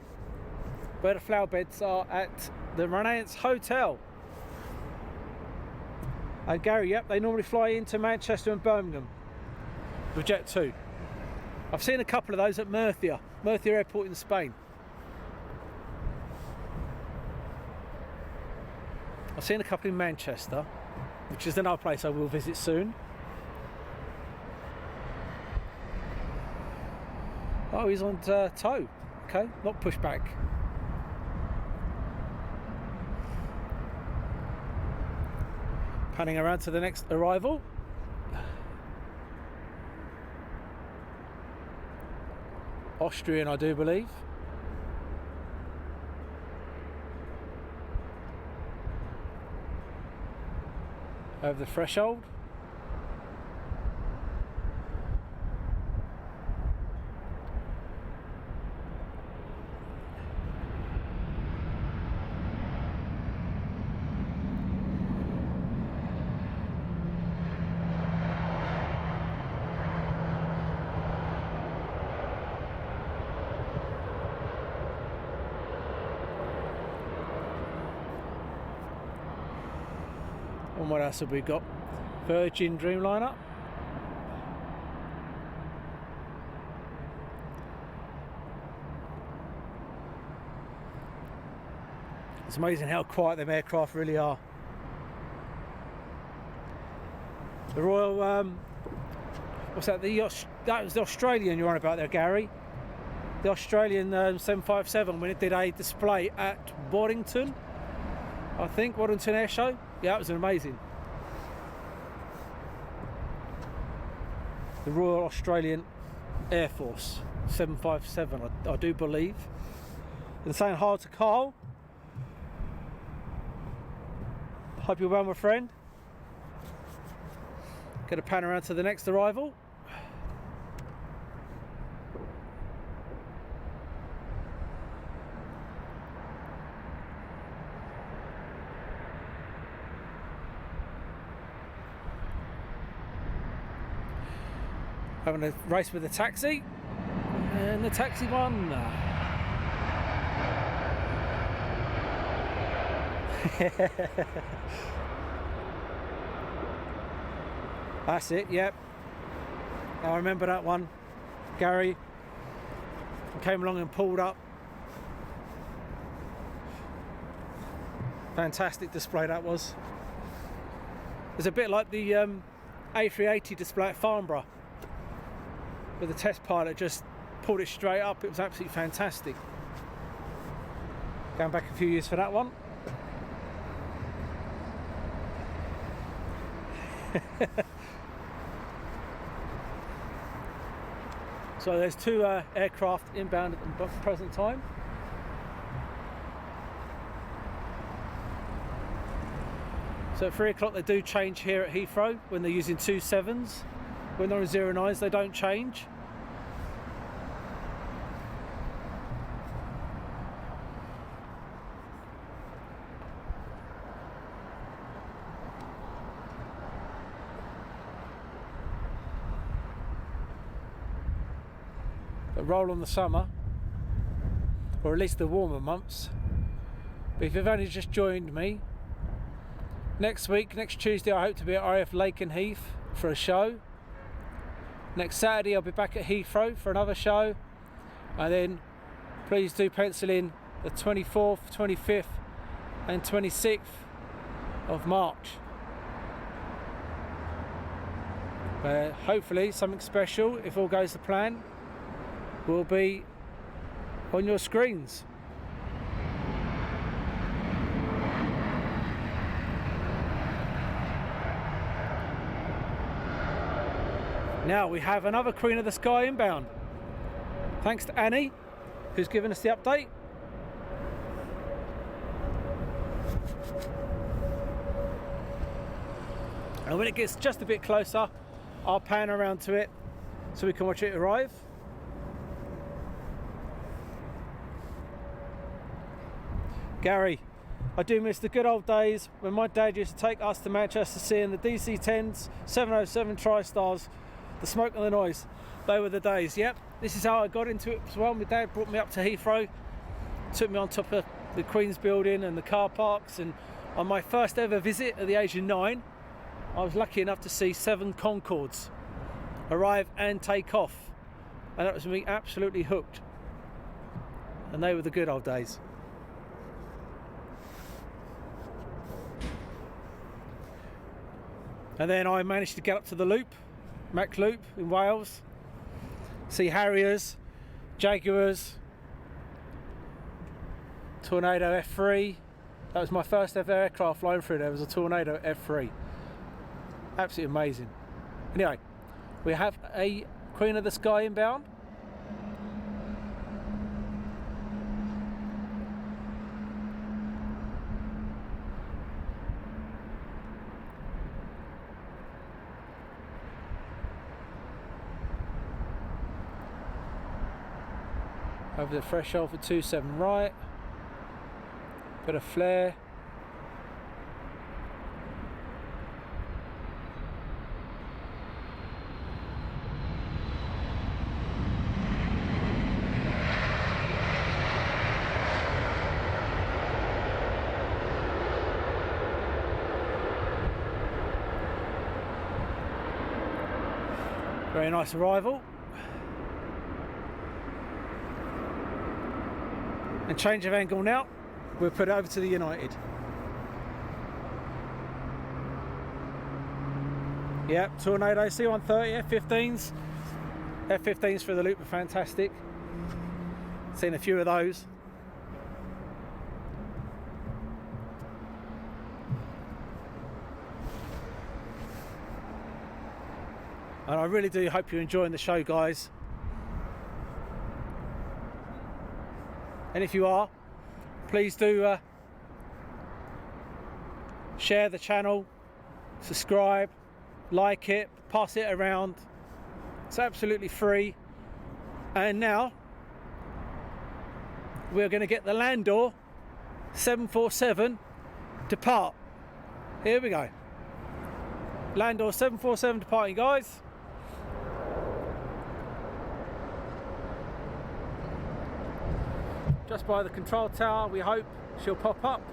where the flower beds are at the Renaissance Hotel. And Gary, yep, they normally fly into Manchester and Birmingham with Jet 2. I've seen a couple of those at Murcia Airport in Spain. I've seen a couple in Manchester, which is another place I will visit soon. Oh, he's on tow. Okay, not pushback. Panning around to the next arrival. Austrian, I do believe. Over the threshold. And what else have we got? Virgin Dreamliner. It's amazing how quiet them aircraft really are. The Royal, what's that? That was the Australian you're on about there, Gary. The Australian 757 when it did a display at Waddington, I think, Waddington Air Show. Yeah, that was amazing. The Royal Australian Air Force 757, I do believe. And saying hi to Carl. Hope you're well, my friend. Gonna pan around to the next arrival. Having a race with the taxi, and the taxi won. That's it, yep. I remember that one. Gary came along and pulled up. Fantastic display that was. It's a bit like the A380 display at Farnborough, where the test pilot just pulled it straight up. It was absolutely fantastic. Going back a few years for that one. So there's two aircraft inbound at the present time. So at 3 o'clock they do change here at Heathrow when they're using 27s. When they're on 09s they don't change. But roll on the summer, or at least the warmer months. But if you've only just joined me, next week, next Tuesday, I hope to be at RAF Lakenheath for a show. Next Saturday I'll be back at Heathrow for another show, and then please do pencil in the 24th, 25th and 26th of March. Hopefully something special, if all goes to plan, will be on your screens. Now we have another Queen of the Sky inbound. Thanks to Annie, who's given us the update. And when it gets just a bit closer, I'll pan around to it so we can watch it arrive. Gary, I do miss the good old days when my dad used to take us to Manchester seeing the DC-10s, 707 TriStars, the smoke and the noise. They were the days. Yep, this is how I got into it as well. My dad brought me up to Heathrow, took me on top of the Queen's building and the car parks, and on my first ever visit at the age of 9, I was lucky enough to see 7 Concords arrive and take off, and that was me absolutely hooked. And they were the good old days. And then I managed to get up to the Loop, Mac Loop in Wales, see Harriers, Jaguars, Tornado F3. That was my first ever aircraft flying through there, was a Tornado F3. Absolutely amazing. Anyway, we have a Queen of the Sky inbound. Over the threshold for 27 right, bit of flare. Very nice arrival. And change of angle now. We'll put it over to the United. Yep, Tornado C-130 F-15s. F-15s for the loop are fantastic. Seen a few of those. And I really do hope you're enjoying the show, guys. And if you are, please do share the channel, subscribe, like it, pass it around. It's absolutely free. And now we're going to get the Landor 747 depart. Here we go. Landor 747 departing, guys. Just by the control tower, we hope she'll pop up.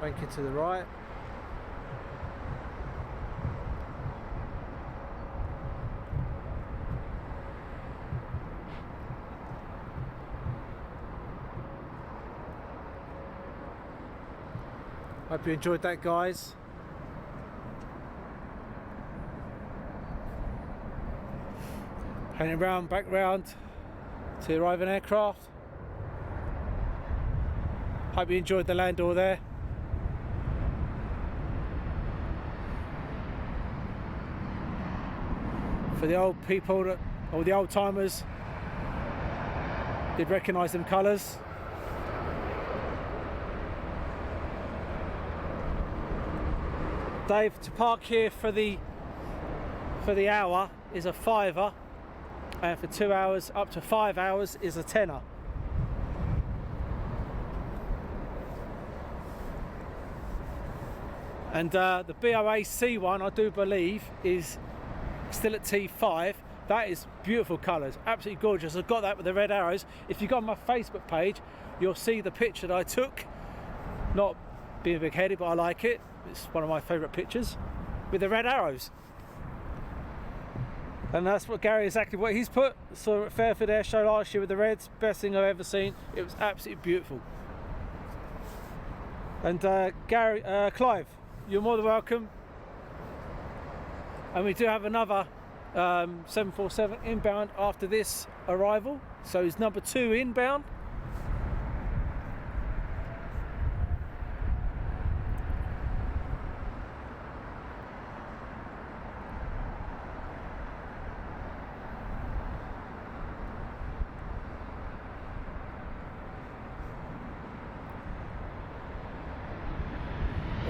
Banking to the right. Hope you enjoyed that, guys. Hanging around, back round to the arriving aircraft. Hope you enjoyed the Landor there. For the old people, that, or the old timers, did recognise them colours. Dave, to park here for the hour is a £5, and for 2 hours up to 5 hours is a £10. And the BOAC one, I do believe, is still at T5. That is beautiful colours, absolutely gorgeous. I've got that with the red arrows. If you go on my Facebook page, you'll see the picture that I took. Not being big-headed, but I like it. It's one of my favourite pictures with the red arrows. And that's what Gary, exactly what he's put. Saw it at Fairfield Air Show last year with the reds. Best thing I've ever seen. It was absolutely beautiful. And Gary, Clive, you're more than welcome. And we do have another 747 inbound after this arrival. So it's number 2 inbound.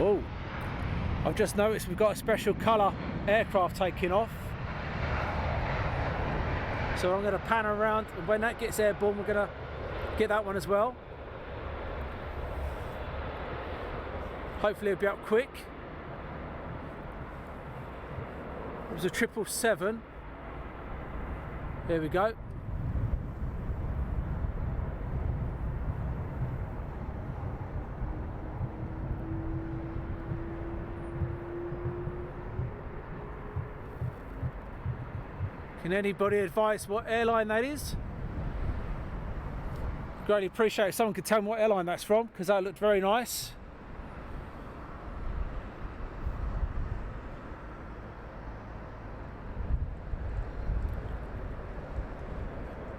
Oh, I've just noticed we've got a special colour aircraft taking off. So I'm going to pan around, and when that gets airborne, we're going to get that one as well. Hopefully it'll be up quick. It was a 777. There we go. Can anybody advise what airline that is? Greatly appreciate if someone could tell me what airline that's from, because that looked very nice.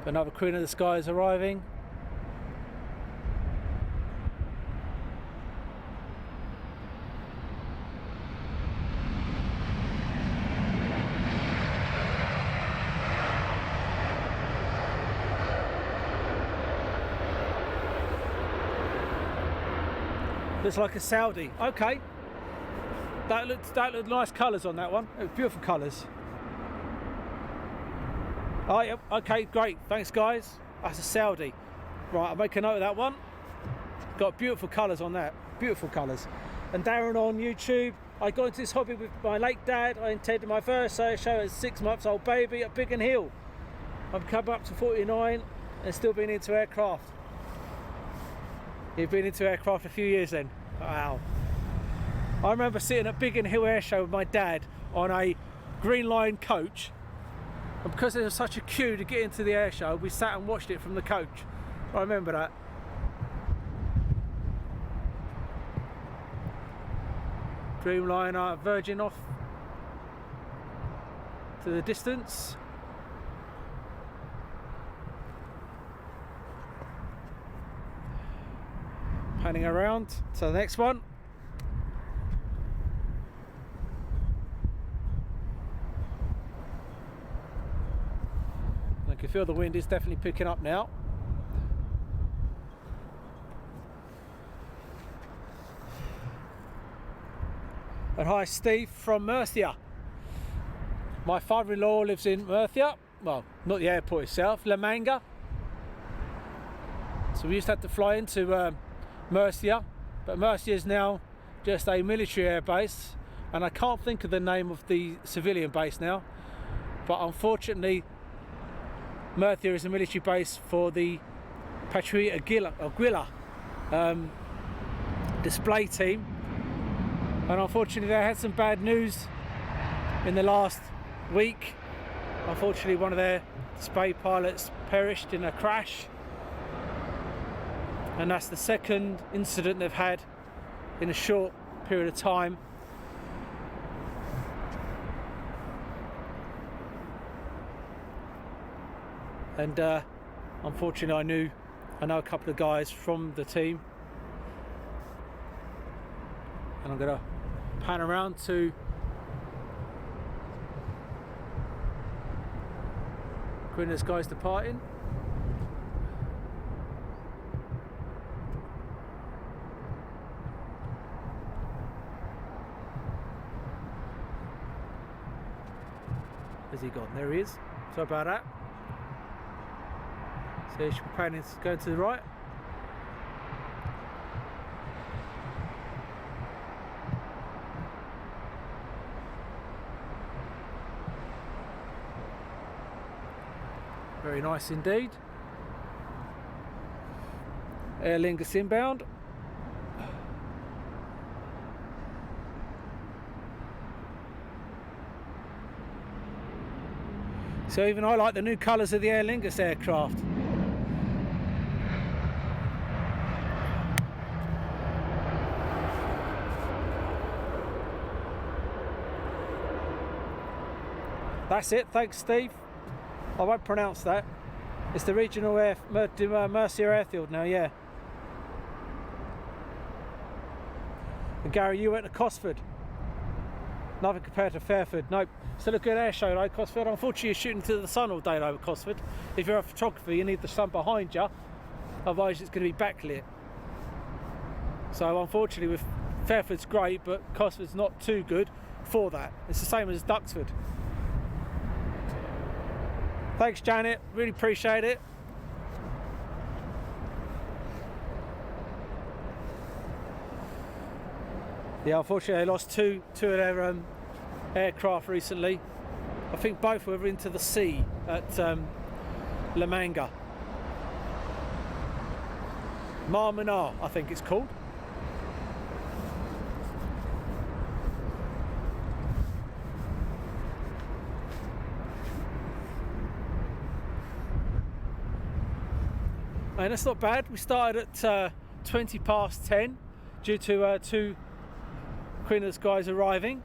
Another Queen of the Sky is arriving. Looks like a Saudi. Okay. That looked nice colours on that one. Beautiful colours. Oh, yep. Okay, great. Thanks, guys. That's a Saudi. Right, I'll make a note of that one. Got beautiful colours on that. Beautiful colours. And Darren on YouTube, I got into this hobby with my late dad. I attended my first air show as a 6-month-old baby at Biggin Hill. I've come up to 49 and still been into aircraft. You've been into aircraft a few years then? Wow. I remember sitting at Biggin Hill Air Show with my dad on a Green Line coach, and because there was such a queue to get into the air show, we sat and watched it from the coach. I remember that. Dreamliner Virgin off to the distance. Panning around to the next one. I can feel the wind is definitely picking up now. And hi, Steve from Murcia. My father-in-law lives in Murcia. Well, not the airport itself, La Manga. So we used to have to fly into Murcia, but Murcia is now just a military air base, and I can't think of the name of the civilian base now, but unfortunately Murcia is a military base for the Patria Aguila display team, and unfortunately they had some bad news in the last week. Unfortunately, one of their display pilots perished in a crash, and that's the second incident they've had in a short period of time. And unfortunately I know a couple of guys from the team, and I'm going to pan around to when this guy's departing. Where's he gone? There he is. Sorry about that. So you should be planning to go to the right. Very nice indeed. Aer Lingus inbound. So even I like the new colours of the Aer Lingus aircraft. That's it, thanks Steve. I won't pronounce that. It's the regional Murcia airfield now, yeah. And Gary, you went to Crosswind. Nothing compared to Fairford. Nope. Still a good air show though, Crosswind. Unfortunately you're shooting to the sun all day though, Crosswind. If you're a photographer you need the sun behind you, otherwise it's going to be backlit. So unfortunately with Fairford's great, but Crosswind's not too good for that. It's the same as Duxford. Thanks Janet, really appreciate it. Yeah, unfortunately they lost two of their aircraft recently. I think both were into the sea at La Manga. Marmana, I think it's called. And that's not bad. We started at 20 past 10 due to two Quinners guys arriving.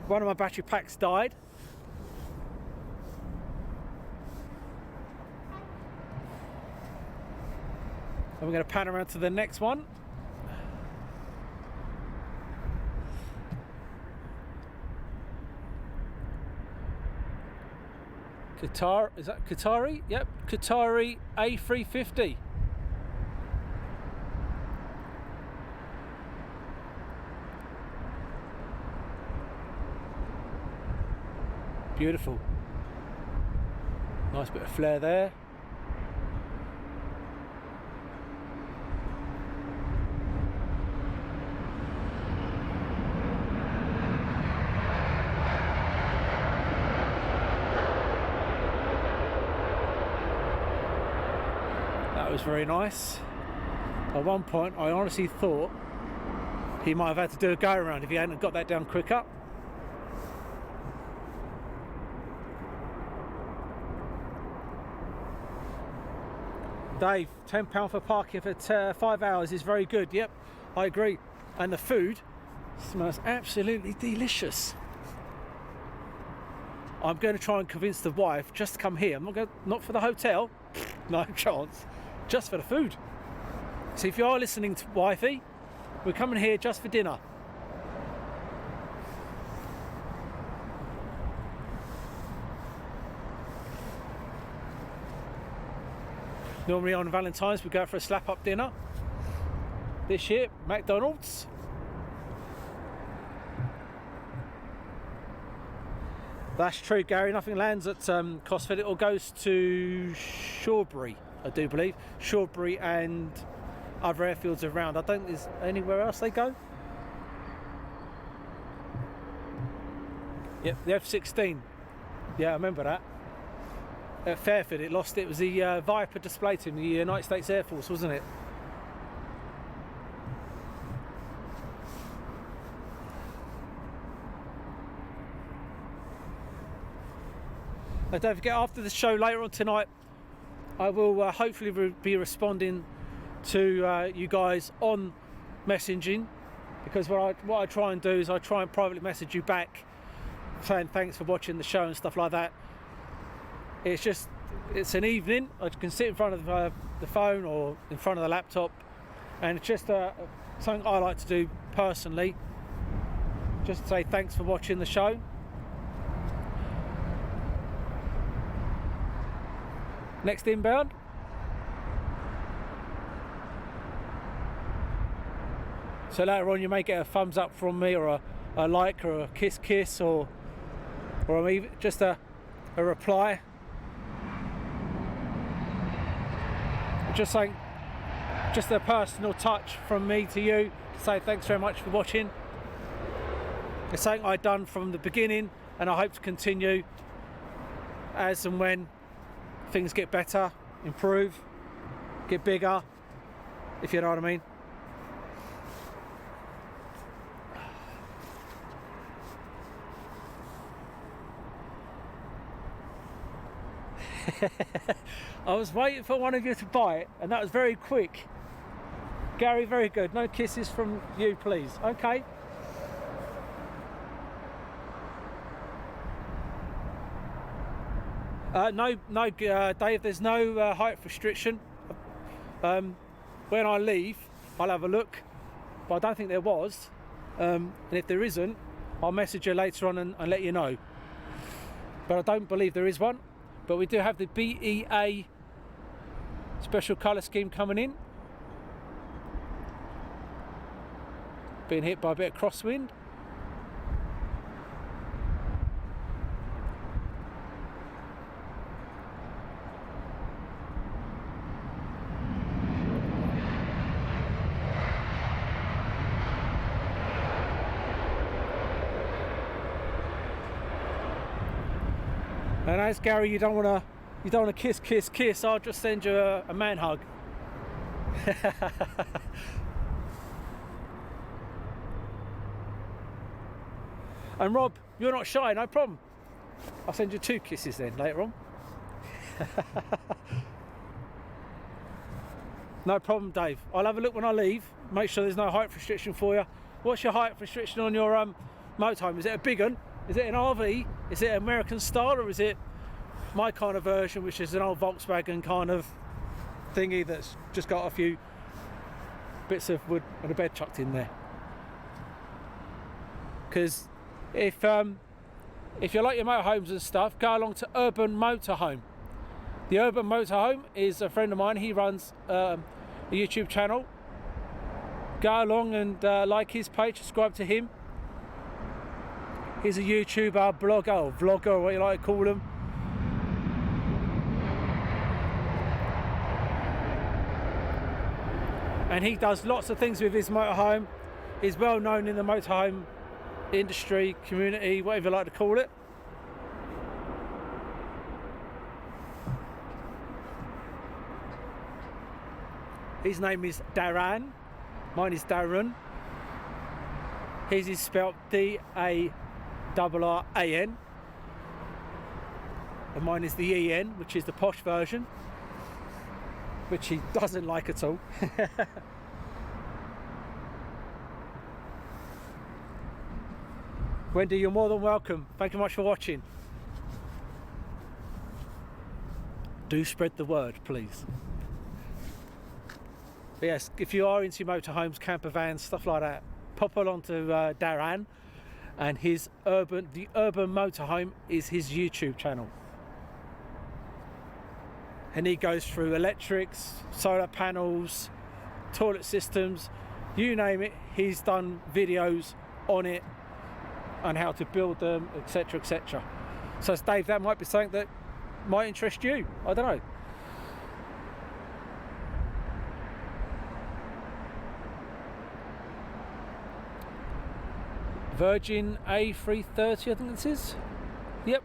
One of my battery packs died. And we're going to pan around to the next one. Qatar, is that Qatari? Yep, Qatari A350. Beautiful. Nice bit of flare there. That was very nice. At one point I honestly thought he might have had to do a go around if he hadn't got that down quicker. Dave, £10 for parking for 5 hours is very good. Yep, I agree. And the food smells absolutely delicious. I'm going to try and convince the wife just to come here. I'm not going, not for the hotel, no chance, just for the food. So if you are listening to wifey, we're coming here just for dinner. Normally on Valentine's we go out for a slap-up dinner. This year, McDonald's. That's true, Gary. Nothing lands at Crosswind. It all goes to Shawbury, I do believe. Shawbury and other airfields around. I don't think there's anywhere else they go. Yep, the F-16. Yeah, I remember that. At Fairfield it lost. It was the Viper display team, the United States Air Force, wasn't it? And don't forget, after the show later on tonight, I will hopefully be responding to you guys on messaging, because what I try and do is I try and privately message you back saying thanks for watching the show and stuff like that. It's an evening, I can sit in front of the phone or in front of the laptop, and it's just something I like to do personally, just to say thanks for watching the show. Next inbound. So later on you may get a thumbs up from me, or a like, or a kiss, or maybe just a reply. Just saying, just a personal touch from me to you to say thanks very much for watching. It's something I've done from the beginning, and I hope to continue as and when things get better, improve, get bigger, if you know what I mean. I was waiting for one of you to buy it, and that was very quick. Gary, very good. No kisses from you, please. Okay. No, Dave, there's no height restriction. When I leave, I'll have a look, but I don't think there was. And if there isn't, I'll message you later on and let you know. But I don't believe there is one. But we do have the BEA special colour scheme coming in. Being hit by a bit of crosswind. And as Gary, you don't want to kiss. I'll just send you a man hug. And Rob, you're not shy, no problem. I'll send you 2 kisses then later on. No problem, Dave. I'll have a look when I leave. Make sure there's no height restriction for you. What's your height restriction on your motorhome? Is it a big one? Is it an RV? Is it American style, or is it my kind of version, which is an old Volkswagen kind of thingy that's just got a few bits of wood and a bed chucked in there? Because if if you like your motorhomes and stuff, go along to Urban Motorhome. The Urban Motorhome is a friend of mine. He runs a YouTube channel. Go along and like his page, subscribe to him. He's a YouTuber, blogger, or vlogger, what you like to call him. And he does lots of things with his motorhome. He's well known in the motorhome industry, community, whatever you like to call it. His name is Darren. Mine is Darren. His is spelled D-A-R-R-A-N. And mine is the E-N, which is the posh version, which he doesn't like at all. Wendy, you're more than welcome. Thank you much for watching. Do spread the word, please. But yes, if you are into motorhomes, camper vans, stuff like that, pop along to Darren, and the Urban Motorhome is his YouTube channel. And he goes through electrics, solar panels, toilet systems, you name it. He's done videos on it, on how to build them, etc, etc. So Dave, that might be something that might interest you. I don't know. Virgin A330, I think this is. Yep.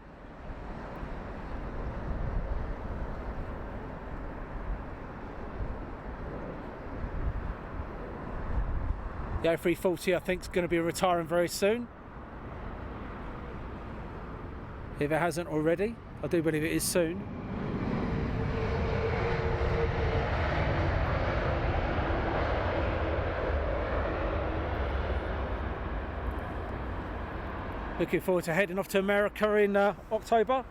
The A340 I think is going to be retiring very soon, if it hasn't already. I do believe it is soon. Looking forward to heading off to America in October.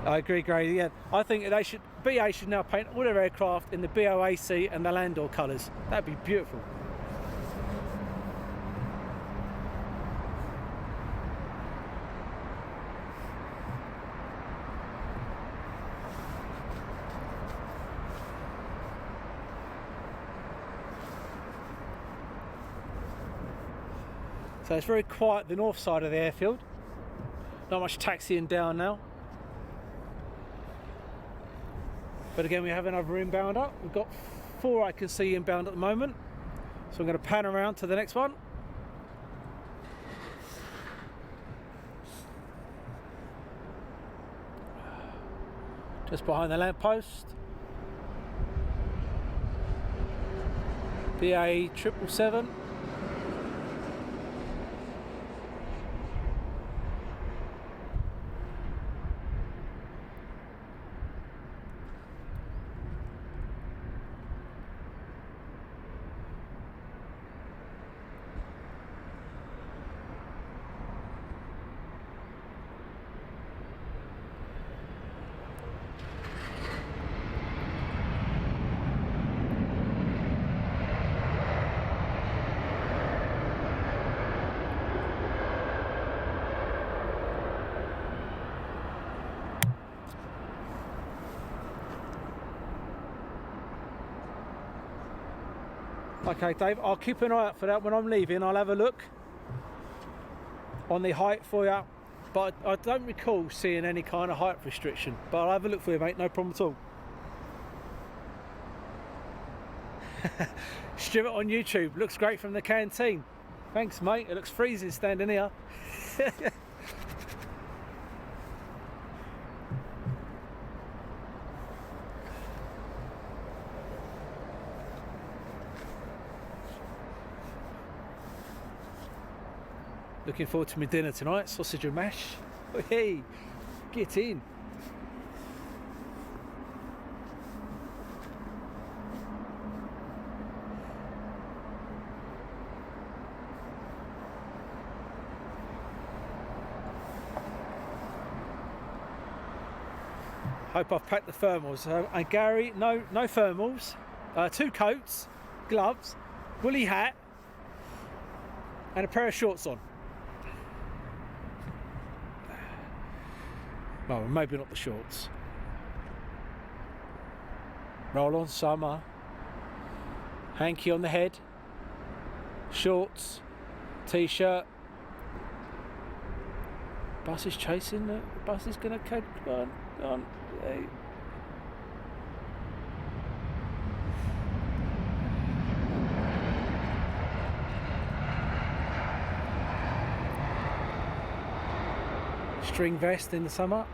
I agree, Grady. Yeah, I think BA should now paint all their aircraft in the BOAC and the Landor colours. That'd be beautiful. So it's very quiet the north side of the airfield. Not much taxiing down now. But again, we have another inbounder. We've got 4 I can see inbound at the moment. So I'm going to pan around to the next one. Just behind the lamppost. BA 777. Okay, Dave, I'll keep an eye out for that when I'm leaving. I'll have a look on the height for you, but I don't recall seeing any kind of height restriction. But I'll have a look for you, mate, no problem at all. Stuart on YouTube, looks great from the canteen. Thanks, mate, it looks freezing standing here. Looking forward to my dinner tonight, sausage and mash. Hey, get in. Hope I've packed the thermals. And Gary, no thermals. 2 coats, gloves, woolly hat, and a pair of shorts on. Well, maybe not the shorts. Roll on summer. Hanky on the head. Shorts. T-shirt. Bus is chasing. The bus is going to catch. Go on. Hey. String vest in the summer.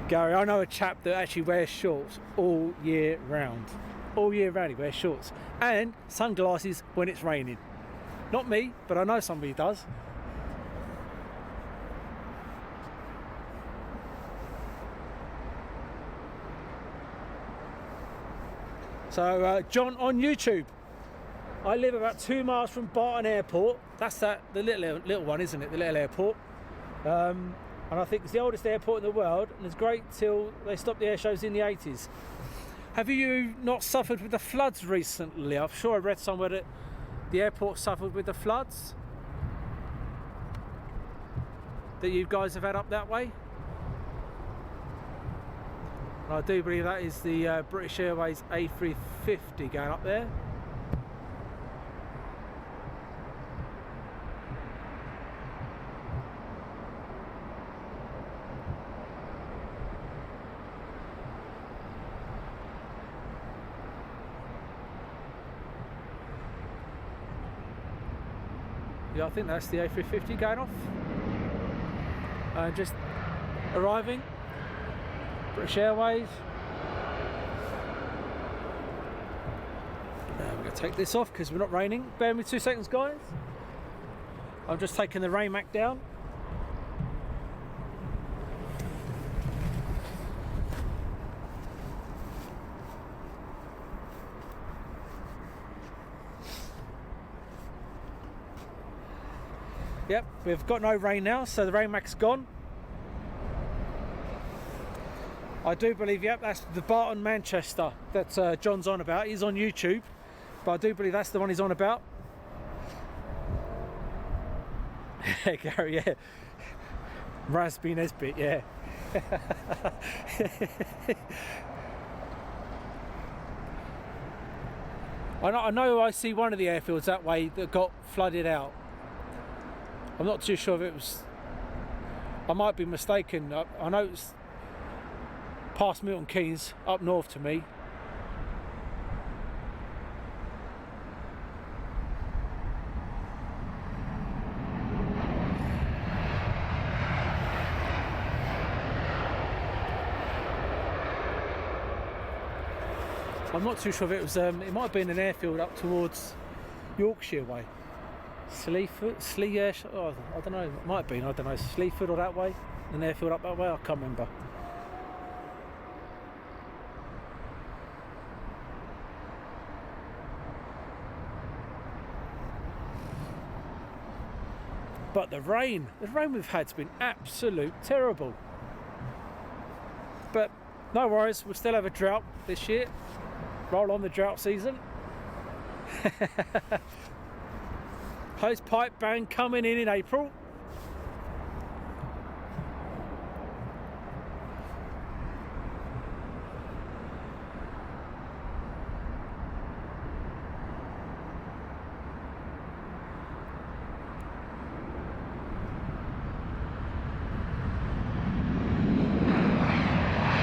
Gary, I know a chap that actually wears shorts all year round. All year round he wears shorts. And sunglasses when it's raining. Not me, but I know somebody does. So, John on YouTube. I live about 2 miles from Barton Airport. That's the little one, isn't it? The little airport. And I think it's the oldest airport in the world, and it's great till they stopped the air shows in the 80s. Have you not suffered with the floods recently? I'm sure I read somewhere that the airport suffered with the floods that you guys have had up that way. And I do believe that is the British Airways A350 going up there. Yeah, I think that's the A350 going off. Just arriving. British Airways. Now we're going to take this off because we're not raining. Bear with me 2 seconds, guys. I'm just taking the rain mat down. Yep, we've got no rain now, so the rain mac's gone. I do believe, yep, that's the Barton Manchester that John's on about. He's on YouTube, but I do believe that's the one he's on about. Yeah, Gary, yeah. Raspberry Nesbit, yeah. I know I see one of the airfields that way that got flooded out. I'm not too sure if it was, I might be mistaken. I know it's past Milton Keynes, up north to me. I'm not too sure if it was, it might have been an airfield up towards Yorkshire way. Sleaford, oh, I don't know, it might have been, I don't know, Sleaford or that way, an airfield up that way, I can't remember. But the rain we've had's been absolute terrible. But no worries, we'll still have a drought this year. Roll on the drought season. Hose pipe ban coming in April.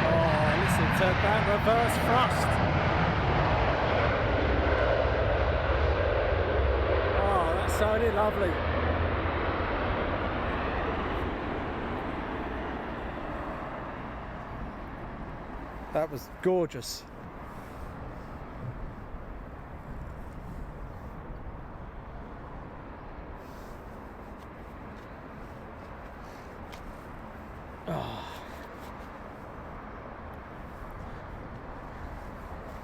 Oh, listen to that reverse thrust. Sounded lovely. That was gorgeous. Oh.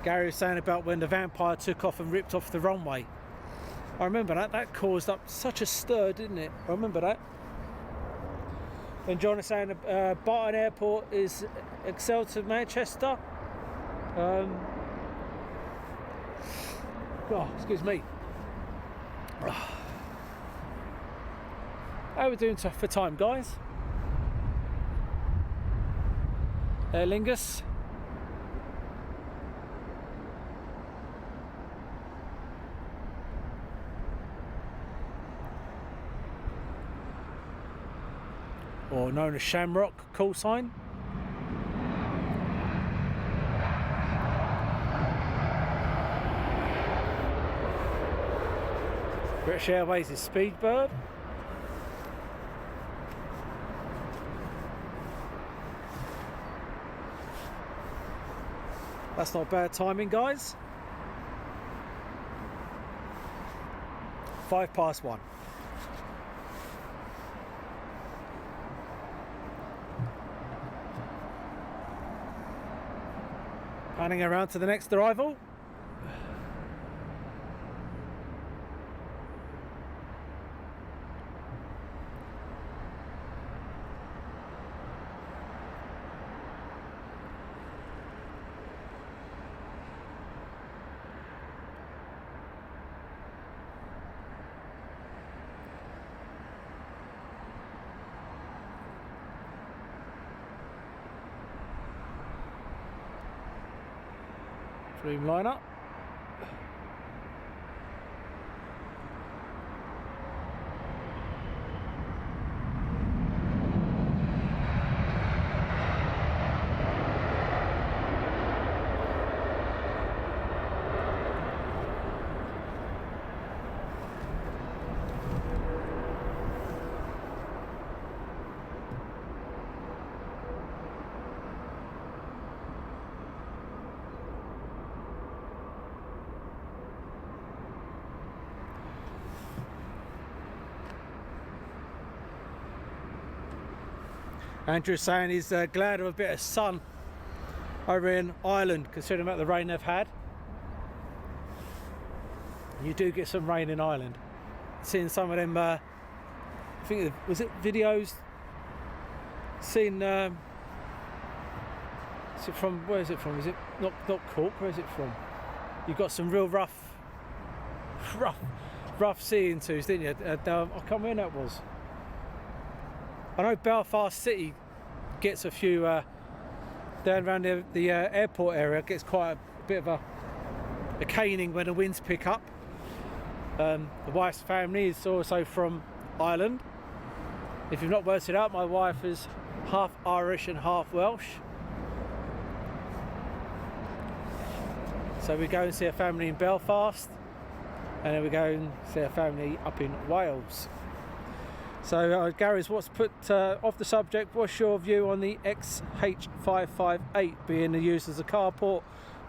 Gary was saying about when the Vampire took off and ripped off the runway. I remember that caused up such a stir, didn't it? I remember that. And John is saying Barton Airport is excel to Manchester. Oh, excuse me. How are we doing for time, guys? Aer Lingus. Or known as Shamrock call sign. British Airways is Speedbird. That's not bad timing, guys. 1:05. Panning around to the next arrival. Streamliner. Andrew's saying he's glad of a bit of sun over in Ireland, considering about the rain they've had. You do get some rain in Ireland. Seeing some of them, I think, was it videos? Seen, is it from, where is it from? Is it not Cork? Where is it from? You've got some real rough sea into, didn't you? I can't remember when that was. I know Belfast City gets a few down around the airport area, gets quite a bit of a caning when the winds pick up. The wife's family is also from Ireland. If you've not worked it out, my wife is half Irish and half Welsh. So we go and see a family in Belfast, and then we go and see a family up in Wales. So Gary's what's put off the subject, what's your view on the XH558 being used as a carport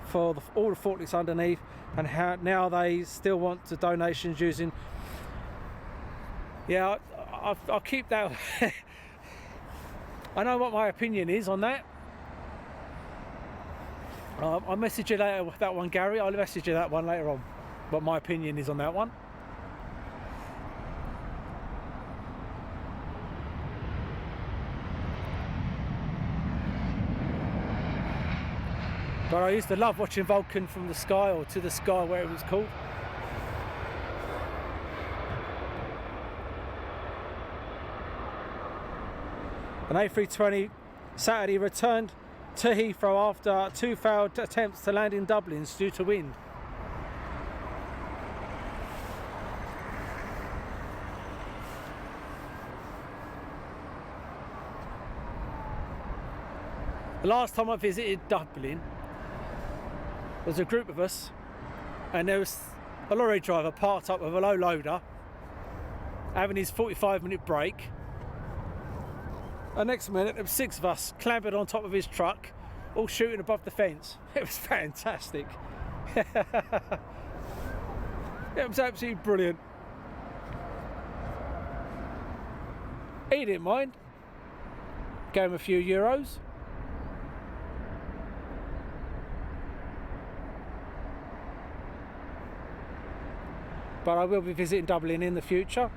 for all the forklifts underneath, and how now they still want the donations using... Yeah, I'll keep that. I know what my opinion is on that. I'll message you later with that one, Gary. I'll message you that one later on, what my opinion is on that one. But I used to love watching Vulcan from the sky, or to the sky, where it was called. An A320 Saturday returned to Heathrow after 2 failed attempts to land in Dublin due to wind. The last time I visited Dublin, there was a group of us, and there was a lorry driver parked up with a low loader having his 45-minute break. The next minute there were 6 of us clambered on top of his truck, all shooting above the fence. It was fantastic. It was absolutely brilliant. He didn't mind. Gave him a few euros. But I will be visiting Dublin in the future,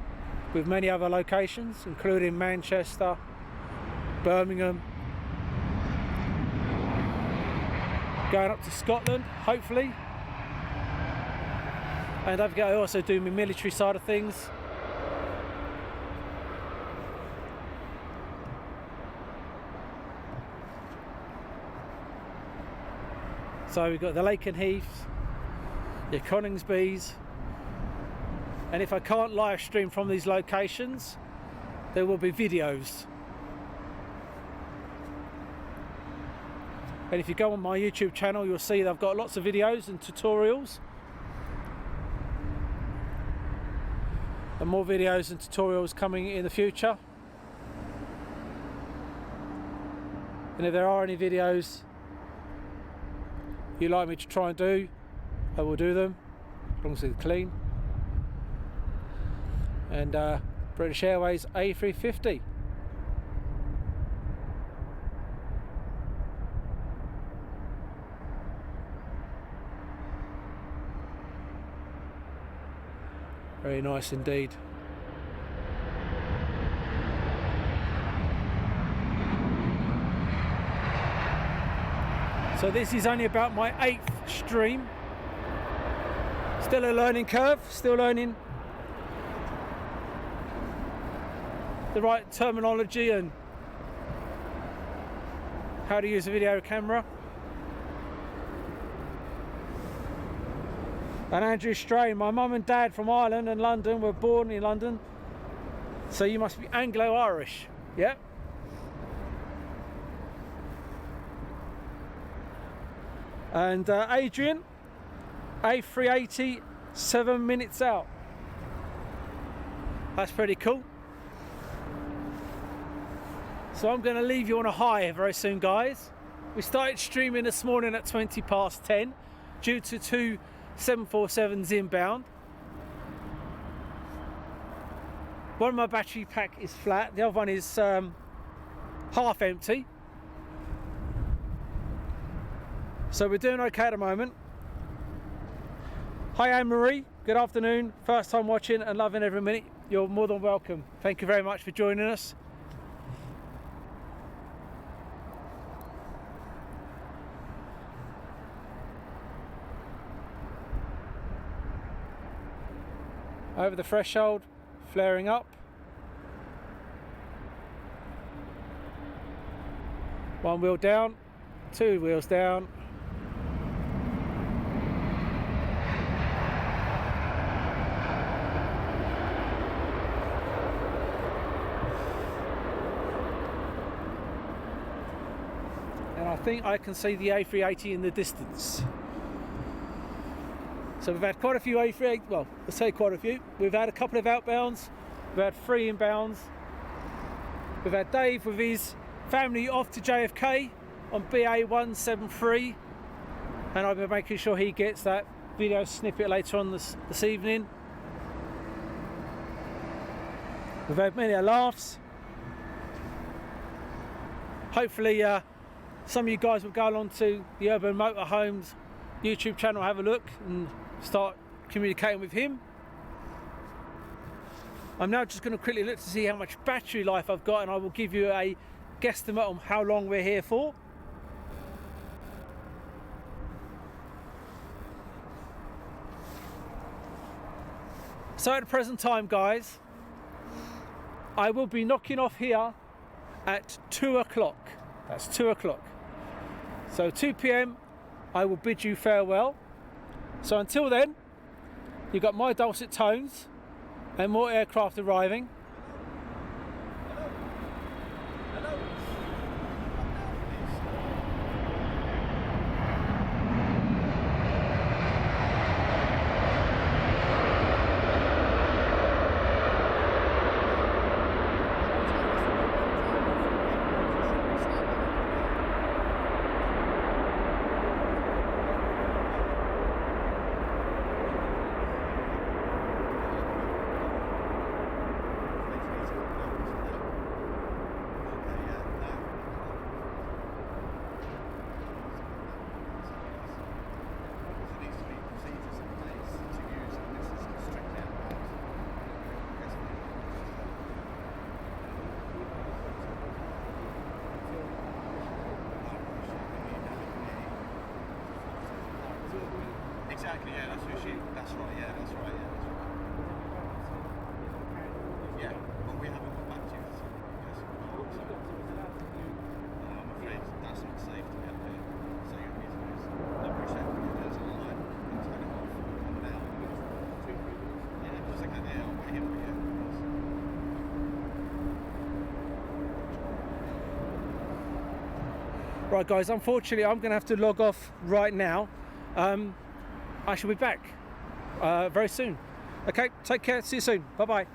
with many other locations, including Manchester, Birmingham, going up to Scotland, hopefully. And don't forget, I also do my military side of things. So we've got the Lake and Heaths, your Coningsbys, and if I can't live stream from these locations, there will be videos. And if you go on my YouTube channel, you'll see that I've got lots of videos and tutorials. And more videos and tutorials coming in the future. And if there are any videos you'd like me to try and do, I will do them, as long as they're clean. And British Airways A350. Very nice indeed. So this is only about my 8th stream. Still a learning curve, still learning the right terminology and how to use a video camera. And Andrew Strain, my mum and dad from Ireland and London were born in London, so you must be Anglo-Irish, yeah? And Adrian, A380, 7 minutes out. That's pretty cool. So I'm going to leave you on a high very soon, guys. We started streaming this morning at 20 past 10 due to 2 747s inbound. One of my battery pack is flat, the other one is half empty. So we're doing okay at the moment. Hi Anne-Marie, good afternoon. First time watching and loving every minute. You're more than welcome. Thank you very much for joining us. Over the threshold, flaring up. One wheel down, 2 wheels down. And I think I can see the A380 in the distance. So we've had quite a few A380, well, let's say quite a few. We've had a couple of outbounds, we've had 3 inbounds. We've had Dave with his family off to JFK on BA173, and I've been making sure he gets that video snippet later on this evening. We've had many laughs. Hopefully some of you guys will go along to the Urban Motorhomes YouTube channel, have a look and start communicating with him. I'm now just going to quickly look to see how much battery life I've got, and I will give you a guesstimate on how long we're here for. So at the present time, guys, I will be knocking off here at 2 o'clock. That's 2 o'clock. So 2 p.m. I will bid you farewell. So until then, you've got my dulcet tones and more aircraft arriving. Exactly, yeah, that's right, yeah, that's right. him, yeah. Right guys, unfortunately I'm going to have to log off right now. I shall be back very soon. Okay, take care, see you soon, bye bye.